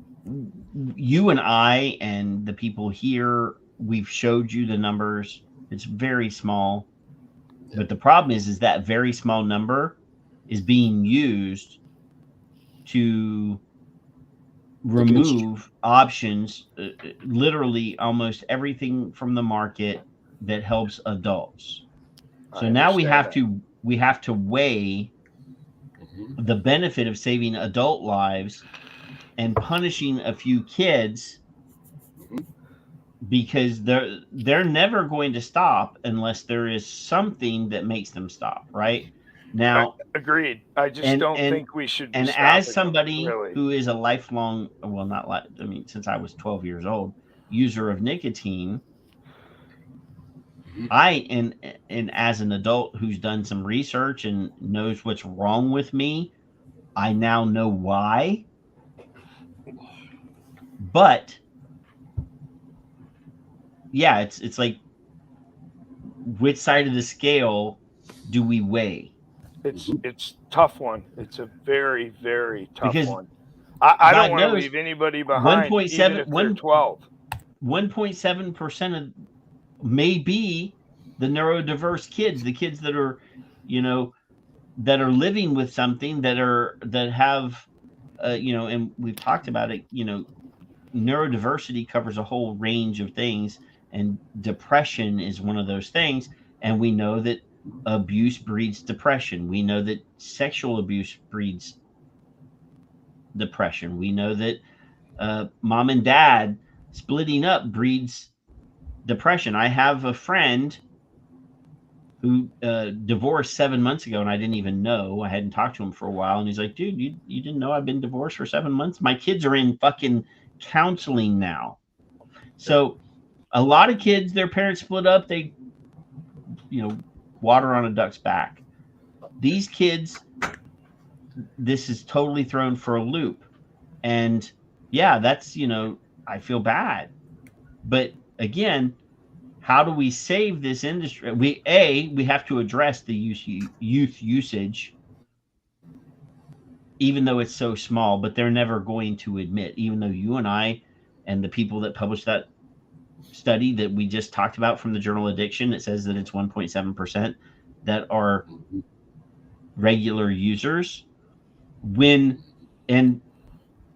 You and I and the people here, we've showed you the numbers. It's very small. But the problem is that very small number is being used to remove options, literally almost everything from the market that helps adults. So now we have to weigh the benefit of saving adult lives and punishing a few kids, because they're never going to stop unless there is something that makes them stop, right? Now, agreed. I just don't think we should be and stopping as somebody really. who is a lifelong, since I was 12 years old, user of nicotine, and as an adult who's done some research and knows what's wrong with me, I now know why. But yeah, it's like, which side of the scale do we weigh? It's tough one. It's a very, very tough Because one. I don't want to knows, leave anybody behind, even if they're 12. 1.7% of may be the neurodiverse kids, the kids that are, that are living with something, that have, and we've talked about it, neurodiversity covers a whole range of things, and depression is one of those things. And we know that abuse breeds depression. We know that sexual abuse breeds depression. We know that mom and dad splitting up breeds depression. I have a friend who divorced 7 months ago, and I didn't even know. I hadn't talked to him for a while, and he's like, dude, you didn't know I've been divorced for 7 months? My kids are in fucking counseling now. So a lot of kids, their parents split up, they water on a duck's back. These kids, this is totally thrown for a loop. And yeah, that's, I feel bad. But again, how do we save this industry? We have to address the youth usage, even though it's so small, but they're never going to admit, even though you and I and the people that published that study that we just talked about from the journal Addiction, it says that it's 1.7% that are regular users. When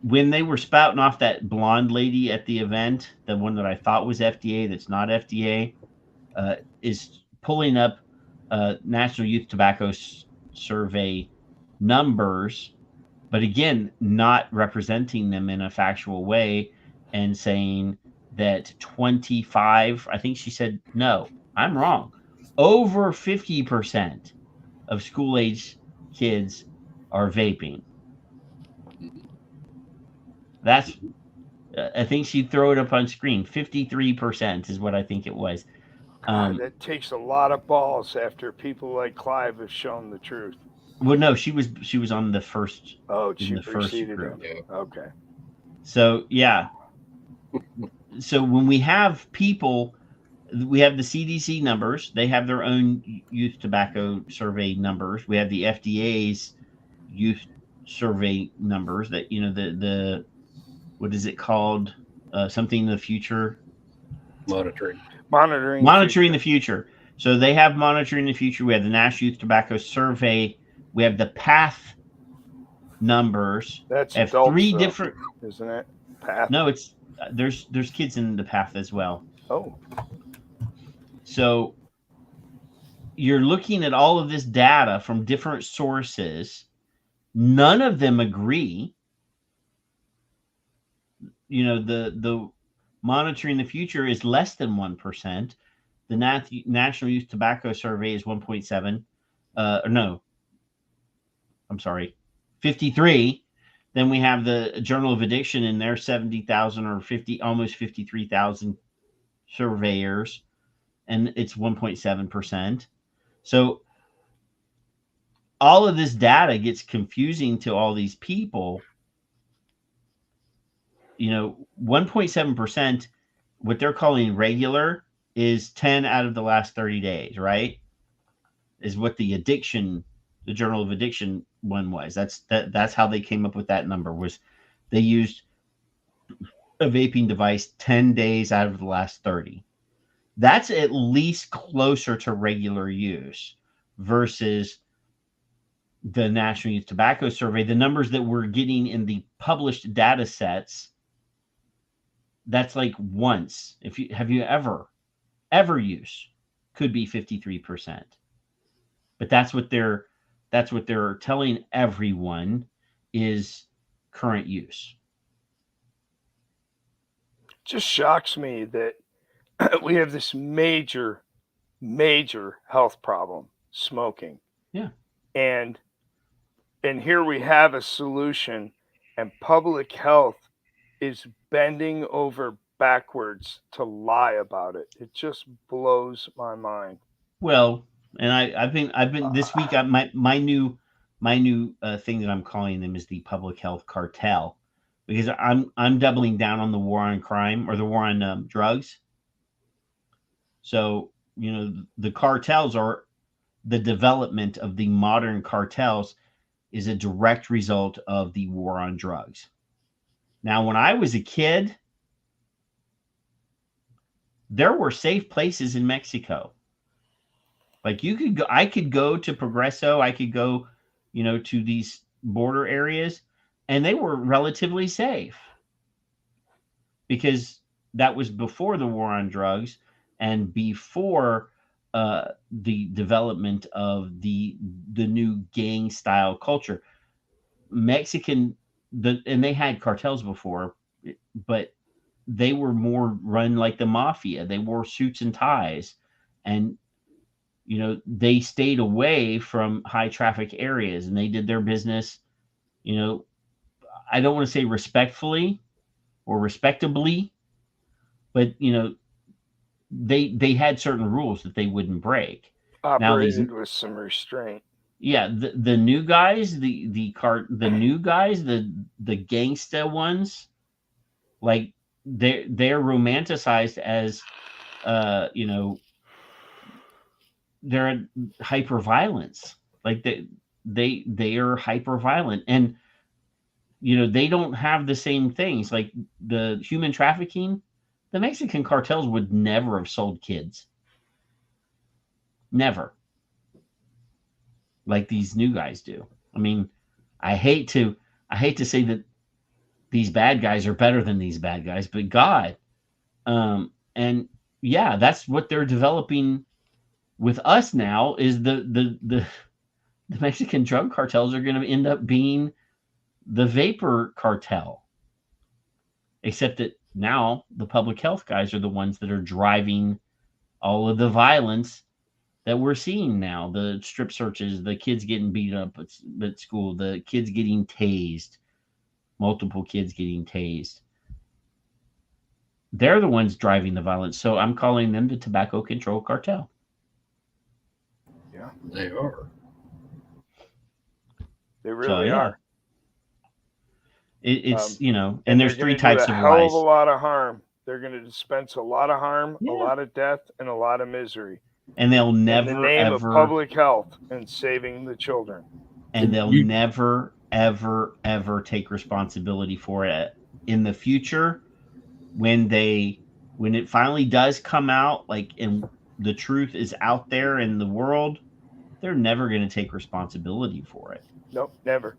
they were spouting off that blonde lady at the event, the one that I thought was FDA, that's not FDA, is pulling up National Youth Tobacco Survey numbers, but again, not representing them in a factual way, and saying that 25, I think she said, no, I'm wrong, over 50% of school-age kids are vaping. That's, I think she'd throw it up on screen. 53% is what I think it was. That takes a lot of balls after people like Clive have shown the truth. Well, no, she was on the first. Oh, in she the first preceded group. him. Okay. So yeah. So when we have people, we have the CDC numbers. They have their own youth tobacco survey numbers. We have the FDA's youth survey numbers. That the what is it called? Something in the future. Monitoring the future. So they have monitoring the future. We have the National Youth Tobacco Survey. We have the PATH numbers. That's adults, three though, different, isn't it? PATH. No, it's there's kids in the PATH as well. Oh. So you're looking at all of this data from different sources. None of them agree. The monitoring the future is less than 1%. The National Youth Tobacco Survey is 1.7. No, I'm sorry. 53. Then we have the Journal of Addiction in there, 70,000 or 50, almost 53,000 surveyors, and it's 1.7%. So all of this data gets confusing to all these people. 1.7%, what they're calling regular, is 10 out of the last 30 days, right? Is what the Journal of Addiction one was. That's how they came up with that number, was they used a vaping device 10 days out of the last 30. That's at least closer to regular use versus the National Youth Tobacco Survey. The numbers that we're getting in the published data sets, that's like once. Have you ever use, could be 53%. But that's what they're telling everyone is current use. Just shocks me that we have this major health problem, smoking. Yeah. And here we have a solution, and public health is bending over backwards to lie about it. It just blows my mind. Well, and I've been this week. My new thing that I'm calling them is the public health cartel, because I'm doubling down on the war on crime, or the war on drugs. So the cartels, are the development of the modern cartels, is a direct result of the war on drugs. Now, when I was a kid, there were safe places in Mexico. Like I could go to Progreso, I could go, to these border areas, and they were relatively safe, because that was before the war on drugs and before the development of the new gang style culture. And they had cartels before, but they were more run like the mafia. They wore suits and ties, and they stayed away from high traffic areas, and they did their business, I don't want to say respectfully or respectably, but they had certain rules that they wouldn't break. Operated with some restraint. Yeah, the new guys, the new guys, the gangsta ones, like they're romanticized as they're hyper violence. Like they are hyper violent, and they don't have the same things, like the human trafficking. The Mexican cartels would never have sold kids. Never. Like these new guys do. I mean, I hate to say that these bad guys are better than these bad guys, but God, and yeah, that's what they're developing with us now. Is the Mexican drug cartels are going to end up being the vapor cartel, except that now the public health guys are the ones that are driving all of the violence that we're seeing now. The strip searches, the kids getting beat up at school, the kids getting tased, multiple kids getting tased. They're the ones driving the violence. So I'm calling them the tobacco control cartel. Yeah, they are. They really are. It's and there's three types of hell lies. of a lot of harm. They're going to dispense a lot of harm, a lot of death, and a lot of misery. And they'll never, in the name ever, of public health and saving the children. And they'll never, ever, ever take responsibility for it in the future. When it finally does come out, and the truth is out there in the world, they're never going to take responsibility for it. Nope, never.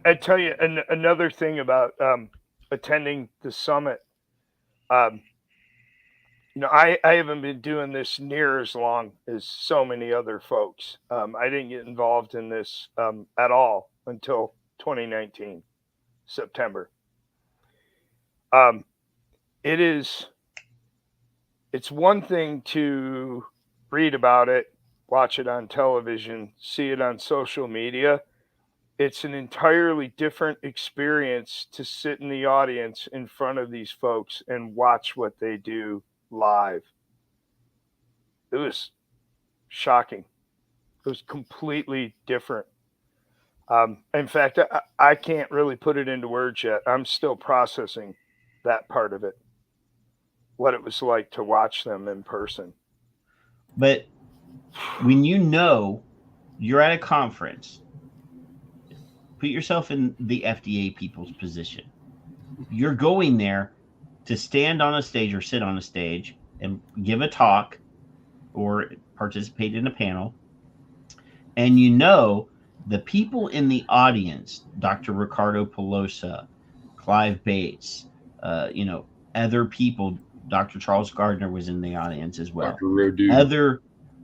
I tell you another thing about attending the summit. I haven't been doing this near as long as so many other folks. I didn't get involved in this at all until 2019, September. It's one thing to read about it, watch it on television, see it on social media. it's an entirely different experience to sit in the audience in front of these folks and watch what they do live. It was shocking. It was completely different. In fact, I can't really put it into words yet. I'm still processing that part of it, what it was like to watch them in person. But when you know you're at a conference, put yourself in the FDA people's position. You're going there to stand on a stage or sit on a stage and give a talk or participate in a panel. And you know the people in the audience, Dr. Ricardo Pelosa, Clive Bates, other people, Dr. Charles Gardner was in the audience as well. Dr. Rodew.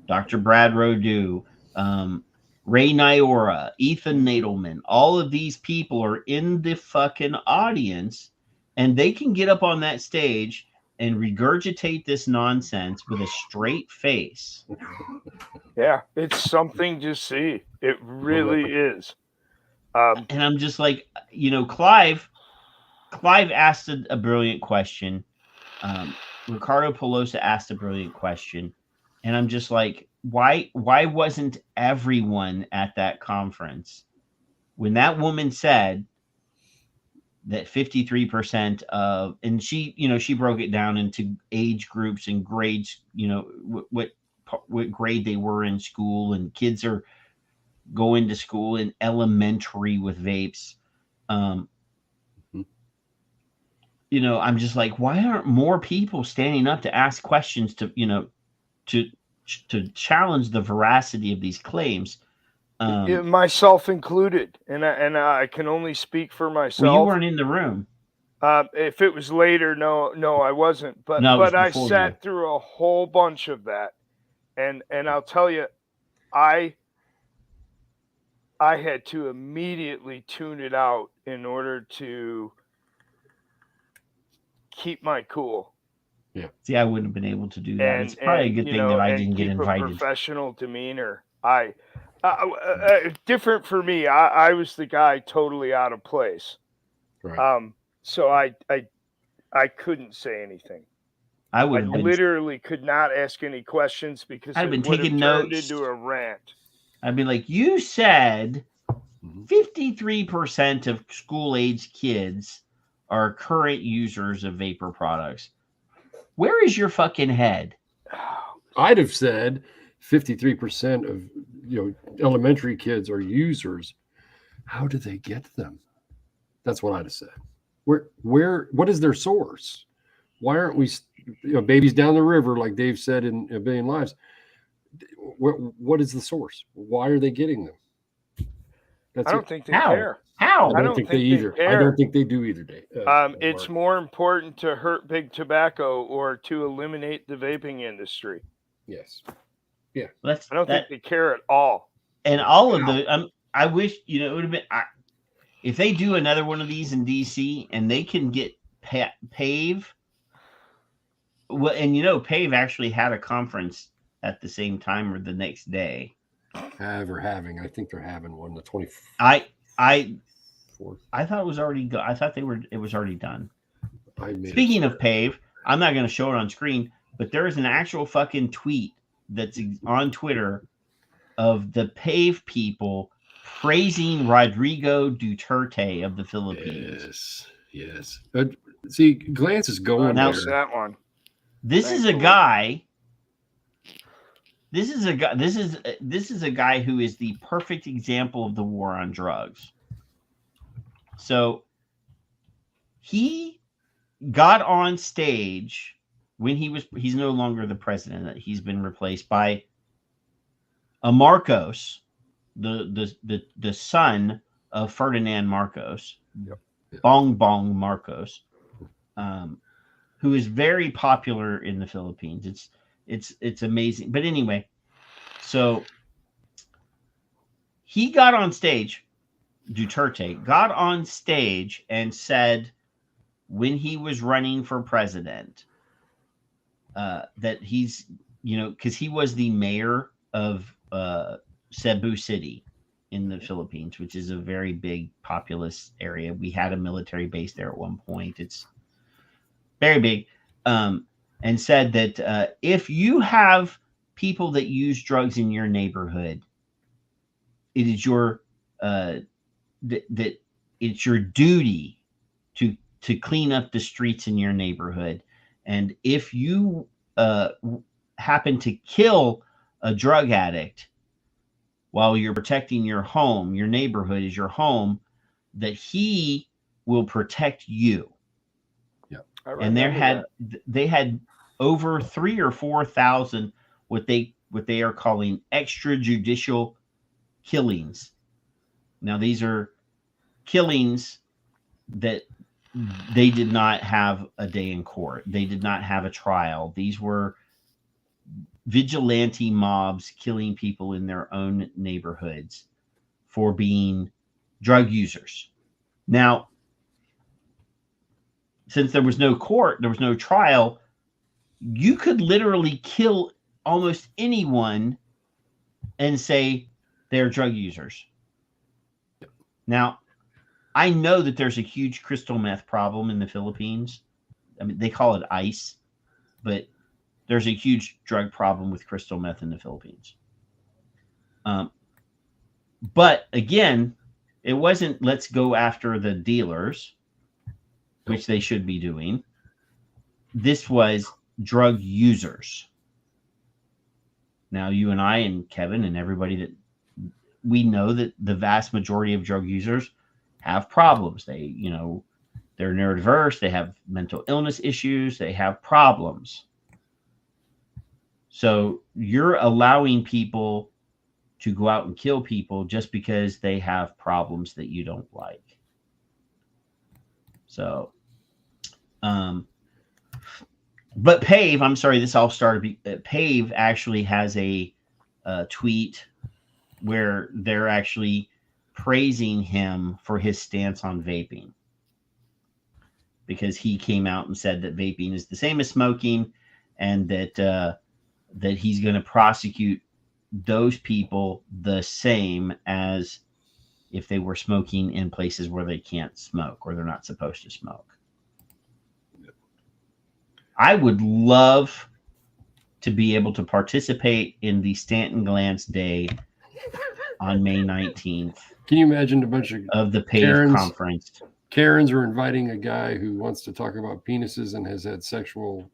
Dr. Brad Rodew, Ray Nyora, Ethan Nadelman, all of these people are in the fucking audience, and they can get up on that stage and regurgitate this nonsense with a straight face. Yeah, it's something to see. It really is. And I'm just like, Clive asked a brilliant question. Ricardo Pelosa asked a brilliant question. And I'm just like, why wasn't everyone at that conference when that woman said that 53% of, and she broke it down into age groups and grades, what grade they were in school, and kids are going to school in elementary with vapes. I'm just like, why aren't more people standing up to ask questions to challenge the veracity of these claims? Myself included, and I can only speak for myself. Well, you weren't in the room. If it was later, no, I wasn't. But I sat through a whole bunch of that, and I'll tell you, I had to immediately tune it out in order to keep my cool. Yeah. See, I wouldn't have been able to do that. It's probably a good thing that I didn't get invited. A professional demeanor. Different for me. I was the guy totally out of place. Right. So I couldn't say anything. I literally could not ask any questions because I'd been would taking have turned notes into a rant. I'd be like, you said 53% of school-age kids are current users of vapor products. Where is your fucking head? I'd have said 53% of elementary kids are users. How do they get them? That's what I'd have said. What is their source? Why aren't we babies down the river, like Dave said in A Billion Lives? What is the source? Why are they getting them? I don't think they care. How? I don't think they either. I don't think they do either, Dave. It's more important to hurt big tobacco or to eliminate the vaping industry. Yes. Yeah. I don't think they care at all. And all of the, I wish, it would have been, if they do another one of these in DC and they can get PAVE, well, and PAVE actually had a conference at the same time or the next day. I think they're having one the 24th. I thought it was already I thought it was already done. Speaking of PAVE, I'm not going to show it on screen, but there is an actual fucking tweet that's on Twitter of the PAVE people praising Rodrigo Duterte of the Philippines. Yes. See, Glance is going now, there. That one. This is a guy. This is a guy who is the perfect example of the war on drugs. So he got on stage when he's no longer the president. He's been replaced by a Marcos, the son of Ferdinand Marcos, Bong Bong Marcos, who is very popular in the Philippines. It's amazing. But anyway, so he got on stage, Duterte got on stage and said when he was running for president that he's, because he was the mayor of Cebu City in the Philippines, which is a very big populous area. We had a military base there at one point. It's very big. And said that if you have people that use drugs in your neighborhood, it is your that it's your duty to clean up the streets in your neighborhood. And if you happen to kill a drug addict while you're protecting your home, your neighborhood is your home, that he will protect you. Yeah. And they had over 3,000 or 4,000 what they are calling extrajudicial killings. Now these are killings that they did not have a day in court. They did not have a trial. These were vigilante mobs killing people in their own neighborhoods for being drug users. Now, since there was no court, there was no trial, you could literally kill almost anyone and say they're drug users. Now, I know that there's a huge crystal meth problem in the Philippines. I mean, they call it ice, but there's a huge drug problem with crystal meth in the Philippines. But again, it wasn't let's go after the dealers, which they should be doing. This was drug users. Now, you and I and Kevin and everybody that we know that the vast majority of drug users have problems. They, they're neurodiverse. They have mental illness issues. They have problems. So you're allowing people to go out and kill people just because they have problems that you don't like. So, but Pave, I'm sorry, this all started. Pave actually has a tweet where they're actually praising him for his stance on vaping, because he came out and said that vaping is the same as smoking, and that he's going to prosecute those people the same as if they were smoking in places where they can't smoke or they're not supposed to smoke. I would love to be able to participate in the Stanton Glance Day on May 19th. Can you imagine a bunch of the PAVE conference? Karens are inviting a guy who wants to talk about penises and has had sexual,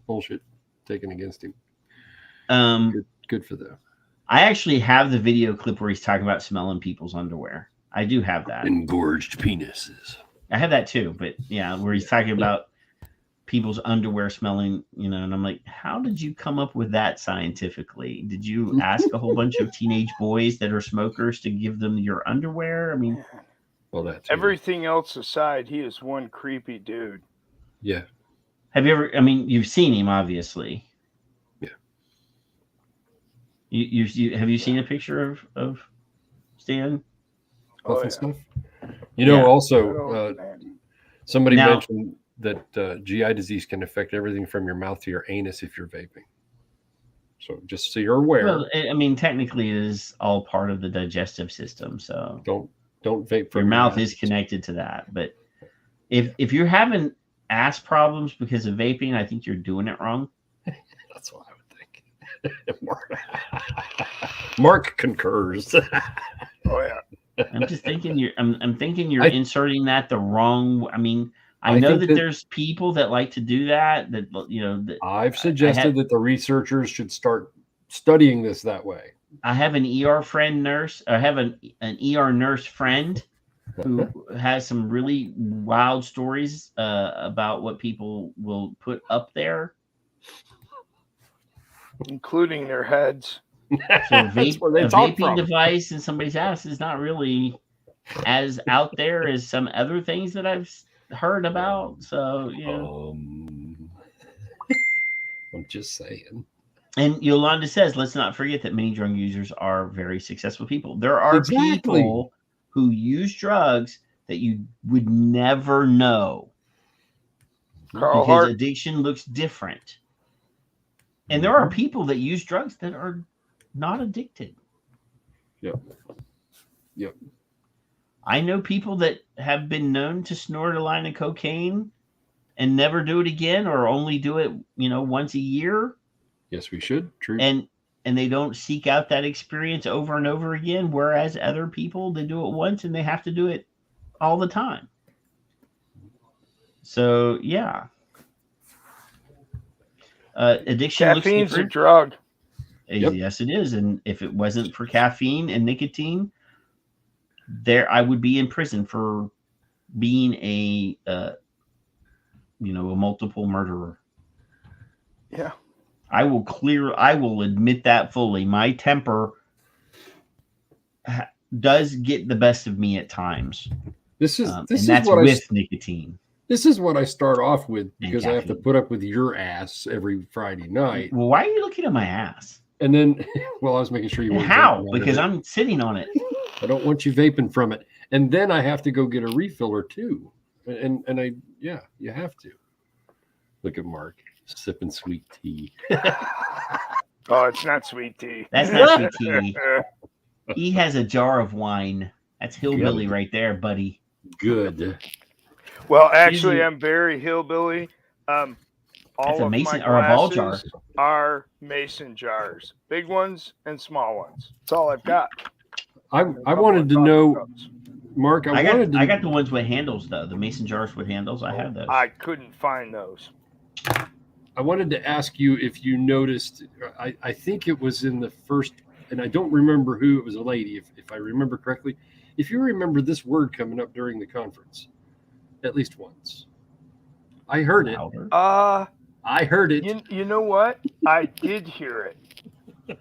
bullshit taken against him. Good for them. I actually have the video clip where he's talking about smelling people's underwear. I do have that. Engorged penises. I have that too, but yeah, where he's talking about people's underwear smelling, and I'm like, how did you come up with that scientifically? Did you ask a whole bunch of teenage boys that are smokers to give them your underwear? I mean, well, that's everything else aside, he is one creepy dude. Yeah. Have you ever? I mean, you've seen him, obviously. Yeah. You have you seen a picture of Stan? Oh, stuff. Also, somebody mentioned that GI disease can affect everything from your mouth to your anus if you're vaping. So just so you're aware. Well, I mean, technically it is all part of the digestive system. So don't vape. Your mouth is connected to that. But if you're having ass problems because of vaping, I think you're doing it wrong. That's what I would think. Mark concurs. Oh yeah. I'm just thinking I'm thinking you're inserting that the wrong. I mean, I know that there's people that like to do that. I've suggested that the researchers should start studying this that way. I have an ER friend nurse. I have an ER nurse friend who has some really wild stories about what people will put up there, including their heads. So a vaping device in somebody's house is not really as out there as some other things that I've heard about. So I'm just saying. And Yolanda says, let's not forget that many drug users are very successful people. There are people who use drugs that you would never know because addiction looks different. And there are people that use drugs that are not addicted. Yep. Yep. I know people that have been known to snort a line of cocaine and never do it again, or only do it, once a year. Yes, we should. True. And they don't seek out that experience over and over again. Whereas other people, they do it once and they have to do it all the time. So yeah. Addiction Caffeine's looks a different. drug. Yep. Yes, it is. And if it wasn't for caffeine and nicotine, I would be in prison for being a multiple murderer. Yeah. I will admit that fully. My temper does get the best of me at times. This is and that's what with nicotine. This is what I start off with, because I have to caffeine. put up with your ass every Friday night. Well, why are you looking at my ass? And then, well, I was making sure you weren't How? vaping on Because it. I'm sitting on it. I don't want you vaping from it. And then I have to go get a refiller too. And you have to. Look at Mark sipping sweet tea. Oh, it's not sweet tea. That's not sweet tea. He has a jar of wine. That's hillbilly right there, buddy. Good. Well, actually, I'm very hillbilly. All That's a of mason my or a ball jar. glasses are mason jars, big ones and small ones. That's all I've got. I wanted to know, Mark. I got the ones with handles though. The mason jars with handles. I have those. I couldn't find those. I wanted to ask you if you noticed. I think it was in the first, and I don't remember who. It was a lady, if I remember correctly. If you remember this word coming up during the conference, at least once, I heard it. I heard it. You know what? I did hear it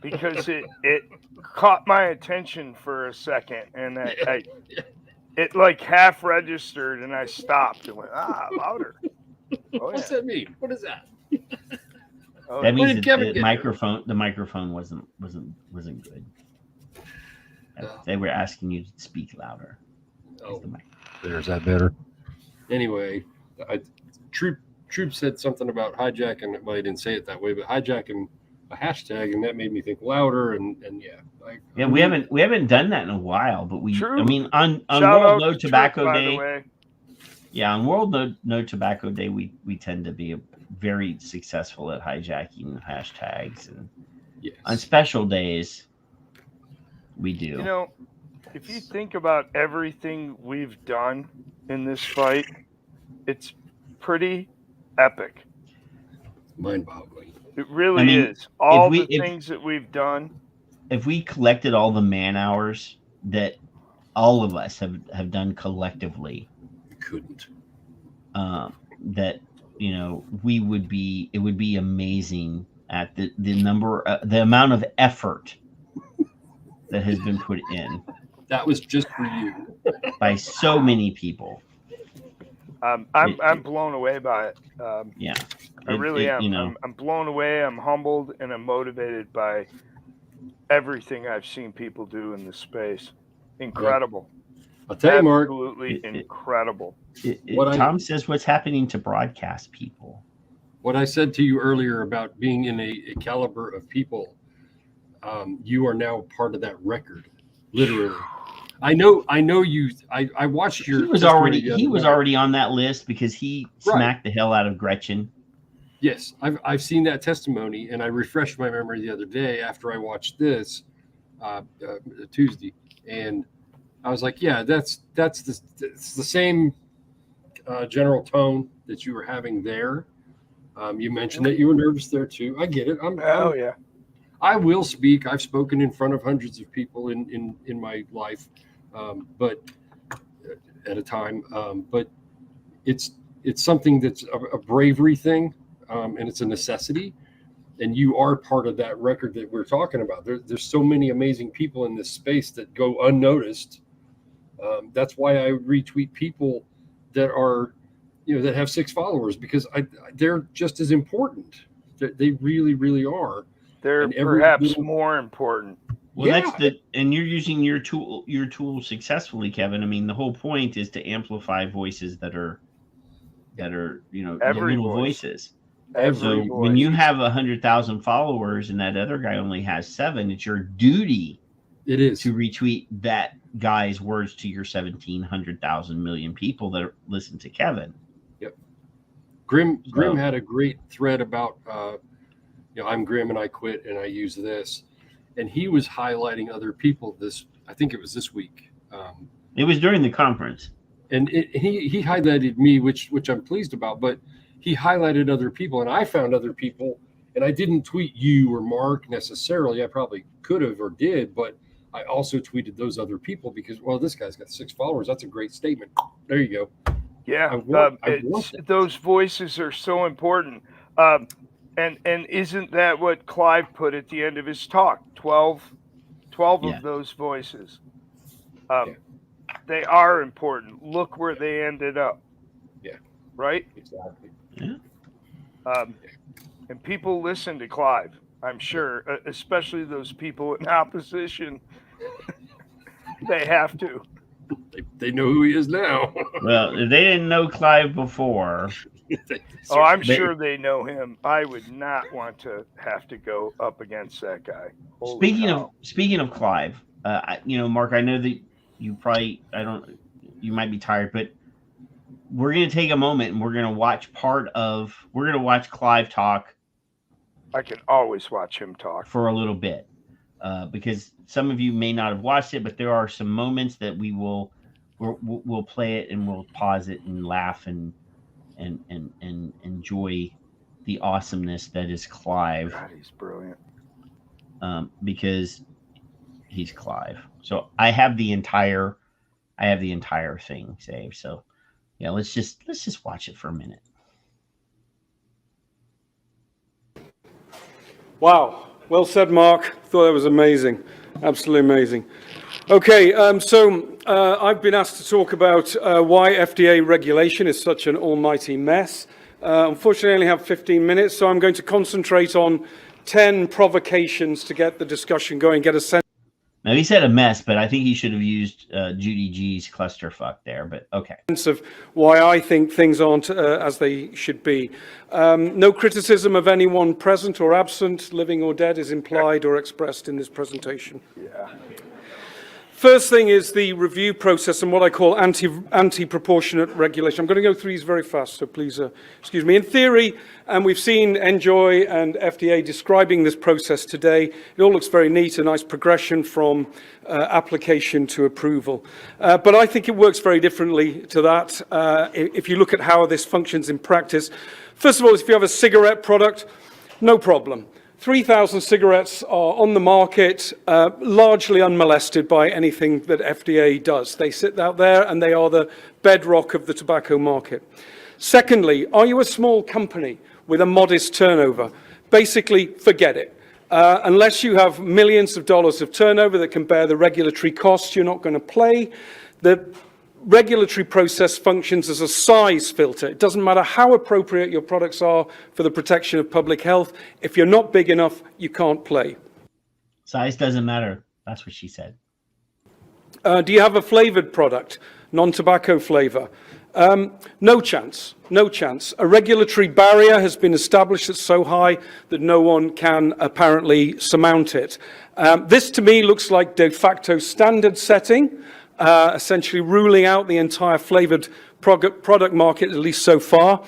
because it caught my attention for a second, and it like half registered, and I stopped and went, louder. Oh, What's that mean? What is that? That means the microphone wasn't good. They were asking you to speak louder. Oh, there's that better. Anyway, Troop said something about hijacking. Well, he didn't say it that way, but hijacking a hashtag, and that made me think louder. And yeah, we haven't done that in a while, but True. I mean, on World No Tobacco Day. Yeah, on World No Tobacco Day, we tend to be very successful at hijacking hashtags, and on special days, we do. You know, if you think about everything we've done in this fight, it's pretty epic. Mind-boggling. It really is. All the things that we've done. If we collected all the man hours that all of us have done collectively, we couldn't. That it would be amazing at the number, the amount of effort that has been put in. That was just for you by so many people. I'm blown away by it. Yeah, I really am. I'm blown away. I'm humbled, and I'm motivated by everything I've seen people do in this space. Incredible. I'll tell you, Mark. Absolutely incredible. Tom says, what's happening to broadcast people? What I said to you earlier about being in a caliber of people, you are now part of that record, literally. I know you. I watched your. He was already on that list because he smacked the hell out of Gretchen. Yes, I've seen that testimony, and I refreshed my memory the other day after I watched this Tuesday, and I was like, yeah, it's the same general tone that you were having there. You mentioned that you were nervous there too. I get it. Yeah. I will speak. I've spoken in front of hundreds of people in my life, but at a time. But it's something that's a bravery thing, and it's a necessity. And you are part of that record that we're talking about. There's so many amazing people in this space that go unnoticed. That's why I retweet people that are, that have 6 followers, because they're just as important. They really, really are. They're perhaps more important. Well, and you're using your tool successfully, Kevin. I mean, the whole point is to amplify voices that are the little voices. When you have 100,000 followers and that other guy only has 7, it's your duty It is. to retweet that guy's words to your 1,700,000 million people that listen to Kevin. Yep. Grim had a great thread about, I'm Grim and I quit and I use this. And he was highlighting other people I think it was this week. It was during the conference. And he highlighted me, which I'm pleased about, but he highlighted other people, and I found other people, and I didn't tweet you or Mark necessarily. I probably could have or did, but I also tweeted those other people because, well, this guy's got 6 followers. That's a great statement. There you go. Yeah, I want those voices are so important. And isn't that what Clive put at the end of his talk? 12 of those voices. They are important. Look where they ended up. Yeah. Right? Exactly. Yeah. And people listen to Clive, I'm sure, especially those people in opposition. They have to. They know who he is now. Well, if they didn't know Clive before. I'm sure they know him. I would not want to have to go up against that guy. Speaking of Clive, Mark, I know that you might be tired, but we're going to take a moment and we're going to watch Clive talk. I can always watch him talk for a little bit, because some of you may not have watched it, but there are some moments that we'll play it and we'll pause it and laugh and enjoy the awesomeness that is Clive. God, he's brilliant. Because he's Clive. So I have the entire thing saved. So yeah, let's just watch it for a minute. Wow. Well said, Mark. Thought that was amazing. Absolutely amazing. Okay, so I've been asked to talk about why FDA regulation is such an almighty mess. Unfortunately, I only have 15 minutes, so I'm going to concentrate on 10 provocations to get the discussion going, get a sense. Now, he said a mess, but I think he should have used Judy G's clusterfuck there, but okay. Of why I think things aren't as they should be. No criticism of anyone present or absent, living or dead, is implied or expressed in this presentation. Yeah. First thing is the review process and what I call anti-proportionate regulation. I'm going to go through these very fast, so please excuse me. In theory, and we've seen Enjoy and FDA describing this process today, it all looks very neat, a nice progression from application to approval. But I think it works very differently to that. If you look at how this functions in practice, first of all, if you have a cigarette product, no problem. 3,000 cigarettes are on the market, largely unmolested by anything that FDA does. They sit out there and they are the bedrock of the tobacco market. Secondly, are you a small company with a modest turnover? Basically, forget it. Unless you have millions of dollars of turnover that can bear the regulatory costs, you're not going to play. The regulatory process functions as a size filter. It doesn't matter how appropriate your products are for the protection of public health. If you're not big enough, you can't play. Size doesn't matter. That's what she said. Do you have a flavored product, non-tobacco flavor? No chance. No chance. A regulatory barrier has been established that's so high that no one can apparently surmount it. This to me looks like de facto standard setting. Essentially ruling out the entire flavored product market, at least so far.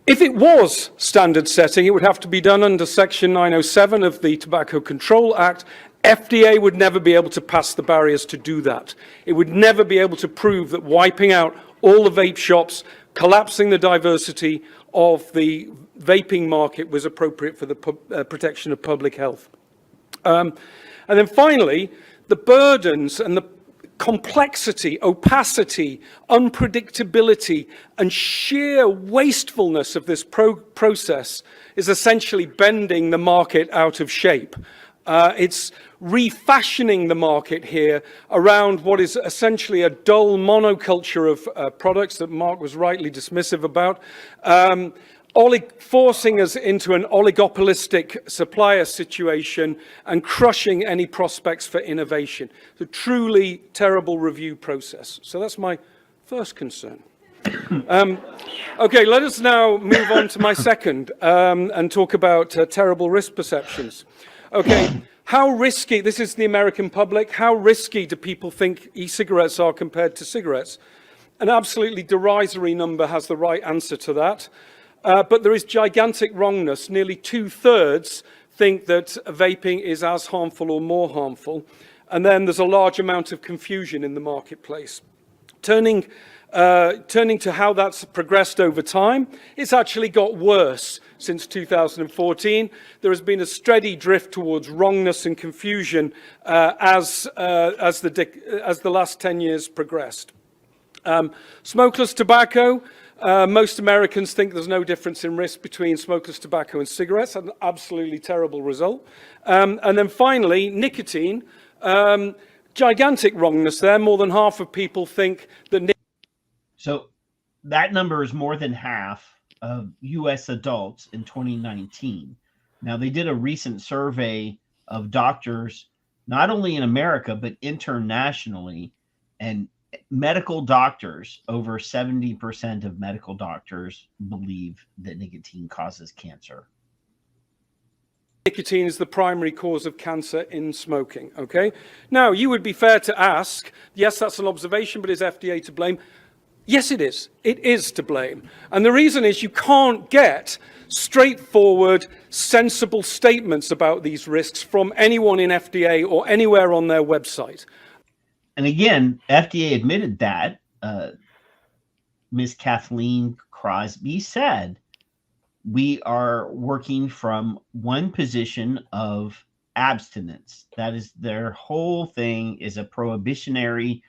If it was standard setting, it would have to be done under Section 907 of the Tobacco Control Act. FDA would never be able to pass the barriers to do that. It would never be able to prove that wiping out all the vape shops, collapsing the diversity of the vaping market was appropriate for the protection of public health. And then finally, the burdens and the complexity, opacity, unpredictability, and sheer wastefulness of this process is essentially bending the market out of shape. It's refashioning the market here around what is essentially a dull monoculture of products that Mark was rightly dismissive about, forcing us into an oligopolistic supplier situation and crushing any prospects for innovation. It's a truly terrible review process. So that's my first concern. Okay, let us now move on to my second and talk about terrible risk perceptions. Okay, how risky, this is the American public, how risky do people think e-cigarettes are compared to cigarettes? An absolutely derisory number has the right answer to that. But there is gigantic wrongness. Nearly 2/3 think that vaping is as harmful or more harmful. And then there's a large amount of confusion in the marketplace. Turning to how that's progressed over time, it's actually got worse since 2014. There has been a steady drift towards wrongness and confusion as the last 10 years progressed. Smokeless tobacco. Most Americans think there's no difference in risk between smokeless tobacco and cigarettes. An absolutely terrible result. And then finally, nicotine. Gigantic wrongness there. More than half of people think that. So that number is more than half of U.S. adults in 2019. Now, they did a recent survey of doctors, not only in America, but internationally, and medical doctors, over 70% of medical doctors believe that nicotine causes cancer. Nicotine is the primary cause of cancer in smoking, okay? Now, you would be fair to ask, yes, that's an observation, but is FDA to blame? Yes, it is. It is to blame. And the reason is you can't get straightforward, sensible statements about these risks from anyone in FDA or anywhere on their website. And again, FDA admitted that. Ms. Kathleen Crosby said, we are working from one position of abstinence. That is, their whole thing is a prohibitive,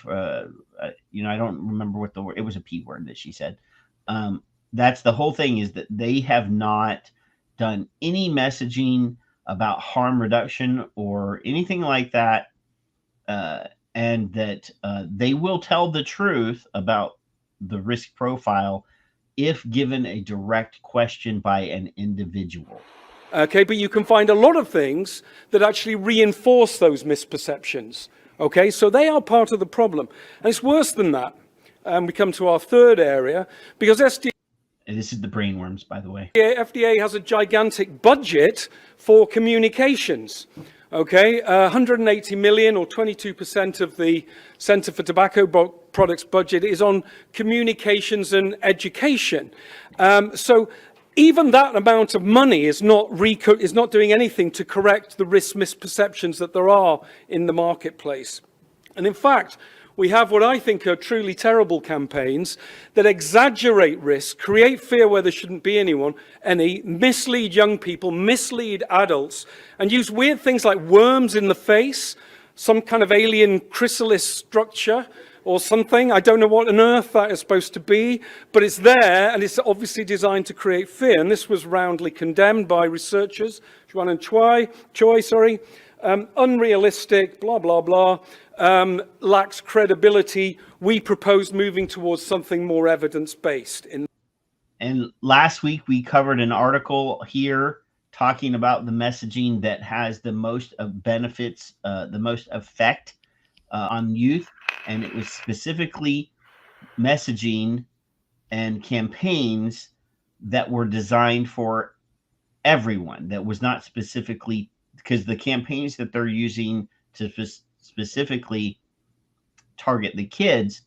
I don't remember what the word, it was a P word that she said. That's the whole thing, is that they have not done any messaging about harm reduction or anything like that. And that they will tell the truth about the risk profile if given a direct question by an individual. Okay, but you can find a lot of things that actually reinforce those misperceptions. Okay, so they are part of the problem. And it's worse than that. We come to our third area, because And this is the brainworms, by the way. FDA has a gigantic budget for communications. Okay, 180 million, or 22% of the Center for Tobacco Products budget is on communications and education. So even that amount of money is not doing anything to correct the risk misperceptions that there are in the marketplace. And in fact, we have what I think are truly terrible campaigns that exaggerate risk, create fear where there shouldn't be any, mislead young people, mislead adults, and use weird things like worms in the face, some kind of alien chrysalis structure or something. I don't know what on earth that is supposed to be, but it's there, and it's obviously designed to create fear. And this was roundly condemned by researchers, Juan and Choi, unrealistic, blah, blah, blah. Lacks credibility. We propose moving towards something more evidence-based. And last week we covered an article here talking about the messaging that has the most benefits, the most effect on youth, and it was specifically messaging and campaigns that were designed for everyone. That was not specifically, because the campaigns that they're using to specifically target the kids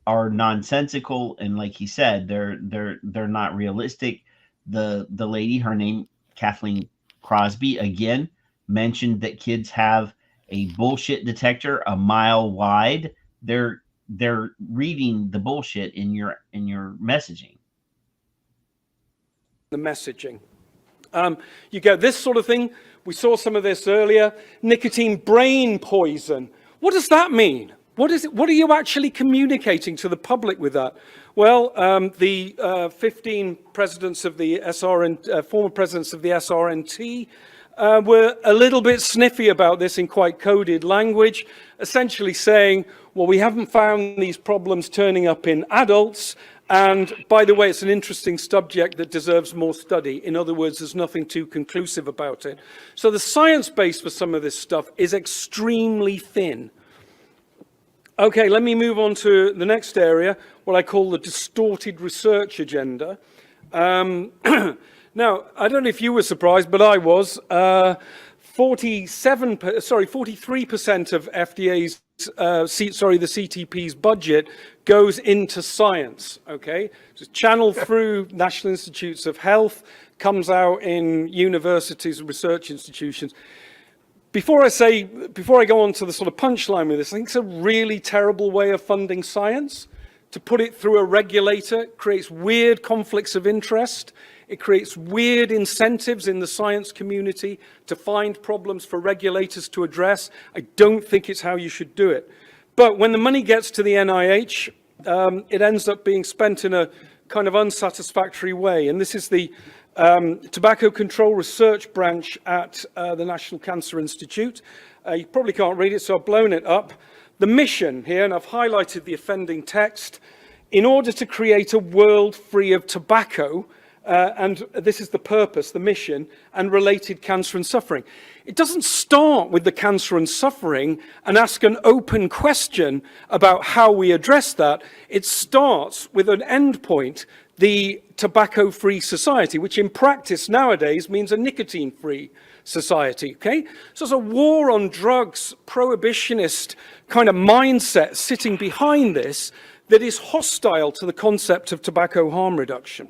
are nonsensical, and like he said, they're not realistic. The lady, her name Kathleen Crosby, again mentioned that kids have a bullshit detector a mile wide. They're reading the bullshit in your messaging. The messaging. You get this sort of thing. We saw some of this earlier. Nicotine brain poison. What does that mean? What is it? What are you actually communicating to the public with that? Well, the 15 presidents of the former presidents of the SRNT were a little bit sniffy about this in quite coded language, essentially saying, well, we haven't found these problems turning up in adults. And by the way, it's an interesting subject that deserves more study. In other words, there's nothing too conclusive about it. So the science base for some of this stuff is extremely thin. Okay, let me move on to the next area, what I call the distorted research agenda. Now, I don't know if you were surprised, but I was. 43% of FDA's, the CTP's budget goes into science, okay? So it's channeled through National Institutes of Health, comes out in universities and research institutions. Before I go on to the sort of punchline with this, I think it's a really terrible way of funding science. To put it through a regulator creates weird conflicts of interest. It creates weird incentives in the science community to find problems for regulators to address. I don't think it's how you should do it. But when the money gets to the NIH, it ends up being spent in a kind of unsatisfactory way. And this is the Tobacco Control Research Branch at the National Cancer Institute. You probably can't read it, so I've blown it up. The mission here, and I've highlighted the offending text, in order to create a world free of tobacco, and this is the purpose, the mission, and related cancer and suffering. It doesn't start with the cancer and suffering and ask an open question about how we address that. It starts with an endpoint, the tobacco-free society, which in practice nowadays means a nicotine-free society, okay? So there's a war on drugs, prohibitionist kind of mindset sitting behind this that is hostile to the concept of tobacco harm reduction.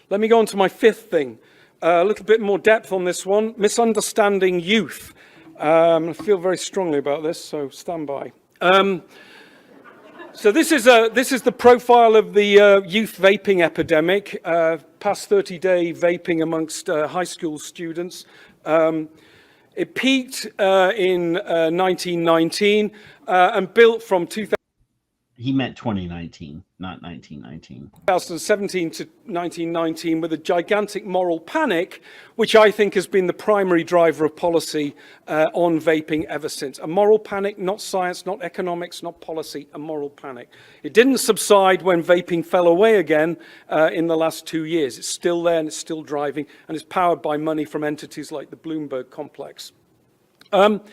Let me go on to my fifth thing. A little bit more depth on this one, misunderstanding youth. I feel very strongly about this, so stand by. So this is the profile of the youth vaping epidemic, past 30-day vaping amongst high school students. It peaked in 1919 and built from 2000. He meant 2019, not 1919. 2017 to 1919 with a gigantic moral panic, which I think has been the primary driver of policy on vaping ever since. A moral panic, not science, not economics, not policy, a moral panic. It didn't subside when vaping fell away again in the last 2 years. It's still there and it's still driving, and it's powered by money from entities like the Bloomberg complex. But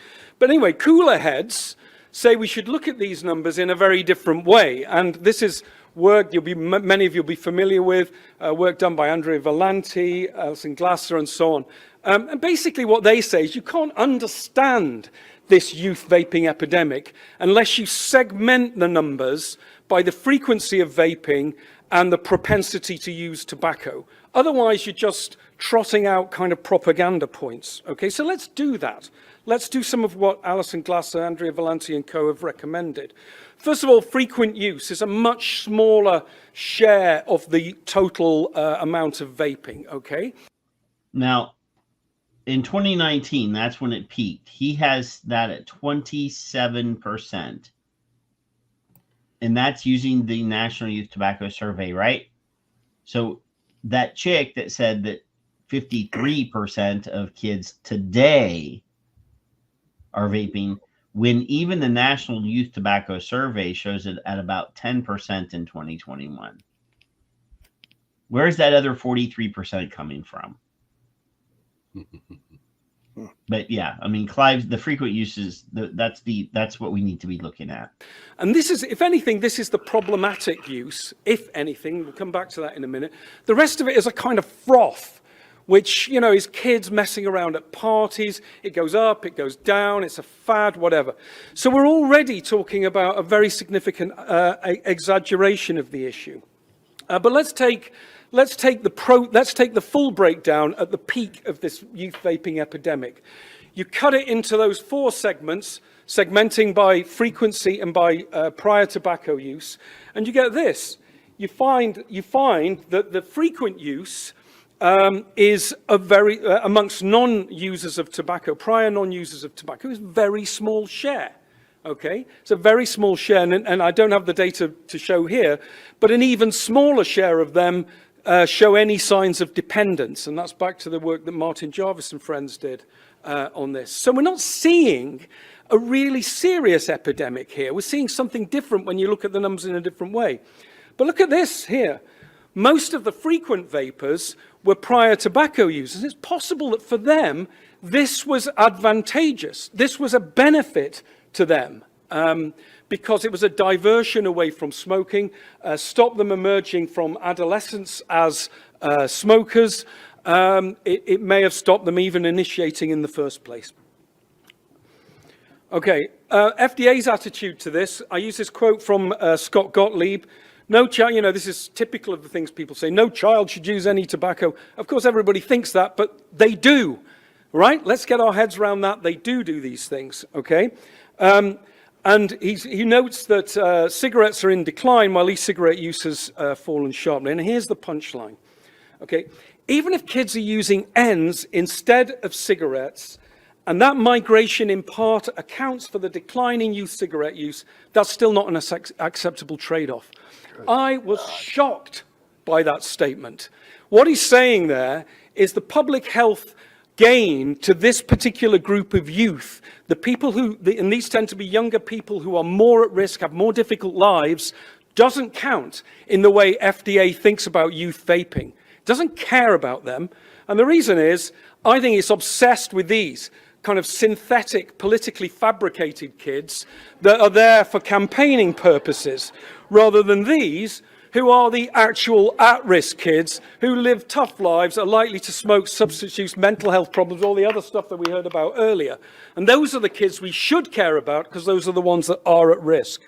anyway, cooler heads say we should look at these numbers in a very different way. And this is work many of you will be familiar with, work done by Andrea Vallanti, Alison Glasser, and so on. And basically what they say is you can't understand this youth vaping epidemic unless you segment the numbers by the frequency of vaping and the propensity to use tobacco. Otherwise, you're just trotting out kind of propaganda points. Okay, so let's do that. Let's do some of what Alison Glasser, Andrea Vallanti, and co have recommended. First of all, frequent use is a much smaller share of the total amount of vaping, okay? Now, in 2019, that's when it peaked. He has that at 27%. And that's using the National Youth Tobacco Survey, right? So that chick that said that 53% of kids today are vaping, when even the National Youth Tobacco Survey shows it at about 10% in 2021. Where's that other 43% coming from? But yeah, I mean, Clive, the frequent uses, that's what we need to be looking at. And this is, if anything, this is the problematic use. If anything, we'll come back to that in a minute. The rest of it is a kind of froth, which, you know, is kids messing around at parties. It goes up, it goes down, it's a fad, whatever. So we're already talking about a very significant exaggeration of the issue. But let's take the full breakdown at the peak of this youth vaping epidemic. You cut it into those 4 segments, segmenting by frequency and by prior tobacco use, and you get this. You find that the frequent use is a very, amongst non-users of tobacco, prior non-users of tobacco, is a very small share, okay? It's a very small share, and I don't have the data to show here, but an even smaller share of them show any signs of dependence, and that's back to the work that Martin Jarvis and friends did on this. So we're not seeing a really serious epidemic here. We're seeing something different when you look at the numbers in a different way. But look at this here. Most of the frequent vapors were prior tobacco users. It's possible that for them, this was advantageous. This was a benefit to them. because it was a diversion away from smoking, stopped them emerging from adolescence as smokers. It may have stopped them even initiating in the first place. Okay, FDA's attitude to this, I use this quote from Scott Gottlieb. No child, you know, this is typical of the things people say, no child should use any tobacco. Of course, everybody thinks that, but they do, right? Let's get our heads around that. They do these things, okay? And he notes that cigarettes are in decline while e-cigarette use has fallen sharply. And here's the punchline, okay? Even if kids are using ends instead of cigarettes, and that migration in part accounts for the decline in youth cigarette use, that's still not an acceptable trade-off. I was shocked by that statement. What he's saying there is the public health gain to this particular group of youth, the people who, and these tend to be younger people who are more at risk, have more difficult lives, doesn't count in the way FDA thinks about youth vaping. Doesn't care about them. And the reason is, I think it's obsessed with these kind of synthetic, politically fabricated kids that are there for campaigning purposes, rather than these who are the actual at-risk kids who live tough lives, are likely to smoke, substance use, mental health problems, all the other stuff that we heard about earlier. And those are the kids we should care about because those are the ones that are at risk.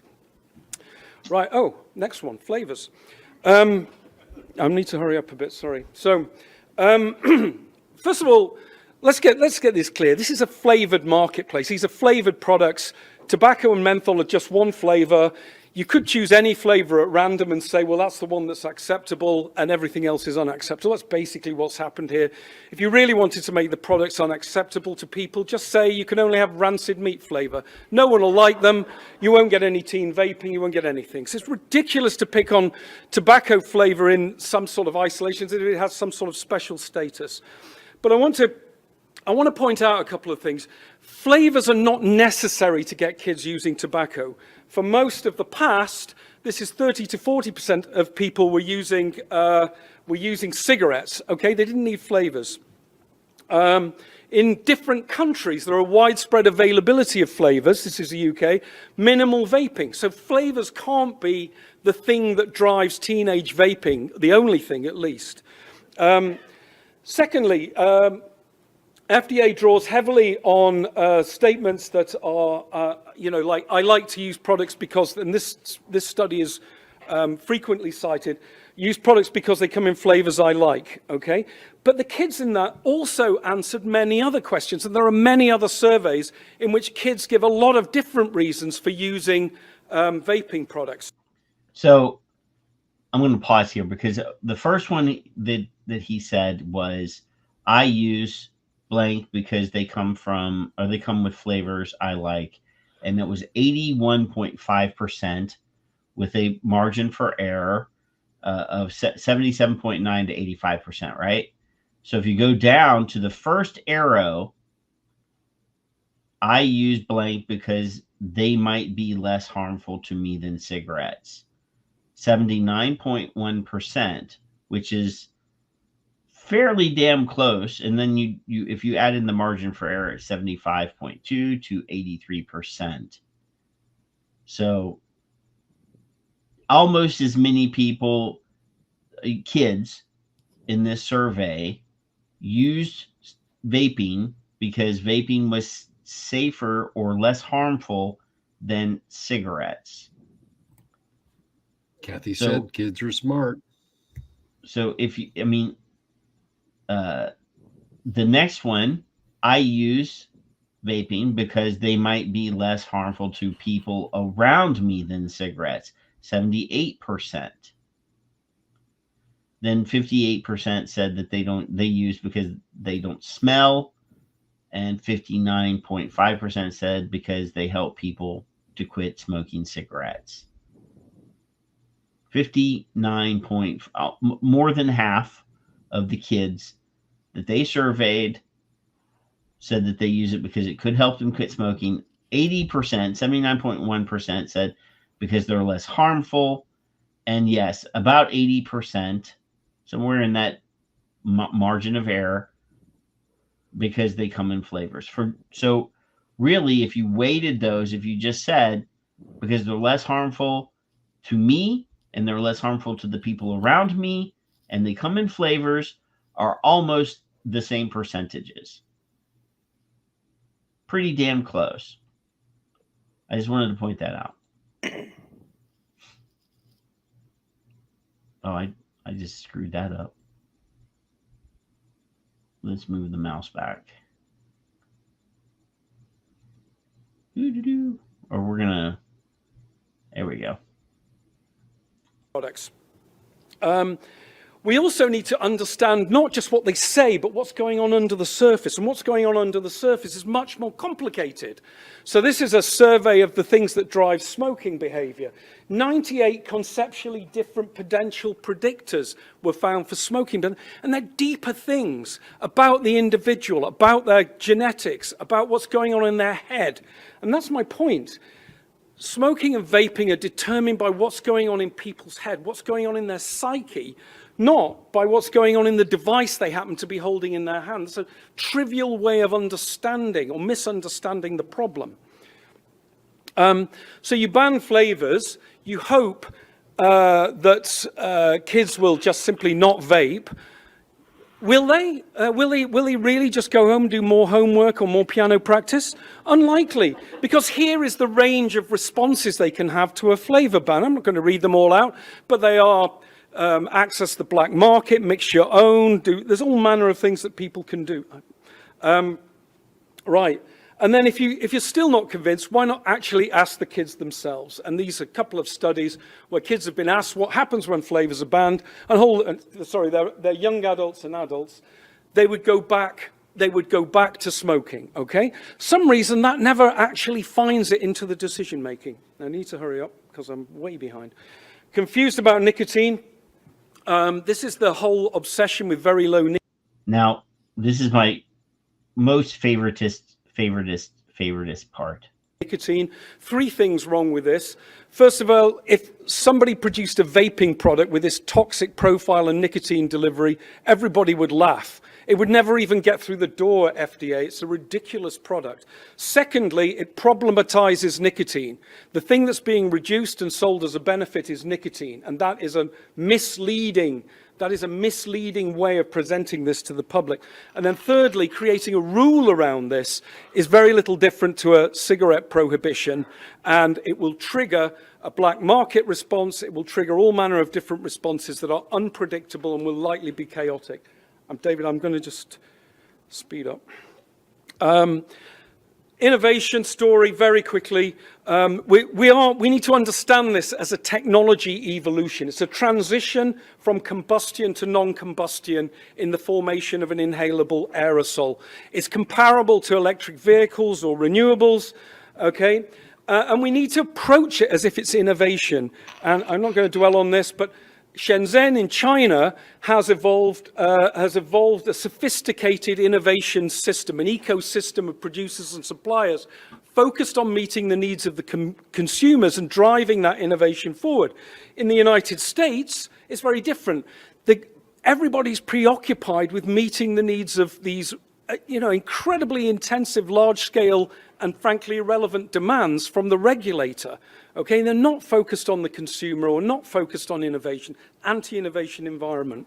Right, oh, next one, flavors. I need to hurry up a bit, sorry. So, first of all, let's get this clear. This is a flavored marketplace. These are flavored products. Tobacco and menthol are just one flavor. You could choose any flavor at random and say, well, that's the one that's acceptable and everything else is unacceptable. That's basically what's happened here. If you really wanted to make the products unacceptable to people, just say you can only have rancid meat flavor. No one will like them. You won't get any teen vaping. You won't get anything. So it's ridiculous to pick on tobacco flavor in some sort of isolation, if it has some sort of special status. But I want to point out a couple of things. Flavors are not necessary to get kids using tobacco. For most of the past, this is 30 to 40% of people were using cigarettes. Okay, they didn't need flavors. In different countries, there are widespread availability of flavors. This is the UK. Minimal vaping. So flavors can't be the thing that drives teenage vaping, the only thing at least. Secondly, FDA draws heavily on statements that are, like, I like to use products because, and this study is frequently cited, use products because they come in flavors I like, okay? But the kids in that also answered many other questions, and there are many other surveys in which kids give a lot of different reasons for using vaping products. So I'm going to pause here because the first one that he said was, I use blank because they come with flavors I like, and it was 81.5% with a margin for error of 77.9 to 85%, right? So if you go down to the first arrow, I use blank because they might be less harmful to me than cigarettes. 79.1%, which is fairly damn close. And then you if you add in the margin for error, it's 75.2 to 83%. So almost as many people, kids in this survey, used vaping because vaping was safer or less harmful than cigarettes. Kathy said kids are smart. So if you, the next one, I use vaping because they might be less harmful to people around me than cigarettes, 78%. Then 58% said that they use because they don't smell, and 59.5% said because they help people to quit smoking cigarettes. more than half of the kids that they surveyed said that they use it because it could help them quit smoking. 80%, 79.1% said because they're less harmful. And yes, about 80%, somewhere in that margin of error, because they come in flavors. So really, if you weighted those, if you just said, because they're less harmful to me and they're less harmful to the people around me, and they come in flavors are almost the same percentages. Pretty damn close. I just wanted to point that out. Oh, I just screwed that up. Let's move the mouse back. Or we're gonna, there we go. Products. We also need to understand not just what they say, but what's going on under the surface. And what's going on under the surface is much more complicated. So this is a survey of the things that drive smoking behavior. 98 conceptually different potential predictors were found for smoking, and they're deeper things about the individual, about their genetics, about what's going on in their head. And that's my point. Smoking and vaping are determined by what's going on in people's head, what's going on in their psyche, not by what's going on in the device they happen to be holding in their hand. It's a trivial way of understanding or misunderstanding the problem. So you ban flavors, you hope that kids will just simply not vape. Will they? Will he really just go home and do more homework or more piano practice? Unlikely, because here is the range of responses they can have to a flavor ban. I'm not going to read them all out, but they are access the black market, mix your own, there's all manner of things that people can do. Right. And then if you're still not convinced, why not actually ask the kids themselves? And these are a couple of studies where kids have been asked what happens when flavors are banned. And they're young adults and adults. They would go back to smoking, okay? Some reason that never actually finds it into the decision making. I need to hurry up because I'm way behind. Confused about nicotine. This is the whole obsession with very low nicotine. Now, this is my most favoritist part. Nicotine. 3 things wrong with this. First of all, if somebody produced a vaping product with this toxic profile and nicotine delivery, everybody would laugh. It would never even get through the door at FDA. It's a ridiculous product. Secondly, it problematizes nicotine. The thing that's being reduced and sold as a benefit is nicotine, and that is a misleading way of presenting this to the public. And then thirdly, creating a rule around this is very little different to a cigarette prohibition, and it will trigger a black market response. It will trigger all manner of different responses that are unpredictable and will likely be chaotic. David, I'm going to just speed up. Innovation story very quickly. We need to understand this as a technology evolution. It's a transition from combustion to non-combustion in the formation of an inhalable aerosol. It's comparable to electric vehicles or renewables, okay? And we need to approach it as if it's innovation. And I'm not going to dwell on this, but Shenzhen in China has evolved a sophisticated innovation system, an ecosystem of producers and suppliers focused on meeting the needs of the consumers and driving that innovation forward. In the United States, it's very different. Everybody's preoccupied with meeting the needs of these incredibly intensive, large-scale, and frankly irrelevant demands from the regulator. Okay, they're not focused on the consumer or not focused on innovation, anti-innovation environment.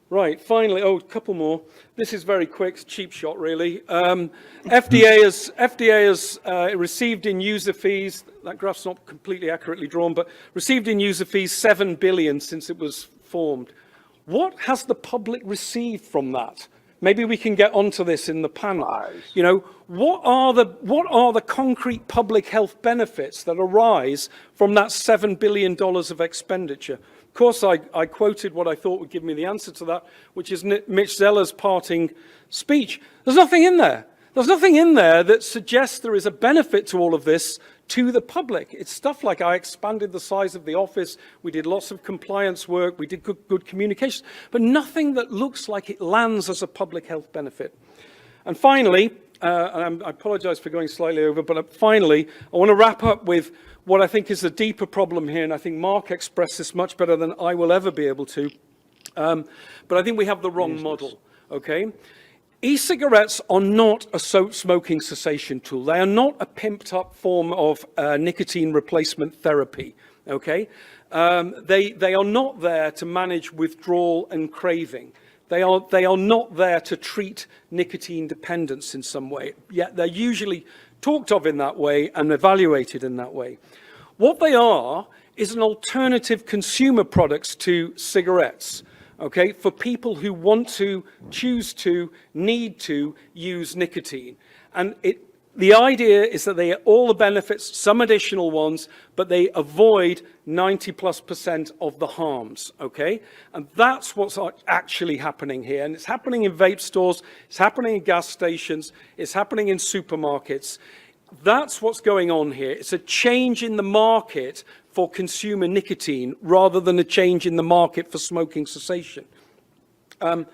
Right, finally, a couple more. This is very quick, cheap shot really. FDA has received in user fees, that graph's not completely accurately drawn, but received in user fees 7 billion since it was formed. What has the public received from that? Maybe we can get onto this in the panel. What are the concrete public health benefits that arise from that $7 billion of expenditure? Of course, I quoted what I thought would give me the answer to that, which is Mitch Zeller's parting speech. There's nothing in there. There's nothing in there that suggests there is a benefit to all of this to the public. It's stuff like I expanded the size of the office, we did lots of compliance work, we did good communication, but nothing that looks like it lands as a public health benefit. And finally, and I apologize for going slightly over, but finally, I want to wrap up with what I think is a deeper problem here, and I think Mark expressed this much better than I will ever be able to, but I think we have the wrong model, okay? E-cigarettes are not a smoking cessation tool. They are not a pimped up form of nicotine replacement therapy, okay? They are not there to manage withdrawal and craving. They are not there to treat nicotine dependence in some way, yet they're usually talked of in that way and evaluated in that way. What they are is an alternative consumer products to cigarettes. Okay, for people who want to, choose to, need to use nicotine. And the idea is that they get all the benefits, some additional ones, but they avoid 90+% of the harms, okay? And that's what's actually happening here. And it's happening in vape stores, it's happening in gas stations, it's happening in supermarkets. That's what's going on here. It's a change in the market for consumer nicotine rather than a change in the market for smoking cessation. I'm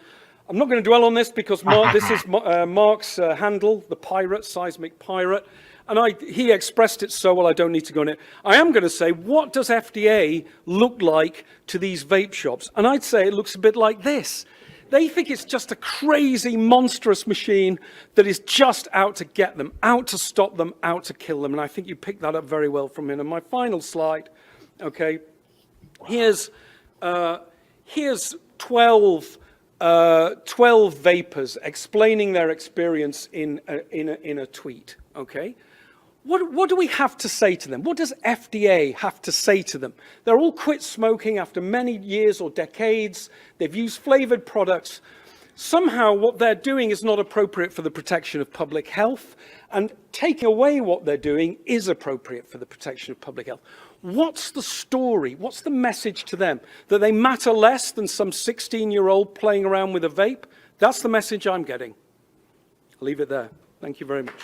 not going to dwell on this because this is Mark's handle, the pirate, seismic pirate, and he expressed it so well I don't need to go on it. I am going to say, what does FDA look like to these vape shops? And I'd say it looks a bit like this. They think it's just a crazy, monstrous machine that is just out to get them, out to stop them, out to kill them. And I think you picked that up very well from him. And my final slide, okay, here's 12 vapors explaining their experience in a tweet, okay? What do we have to say to them? What does FDA have to say to them? They're all quit smoking after many years or decades. They've used flavored products. Somehow what they're doing is not appropriate for the protection of public health, and taking away what they're doing is appropriate for the protection of public health. What's the story? What's the message to them? That they matter less than some 16-year-old playing around with a vape? That's the message I'm getting. I'll leave it there. Thank you very much.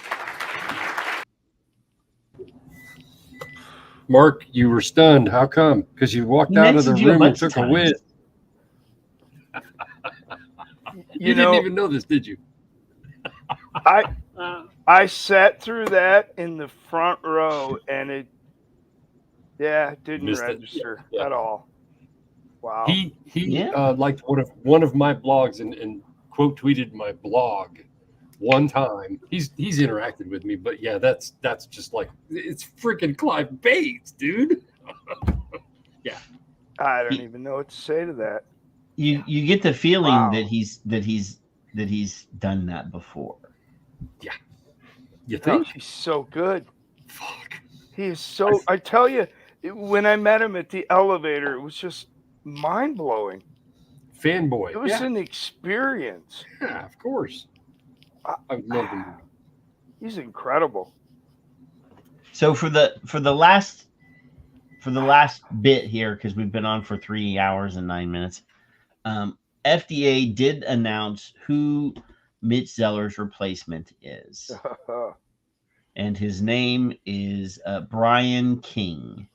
Mark, you were stunned. How come? Because you walked out of the room and took a whiz. You didn't even know this, did you? I sat through that in the front row, and it didn't register at all. Wow. He liked one of my blogs and quote tweeted my blog one time. He's interacted with me, but yeah, that's just like, it's freaking Clive Bates, dude. Yeah. I don't even know what to say to that. You get the feeling that he's done that before. Yeah. You think? He's so good. Fuck. He is so. I tell you, when I met him at the elevator, it was just mind blowing. Fanboy. It was an experience. Yeah, of course. I love him. He's incredible. So for the last bit here, because we've been on for 3 hours and 9 minutes, FDA did announce who Mitch Zeller's replacement is, and his name is Brian King.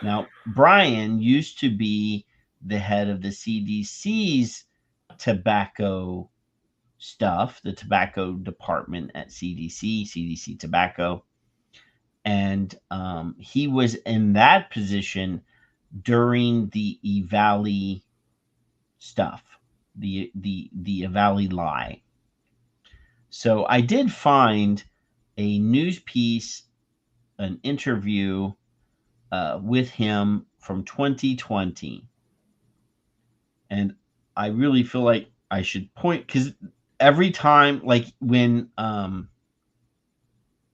Now, Brian used to be the head of the CDC's tobacco stuff, the tobacco department at CDC Tobacco. And he was in that position during the EVALI stuff, the EVALI lie. So I did find a news piece, an interview with him from 2020. And I really feel like I should point, because every time, like when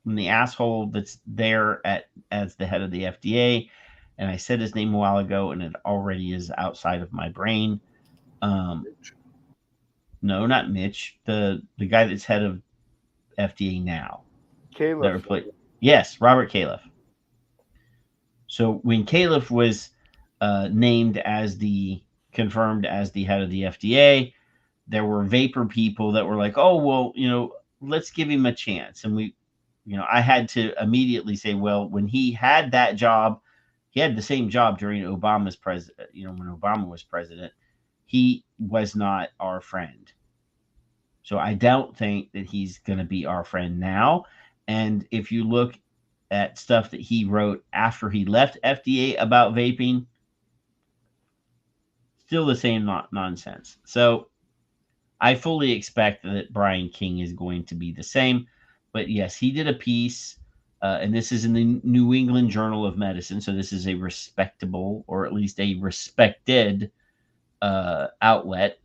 the asshole that's there as the head of the FDA, and I said his name a while ago, and it already is outside of my brain. No, not Mitch. The guy that's head of FDA now. Califf. Yes, Robert Califf. So when Califf was confirmed as the head of the FDA, there were vapor people that were like, oh, well, let's give him a chance. And I had to immediately say, well, when he had that job, he had the same job during Obama's president, when Obama was president, he was not our friend. So I don't think that he's going to be our friend now. And if you look at stuff that he wrote after he left FDA about vaping, still the same nonsense. So I fully expect that Brian King is going to be the same. But yes, he did a piece, and this is in the New England Journal of Medicine. So this is a respectable, or at least a respected outlet.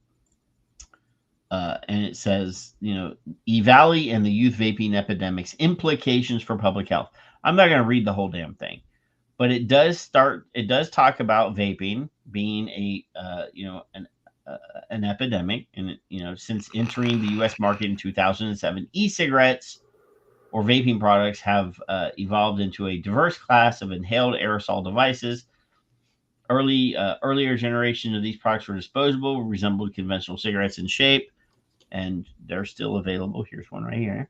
And it says, EVALI and the youth vaping epidemics, implications for public health. I'm not going to read the whole damn thing, but it does talk about vaping being an epidemic. And, since entering the U.S. market in 2007, e-cigarettes or vaping products have evolved into a diverse class of inhaled aerosol devices. Earlier generation of these products were disposable, resembled conventional cigarettes in shape, and they're still available. Here's one right here.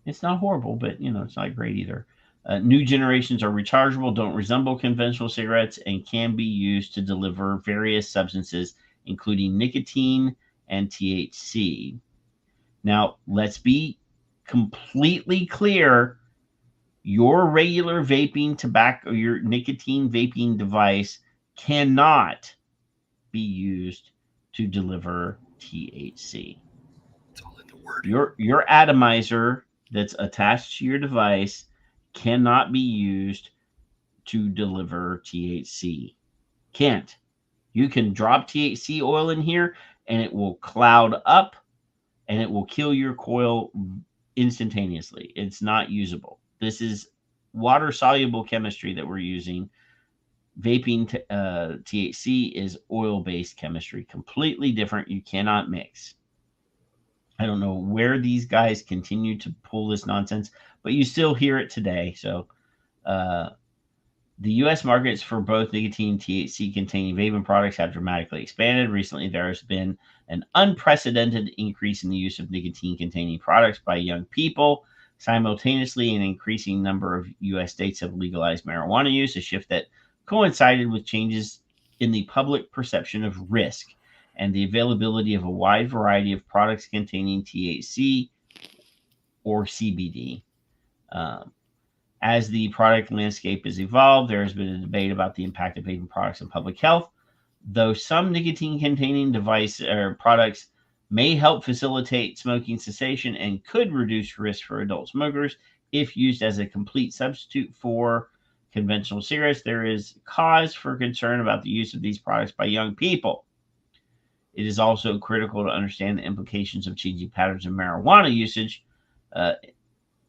It's not horrible, but it's not great either. New generations are rechargeable, don't resemble conventional cigarettes, and can be used to deliver various substances, including nicotine and THC. Now, let's be completely clear. Your regular vaping tobacco, your nicotine vaping device cannot be used to deliver THC. It's all in the word. Your atomizer that's attached to your device cannot be used to deliver THC. Can't. You can drop THC oil in here and it will cloud up and it will kill your coil instantaneously. It's not usable. This is water-soluble chemistry that we're using. Vaping THC is oil-based chemistry, completely different. You cannot mix. I don't know where these guys continue to pull this nonsense, but you still hear it today. So the U.S. markets for both nicotine and THC-containing vaping products have dramatically expanded. Recently, there has been an unprecedented increase in the use of nicotine-containing products by young people. Simultaneously, an increasing number of U.S. states have legalized marijuana use, a shift that coincided with changes in the public perception of risk and the availability of a wide variety of products containing THC or CBD. As the product landscape has evolved, there has been a debate about the impact of vaping products on public health. Though some nicotine-containing device or products may help facilitate smoking cessation and could reduce risk for adult smokers if used as a complete substitute for conventional cigarettes, there is cause for concern about the use of these products by young people. It is also critical to understand the implications of changing patterns of marijuana usage,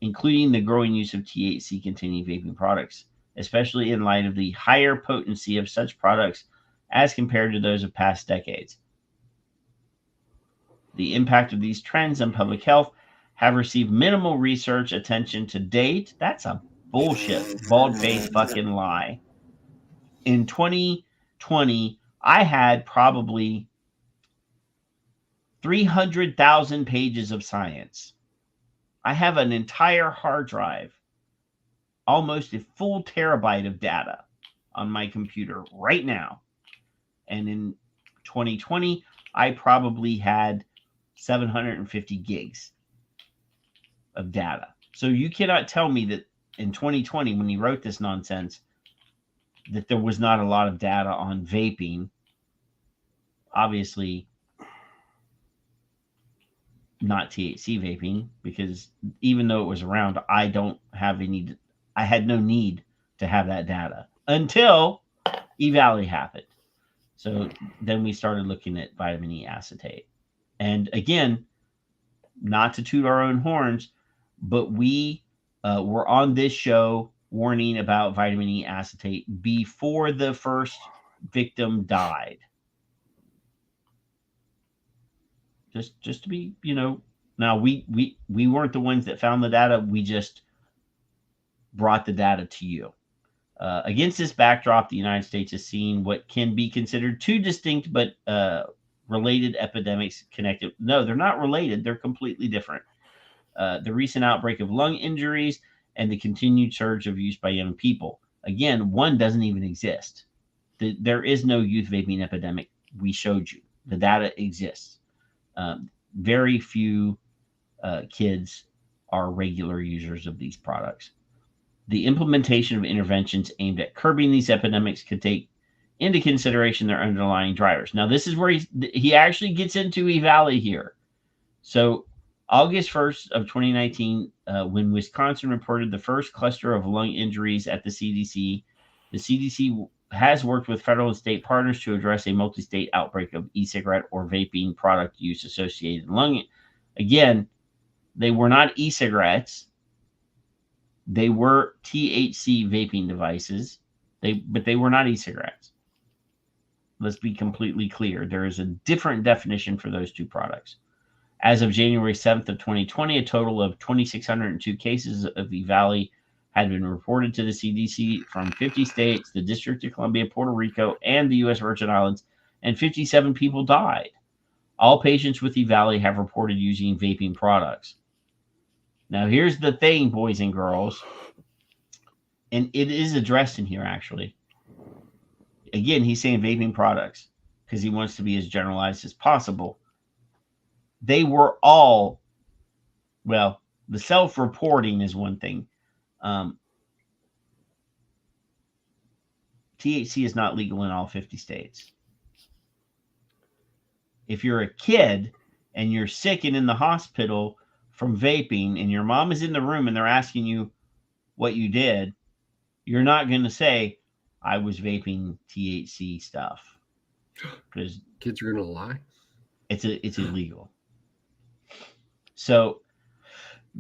including the growing use of THC-containing vaping products, especially in light of the higher potency of such products as compared to those of past decades. The impact of these trends on public health have received minimal research attention to date. That's a bullshit, bald-faced fucking lie. In 2020, I had probably 300,000 pages of science. I have an entire hard drive, almost a full terabyte of data on my computer right now. And in 2020, I probably had 750 gigs of data. So you cannot tell me that in 2020, when he wrote this nonsense, that there was not a lot of data on vaping. Obviously, not THC vaping, because even though it was around, I had no need to have that data until EVALI happened. So then we started looking at vitamin E acetate. And again, not to toot our own horns, but we were on this show warning about vitamin E acetate before the first victim died. Just to be, now we weren't the ones that found the data. We just brought the data to you. Against this backdrop, the United States has seen what can be considered two distinct but related epidemics connected. No, they're not related. They're completely different. The recent outbreak of lung injuries and the continued surge of use by young people. Again, one doesn't even exist. There is no youth vaping epidemic. We showed you. The data exists. Very few kids are regular users of these products. The implementation of interventions aimed at curbing these epidemics could take into consideration their underlying drivers. Now, this is where he actually gets into EVALI here. So, August 1st of 2019, when Wisconsin reported the first cluster of lung injuries at the CDC has worked with federal and state partners to address a multi-state outbreak of e-cigarette or vaping product use associated lung. Again, they were not e-cigarettes. They were THC vaping devices, but they were not e-cigarettes. Let's be completely clear. There is a different definition for those two products. As of January 7th of 2020, a total of 2,602 cases of EVALI had been reported to the CDC from 50 states, the District of Columbia, Puerto Rico, and the U.S. Virgin Islands, and 57 people died. All patients with EVALI have reported using vaping products. Now, here's the thing, boys and girls, and it is addressed in here, actually. Again, he's saying vaping products because he wants to be as generalized as possible. They were all, well, the self-reporting is one thing. THC is not legal in all 50 states. If you're a kid and you're sick and in the hospital from vaping and your mom is in the room and they're asking you what you did, you're not going to say, I was vaping THC stuff. Because kids are going to lie. It's illegal. So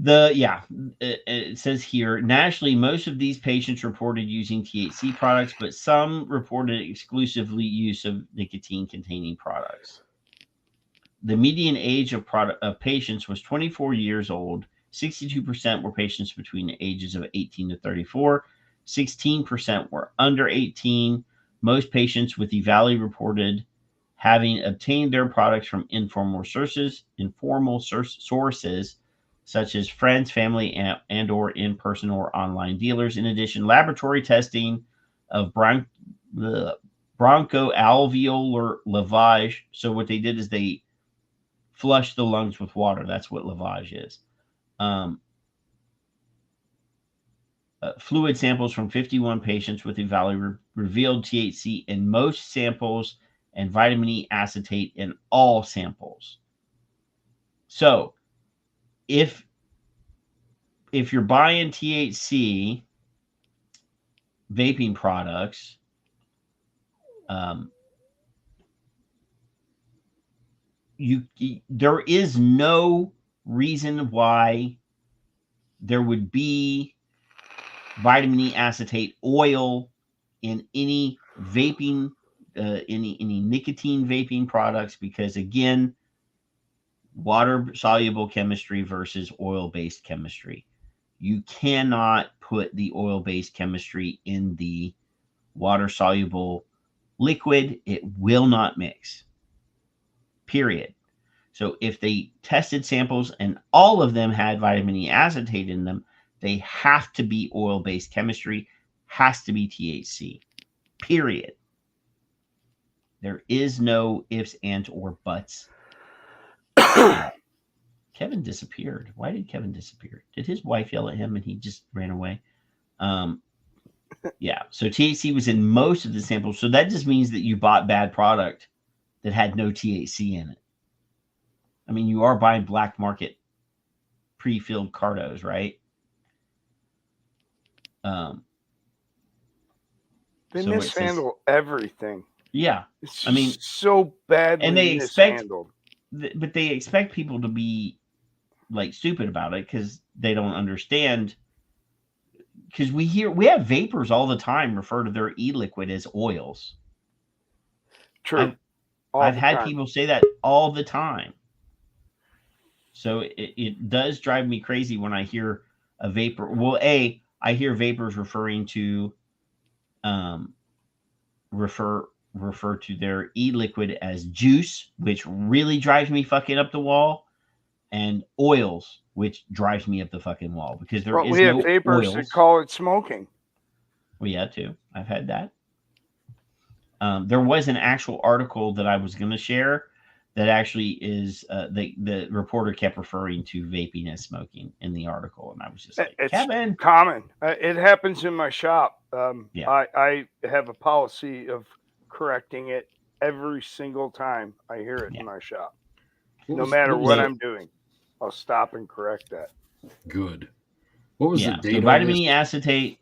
it says here, nationally, most of these patients reported using THC products, but some reported exclusively use of nicotine-containing products. The median age of patients was 24 years old. 62% were patients between the ages of 18 to 34. 16% were under 18. Most patients with EVALI reported having obtained their products from informal sources, such as friends, family, and or in-person or online dealers. In addition, laboratory testing of bronchoalveolar lavage. So what they did is they flushed the lungs with water. That's what lavage is. Fluid samples from 51 patients with EVALI revealed THC in most samples and vitamin E acetate in all samples. So, if you're buying THC vaping products, there is no reason why there would be vitamin E acetate oil in any vaping, any nicotine vaping products, because again, water soluble chemistry versus oil based chemistry. You cannot put the oil based chemistry in the water soluble liquid. It will not mix. Period. So if they tested samples and all of them had vitamin E acetate in them, they have to be oil-based chemistry, has to be THC, period. There is no ifs, ands, or buts. Kevin disappeared. Why did Kevin disappear? Did his wife yell at him and he just ran away? Yeah, so THC was in most of the samples. So that just means that you bought bad product that had no THC in it. I mean, you are buying black market pre-filled cartos, right? They mishandle everything. Yeah, it's I mean, so badly and they mishandled. but they expect people to be like stupid about it because they don't understand. Because we have vapors all the time refer to their e-liquid as oils. True. I've had people say that all the time. So it does drive me crazy when I hear a vapor. Well, I hear vapors referring to refer to their e-liquid as juice, which really drives me fucking up the wall, and oils, which drives me up the fucking wall because we have vapors oils. that call it smoking. Well, yeah, too. I've had that. There was an actual article that I was going to share that actually is the reporter kept referring to vaping as smoking in the article, and I was just like, it's Kevin, common. It happens in my shop. Yeah. I have a policy of correcting it every single time I hear it in my shop. No What matter was what the- I'm doing, I'll stop and correct that. Good. What was the So date on vitamin this? E acetate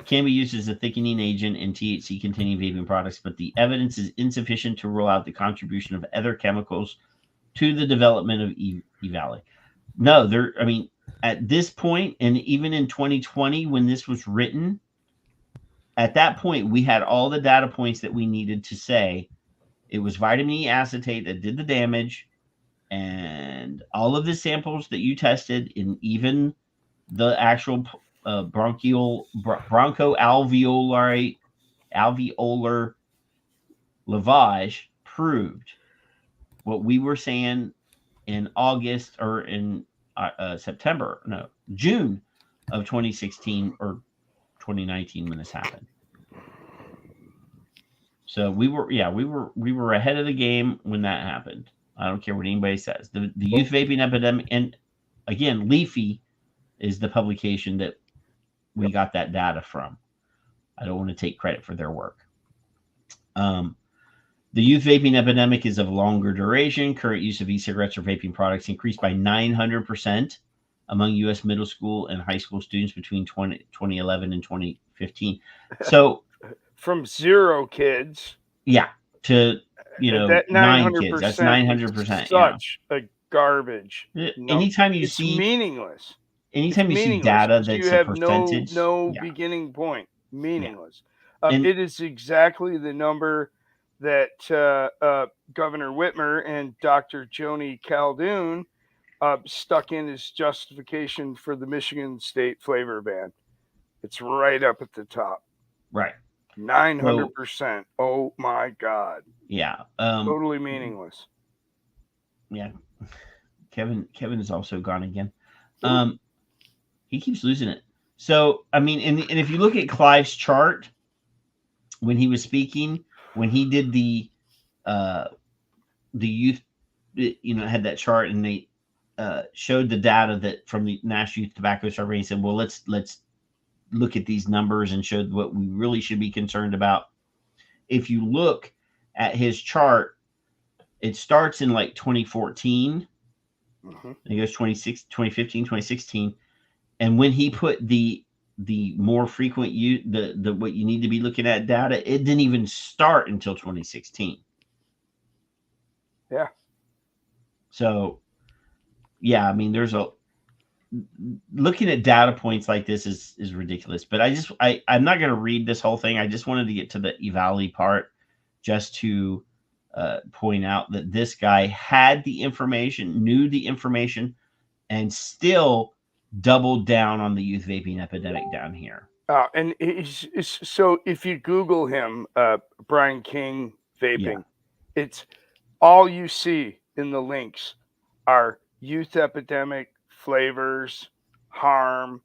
can be used as a thickening agent in THC-containing vaping products, but the evidence is insufficient to rule out the contribution of other chemicals to the development of E-Valley. No, I mean, at this point, and even in 2020, when this was written, at that point, we had all the data points that we needed to say it was vitamin E acetate that did the damage, and all of the samples that you tested, and even the actual bronchoalveolar lavage proved what we were saying in August or in June of 2016 or 2019 when this happened. So we were ahead of the game when that happened. I don't care what anybody says. The youth vaping epidemic, and again, Leafy is the publication that we got that data from. I don't want to take credit for their work. The youth vaping epidemic is of longer duration. Current use of e-cigarettes or vaping products increased by 900% among U.S. middle school and high school students between 2011 and 2015. So from 0 kids, to that 9 kids. That's 900%. Such a garbage. Anytime you it's see meaningless. Anytime you see data that's you have a percentage, no beginning point. Meaningless. It is exactly the number that Governor Whitmer and Dr. Joni Calhoun stuck in as justification for the Michigan state flavor ban. It's right up at the top. Right. 900%. Oh my God. Yeah. Totally meaningless. Yeah. Kevin is also gone again. He keeps losing it. So, I mean, and if you look at Clive's chart when he was speaking, when he did the youth, had that chart, and they showed the data that from the National Youth Tobacco Survey. He said, well, let's look at these numbers and show what we really should be concerned about. If you look at his chart, it starts in like 2014. And it goes 2015, 2016. And when he put the more frequent the what you need to be looking at data, it didn't even start until 2016. Yeah. So, yeah, I mean, looking at data points like this is ridiculous. But I'm not going to read this whole thing. I just wanted to get to the E-Valley part just to point out that this guy had the information, knew the information, and still doubled down on the youth vaping epidemic down here. And so if you Google him, Brian King vaping, it's all you see in the links are youth epidemic, flavors, harm,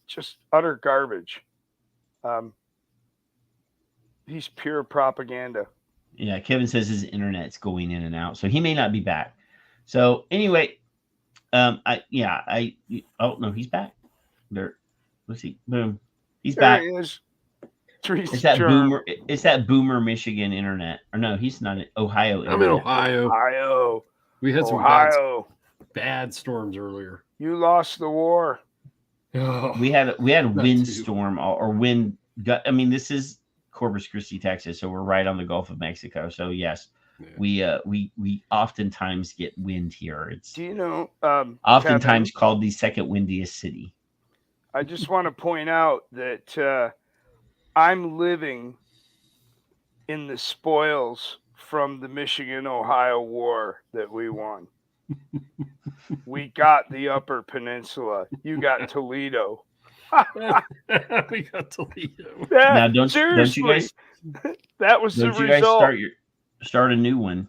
just utter garbage. He's pure propaganda. Yeah, Kevin says his internet's going in and out, so he may not be back. So anyway, oh no, he's back. There, let's see, boom, he's back. He is. It's that boomer. It's that boomer Michigan internet. Or no, he's not in Ohio. I'm in Ohio. We had some bad storms earlier. You lost the war. We had a windstorm or wind. I mean, this is Corpus Christi, Texas, so we're right on the Gulf of Mexico. So yes, we oftentimes get wind here. It's oftentimes Kevin, called the second windiest city. I just want to point out that I'm living in the spoils from the Michigan-Ohio War that we won. We got the Upper Peninsula. You got Toledo. We got Toledo. Now, don't you guys? That was the result. Guys start a new one.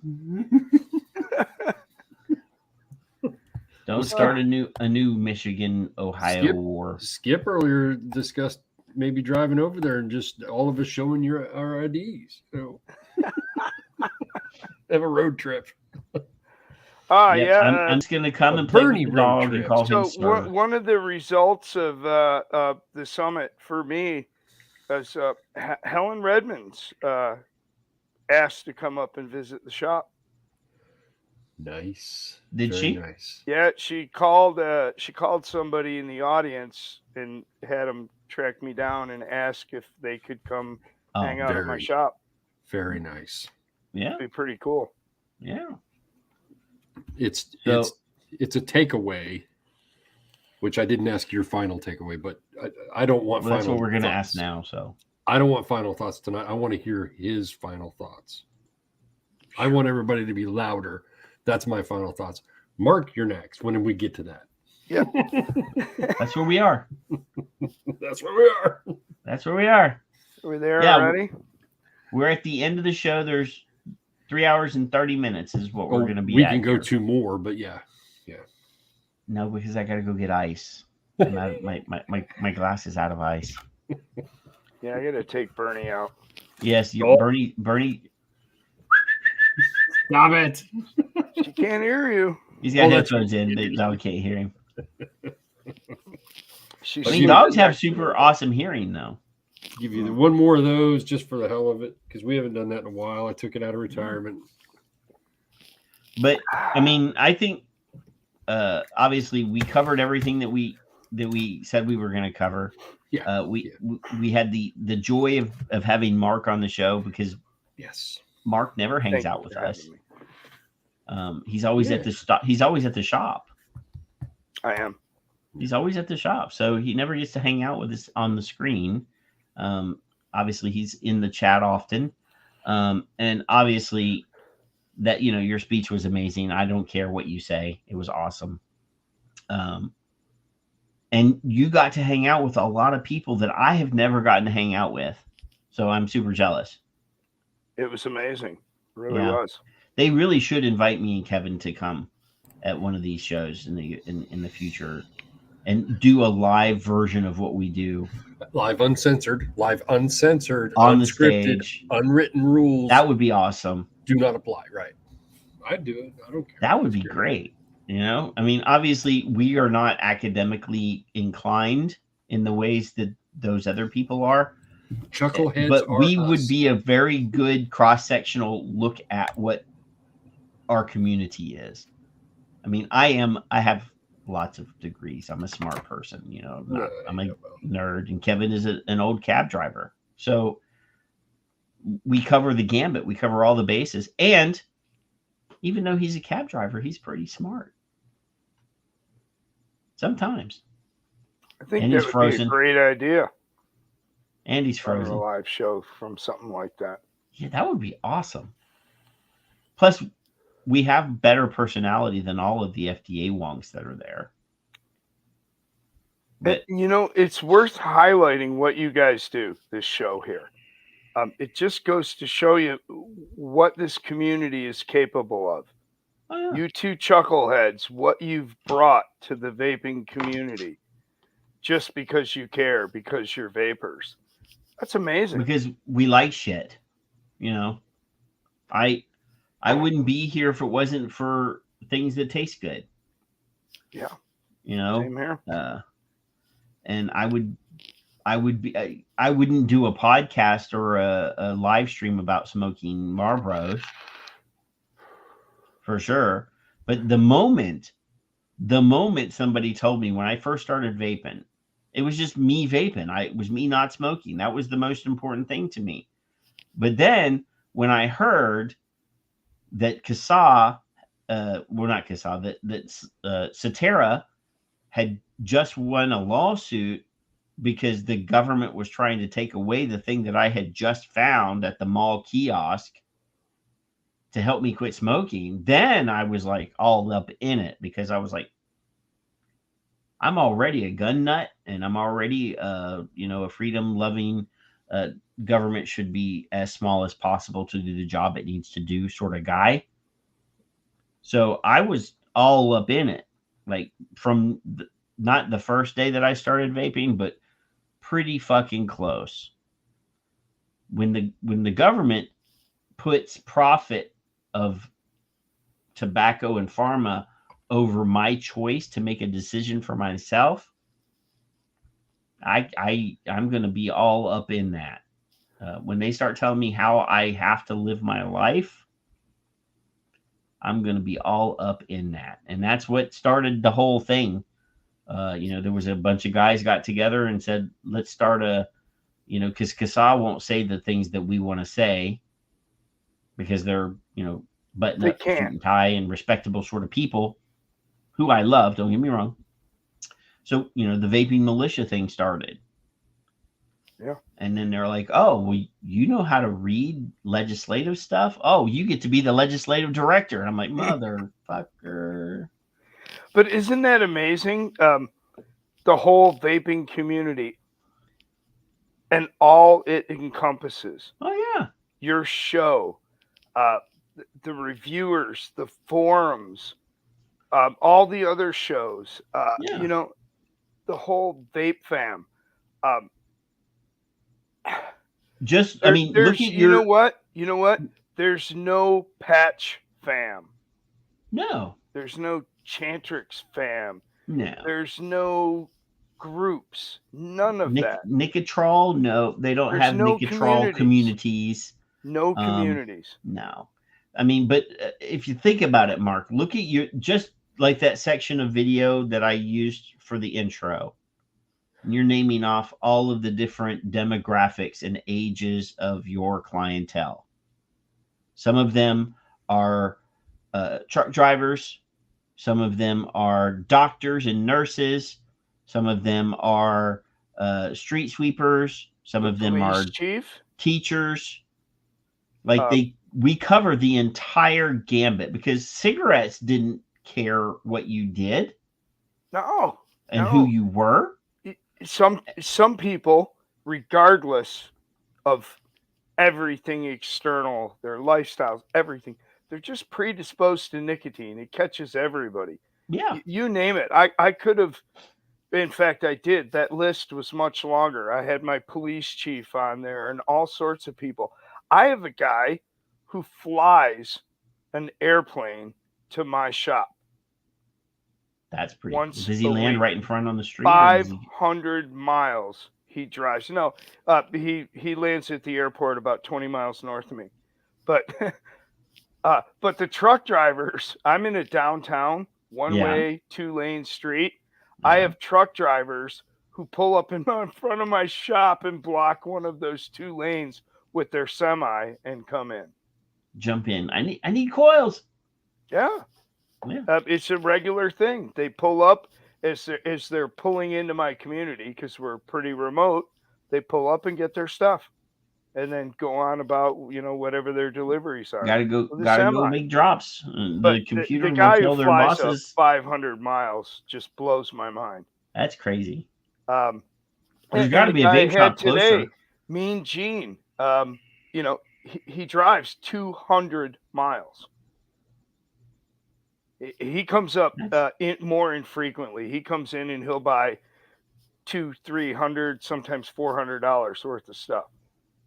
Don't start a new Michigan Ohio war. Skip earlier discussed maybe driving over there and just all of us showing our IDs. So have a road trip. I'm just gonna come and play with the dog and call him Star. One of the results of the summit for me was Helen Redmond's asked to come up and visit the shop. Nice. Did Very she? Nice. Yeah, she called somebody in the audience and had them track me down and ask if they could come hang out at my shop. Very nice. Yeah. It'd be pretty cool. Yeah. It's a takeaway, which I didn't ask your final takeaway, but I don't want final. That's what we're going to thoughts. ask now. So I don't want final thoughts tonight. I want to hear his final thoughts. I want everybody to be louder. That's my final thoughts. Mark, you're next. When did we get to that? Yeah. That's where we are. That's where we are. That's where we are. We're there already? We're at the end of the show. There's 3 hours and 30 minutes is what we're going to be We at can go here. 2 more, but yeah. No, because I got to go get ice. My glass is out of ice. Yeah, I got to take Bernie out. Yes, Bernie. Stop it. She can't hear you. He's got headphones in. The dog can't hear him. Dogs have super awesome hearing, though. Give you one more of those just for the hell of it, because we haven't done that in a while. I took it out of retirement. But I mean, I think obviously we covered everything that we said we were going to cover. Yeah. We had the joy of having Mark on the show, because Mark never hangs out with us. He's always at the He's always at the shop. I am. He's always at the shop, so he never gets to hang out with us on the screen. Obviously, he's in the chat often, and obviously, that your speech was amazing. I don't care what you say; it was awesome. And you got to hang out with a lot of people that I have never gotten to hang out with, so I'm super jealous. It was amazing. It really was. They really should invite me and Kevin to come at one of these shows in the future and do a live version of what we do. Live uncensored, on unscripted, the stage, unwritten rules. That would be awesome. Do not apply, right? I'd do it. I don't care. That would be great. I mean, obviously we are not academically inclined in the ways that those other people are. Chuckleheads, but we us. would be a very good cross-sectional look at what our community is. I mean, I have lots of degrees. I'm a smart person, I'm a nerd, and Kevin is an old cab driver. So we cover the gambit. We cover all the bases. And even though he's a cab driver, he's pretty smart. Sometimes. I think that would be a great idea. And he's frozen. A live show from something like that. Yeah, that would be awesome. Plus, we have better personality than all of the FDA wonks that are there. But it's worth highlighting what you guys do, this show here. It just goes to show you what this community is capable of. Oh, yeah. You two chuckleheads, what you've brought to the vaping community, just because you care, because you're vapors. That's amazing. Because we like shit. I wouldn't be here if it wasn't for things that taste good. Yeah. Same here. And I wouldn't do a podcast or a live stream about smoking Marlboros for sure. But the moment somebody told me when I first started vaping, it was just me vaping. It was me not smoking. That was the most important thing to me. But then when I heard that Cetera had just won a lawsuit because the government was trying to take away the thing that I had just found at the mall kiosk to help me quit smoking, then I was like all up in it, because I was like, I'm already a gun nut, and I'm already a freedom-loving government should be as small as possible to do the job it needs to do sort of guy. So I was all up in it, like from not the first day that I started vaping, but pretty fucking close. When the government puts profit of tobacco and pharma over my choice to make a decision for myself, I'm going to be all up in that. When they start telling me how I have to live my life, I'm going to be all up in that. And that's what started the whole thing. There was a bunch of guys got together and said, let's start because CASA won't say the things that we want to say because they're, button They up, suit can't. and tie, and respectable sort of people who I love. Don't get me wrong. So, the vaping militia thing started. Yeah. And then they're like, oh, well, you know how to read legislative stuff? Oh, you get to be the legislative director. And I'm like, motherfucker. But isn't that amazing? The whole vaping community and all it encompasses. Oh, yeah. Your show, the reviewers, the forums, all the other shows, Yeah. the whole vape fam. Look at you know what? You know what? There's no patch fam. No. There's no Chantrix fam. No. There's no groups. None of that. Nicotrol? No, they don't There's have no Nicotrol communities. No communities. No. But if you think about it, Mark, look at just like that section of video that I used for the intro. You're naming off all of the different demographics and ages of your clientele. Some of them are truck drivers. Some of them are doctors and nurses. Some of them are street sweepers. Some of them are teachers. We cover the entire gambit because cigarettes didn't care what you did. No. And who you were. Some people, regardless of everything external, their lifestyles, everything, they're just predisposed to nicotine. It catches everybody. Yeah. You name it. I could have, in fact, I did. That list was much longer. I had my police chief on there and all sorts of people. I have a guy who flies an airplane to my shop. That's pretty cool. Does he land right in front on the street? 500 miles he drives. No, he lands at the airport about 20 miles north of me. But the truck drivers, I'm in a downtown, one-way, two-lane street. Yeah. I have truck drivers who pull up in front of my shop and block one of those two lanes with their semi and come in. Jump in. I need coils. Yeah. Yeah. It's a regular thing. They pull up as they're pulling into my community because we're pretty remote. They pull up and get their stuff, and then go on about whatever their deliveries are. Gotta go make drops. But the guy will tell who their flies bosses. 500 miles just blows my mind. That's crazy. There's got to be a vape shop closer. Today, Mean Gene. He drives 200 miles. He comes up more infrequently. He comes in and he'll buy $200-300, sometimes $400 worth of stuff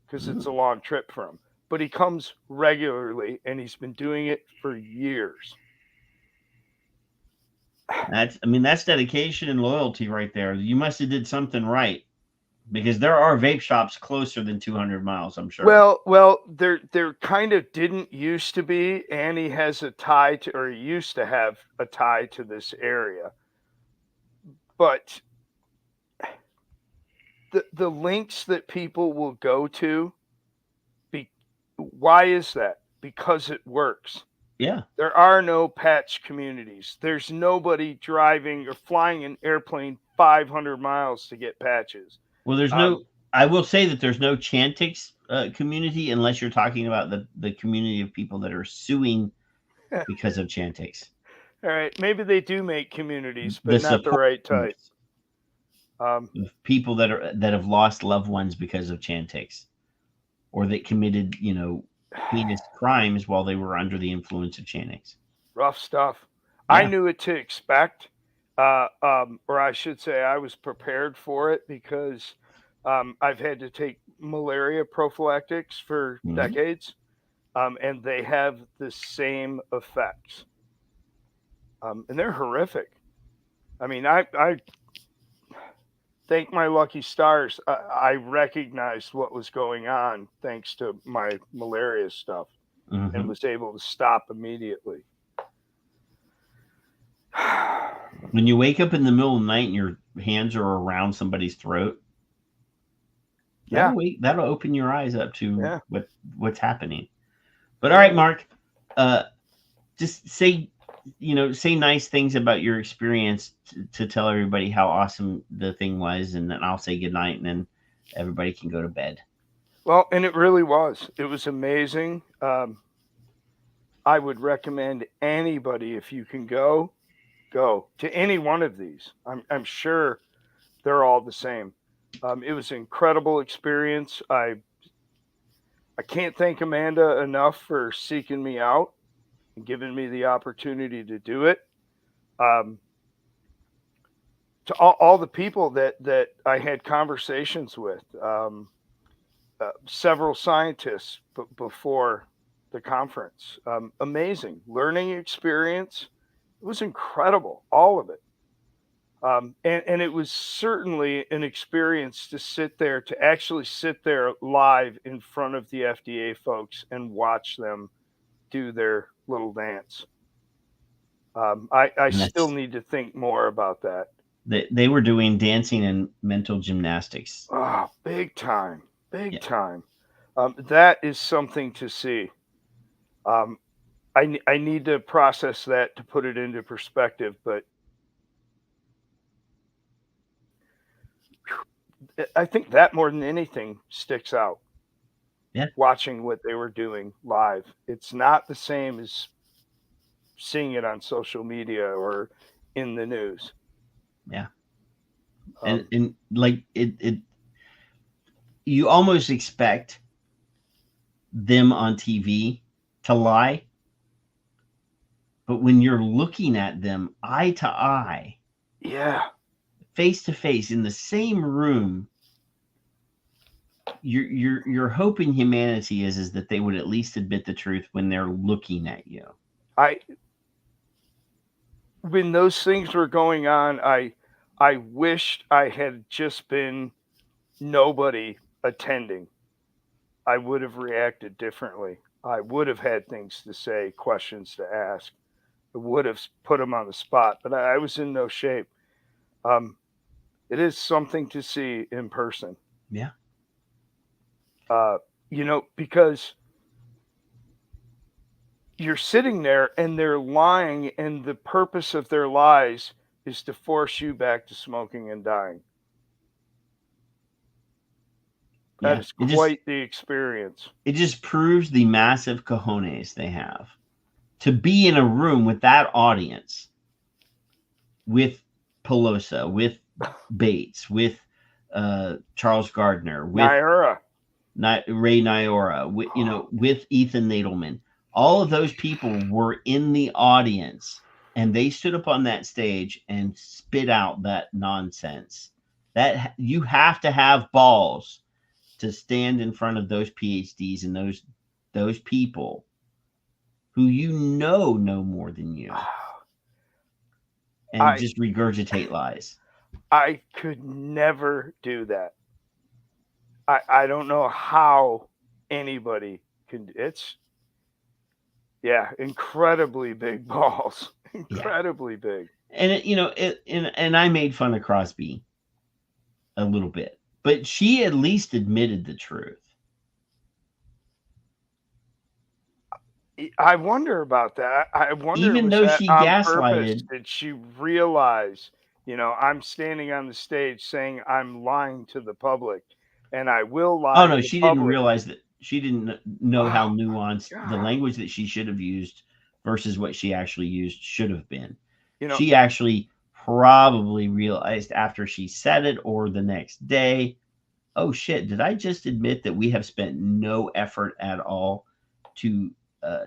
because it's a long trip for him. But he comes regularly, and he's been doing it for years. That's dedication and loyalty right there. You must have did something right. Because there are vape shops closer than 200 miles, I'm sure. Well, there kind of didn't used to be, and he has a tie to, or he used to have a tie to this area. But the links that people will go to, why is that? Because it works. Yeah. There are no patch communities. There's nobody driving or flying an airplane 500 miles to get patches. Well, there's I will say that there's no Chantix community unless you're talking about the community of people that are suing because of Chantix. All right. Maybe they do make communities, but not the right type. People that have lost loved ones because of Chantix or that committed, heinous crimes while they were under the influence of Chantix. Rough stuff. Yeah. I knew what to expect. Or I should say I was prepared for it because I've had to take malaria prophylactics for decades, and they have the same effects. And they're horrific. I mean, thank my lucky stars, I recognized what was going on thanks to my malaria stuff and was able to stop immediately. When you wake up in the middle of the night and your hands are around somebody's throat, that'll open your eyes up to what's happening. But all right, Mark, just say nice things about your experience to tell everybody how awesome the thing was, and then I'll say goodnight, and then everybody can go to bed. Well, and it really was. It was amazing. I would recommend anybody, if you can go to any one of these. I'm sure they're all the same. It was an incredible experience. I can't thank Amanda enough for seeking me out and giving me the opportunity to do it. To all the people that I had conversations with, several scientists before the conference, amazing learning experience. It was incredible, all of it. And it was certainly an experience to actually sit there live in front of the FDA folks and watch them do their little dance. I still need to think more about that. They were doing dancing and mental gymnastics. Oh, big time. That is something to see. I need to process that to put it into perspective, but I think that more than anything sticks out. Yeah. Watching what they were doing live. It's not the same as seeing it on social media or in the news. Yeah. And like it you almost expect them on TV to lie. But when you're looking at them eye to eye, face to face in the same room, you're hoping humanity is that they would at least admit the truth when they're looking at you. When those things were going on, I wished I had just been nobody attending. I would have reacted differently. I would have had things to say, questions to ask. I would have put them on the spot, but I was in no shape. It is something to see in person. Yeah. Because you're sitting there and they're lying, and the purpose of their lies is to force you back to smoking and dying. That is quite the experience. It just proves the massive cojones they have to be in a room with that audience, with Pelosi, with Bates, with Charles Gardner, with Ray Nyora, with Ethan Nadelman. All of those people were in the audience, and they stood up on that stage and spit out that nonsense. That you have to have balls to stand in front of those PhDs and those people who know more than you, and just regurgitate lies. I could never do that. I don't know how anybody can. It's incredibly big balls, incredibly big. And and I made fun of Crosby a little bit, but she at least admitted the truth. I wonder about that. I wonder, even though she gaslighted, did she realize, I'm standing on the stage saying I'm lying to the public, and I will lie. Oh no, she didn't realize that. She didn't know how nuanced the language that she should have used versus what she actually used should have been. She actually probably realized after she said it or the next day, oh shit, did I just admit that we have spent no effort at all to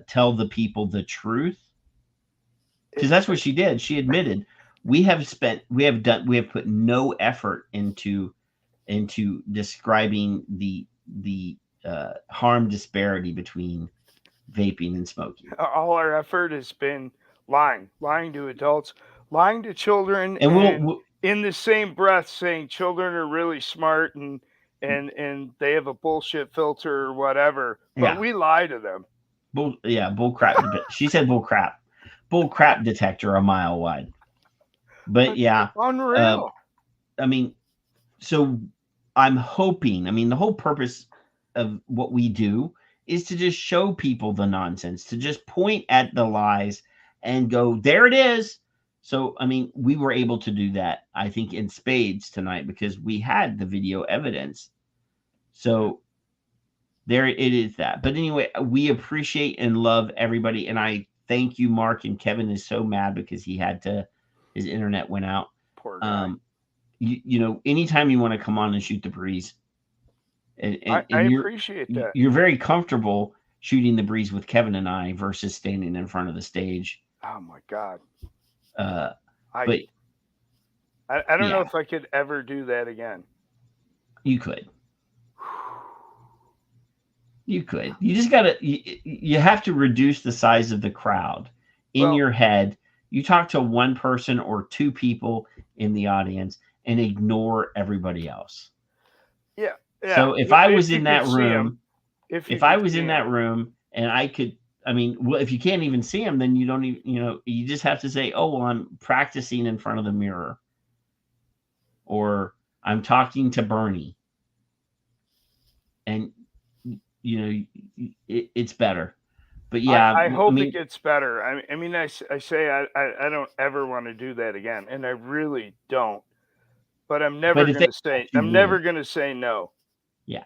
tell the people the truth? Because that's what she did. She admitted we have put no effort into describing the harm disparity between vaping and smoking. All our effort has been lying to adults, lying to children, and in the same breath saying children are really smart and they have a bullshit filter or whatever, but Yeah. we lie to them. Bull crap. She said bull crap. Bull crap detector a mile wide. But yeah, Unreal. I mean, so I'm hoping, the whole purpose of what we do is to just show people the nonsense, to just point at the lies and go, there it is. So, we were able to do that, I think, in spades tonight because we had the video evidence. So there it is that. But anyway, we appreciate and love everybody. And I thank you, Mark. And Kevin is so mad because his internet went out. Poor guy. Anytime you want to come on and shoot the breeze, I appreciate that. You're very comfortable shooting the breeze with Kevin and I versus standing in front of the stage. Oh my God. I don't know if I could ever do that again. You could. You could. You just gotta. You have to reduce the size of the crowd in your head. You talk to one person or two people in the audience and ignore everybody else. Yeah. So if I was in that room, if I was in that room and I could, if you can't even see them, then you don't even, you just have to say, oh, well, I'm practicing in front of the mirror, or I'm talking to Bernie, and it's better. But yeah, I hope it gets better. I say I don't ever want to do that again, and I really don't. But I'm never going to say no. Yeah,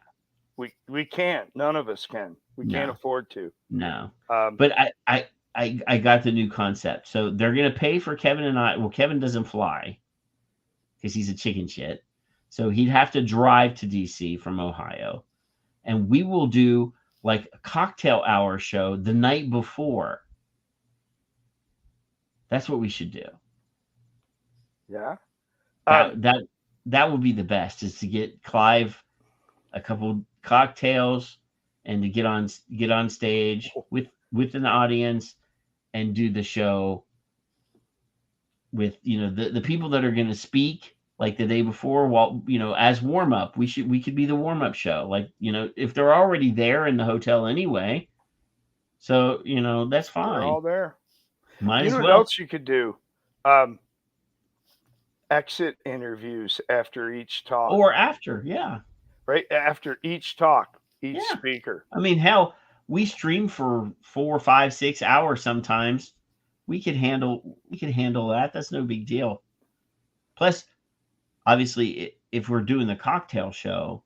we can't. None of us can. We can't afford to. No. But I got the new concept. So they're going to pay for Kevin and I. Well, Kevin doesn't fly because he's a chicken shit. So he'd have to drive to DC from Ohio, and we will do like a cocktail hour show the night before. That's what we should do. Yeah. That would be the best, is to get Clive a couple cocktails and to get on stage with an audience and do the show with the people that are going to speak like the day before, while as warm up. We could be the warm up show, like if they're already there in the hotel anyway, so that's fine. They're all there. Might as well. What else you could do? Exit interviews after each talk, or after, right after each talk, each speaker. Hell, we stream for 4, 5, 6 hours sometimes. We could handle that. That's no big deal. Plus, obviously, if we're doing the cocktail show,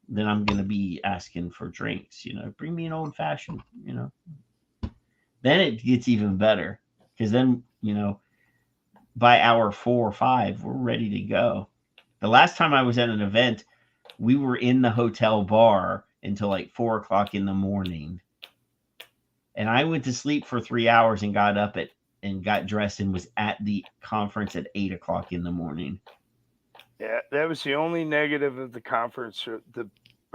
then I'm going to be asking for drinks. Bring me an old fashioned. Then it gets even better, because then by hour 4 or 5, we're ready to go. The last time I was at an event, we were in the hotel bar until like 4 o'clock in the morning. And I went to sleep for 3 hours and got up and got dressed and was at the conference at 8 o'clock in the morning. Yeah, that was the only negative of the conference, or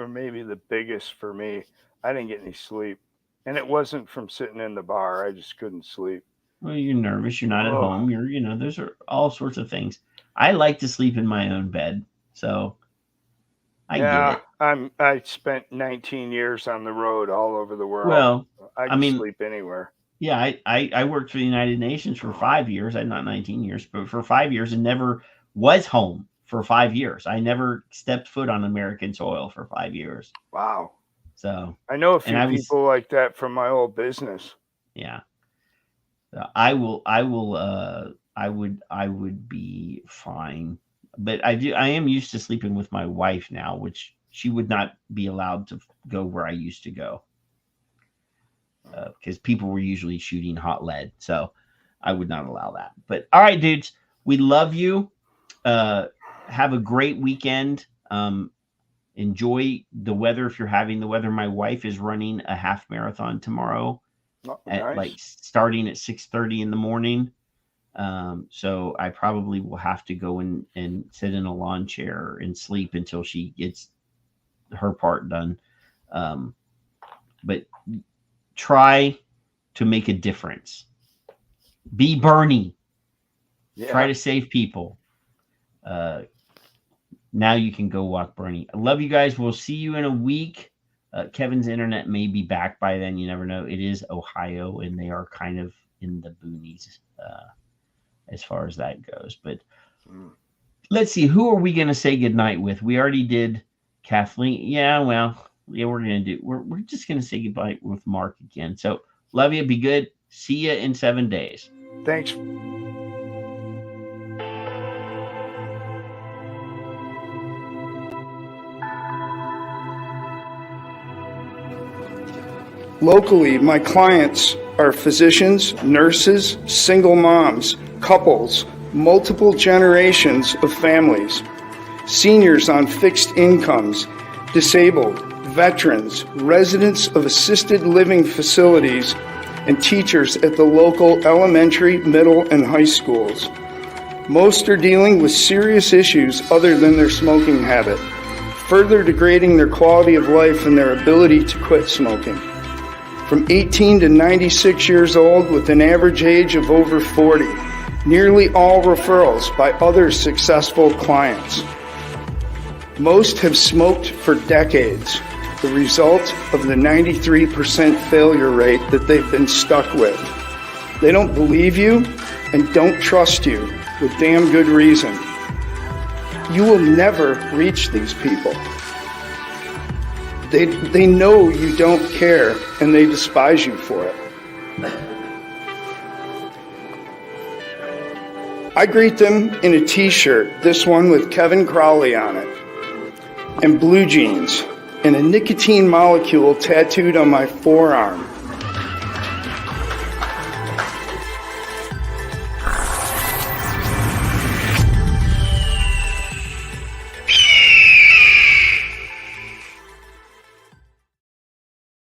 maybe the biggest for me. I didn't get any sleep. And it wasn't from sitting in the bar. I just couldn't sleep. Well, you're nervous. You're not at home. Those are all sorts of things. I like to sleep in my own bed, so I get it. I spent 19 years on the road all over the world. Well, I can sleep anywhere. Yeah, I worked for the United Nations for 5 years. Not 19 years, but for 5 years, and never was home for 5 years. I never stepped foot on American soil for 5 years. Wow. So I know a few people like that from my old business. Yeah. I would be fine, but I am used to sleeping with my wife now, which she would not be allowed to go where I used to go, because people were usually shooting hot lead, so I would not allow that. But all right, dudes, we love you. Have a great weekend. Enjoy the weather if you're having the weather. My wife is running a half marathon tomorrow. Like starting at 6:30 in the morning. So I probably will have to go and sit in a lawn chair and sleep until she gets her part done. But try to make a difference. Be Bernie. Yeah. Try to save people. now you can go walk Bernie. I love you guys. We'll see you in a week. Kevin's internet may be back by then. You never know. It is Ohio, and they are kind of in the boonies as far as that goes. But let's see. Who are we going to say goodnight with? We already did Kathleen. Yeah, well, yeah, we're going to do. We're just going to say goodbye with Mark again. So love you. Be good. See you in 7 days. Thanks. Locally, my clients are physicians, nurses, single moms, couples, multiple generations of families, seniors on fixed incomes, disabled, veterans, residents of assisted living facilities, and teachers at the local elementary, middle, and high schools. Most are dealing with serious issues other than their smoking habit, further degrading their quality of life and their ability to quit smoking. From 18 to 96 years old with an average age of over 40, nearly all referrals by other successful clients. Most have smoked for decades, the result of the 93% failure rate that they've been stuck with. They don't believe you and don't trust you with damn good reason. You will never reach these people. They know you don't care and they despise you for it. I greet them in a t-shirt, this one with Kevin Crowley on it, and blue jeans, and a nicotine molecule tattooed on my forearm.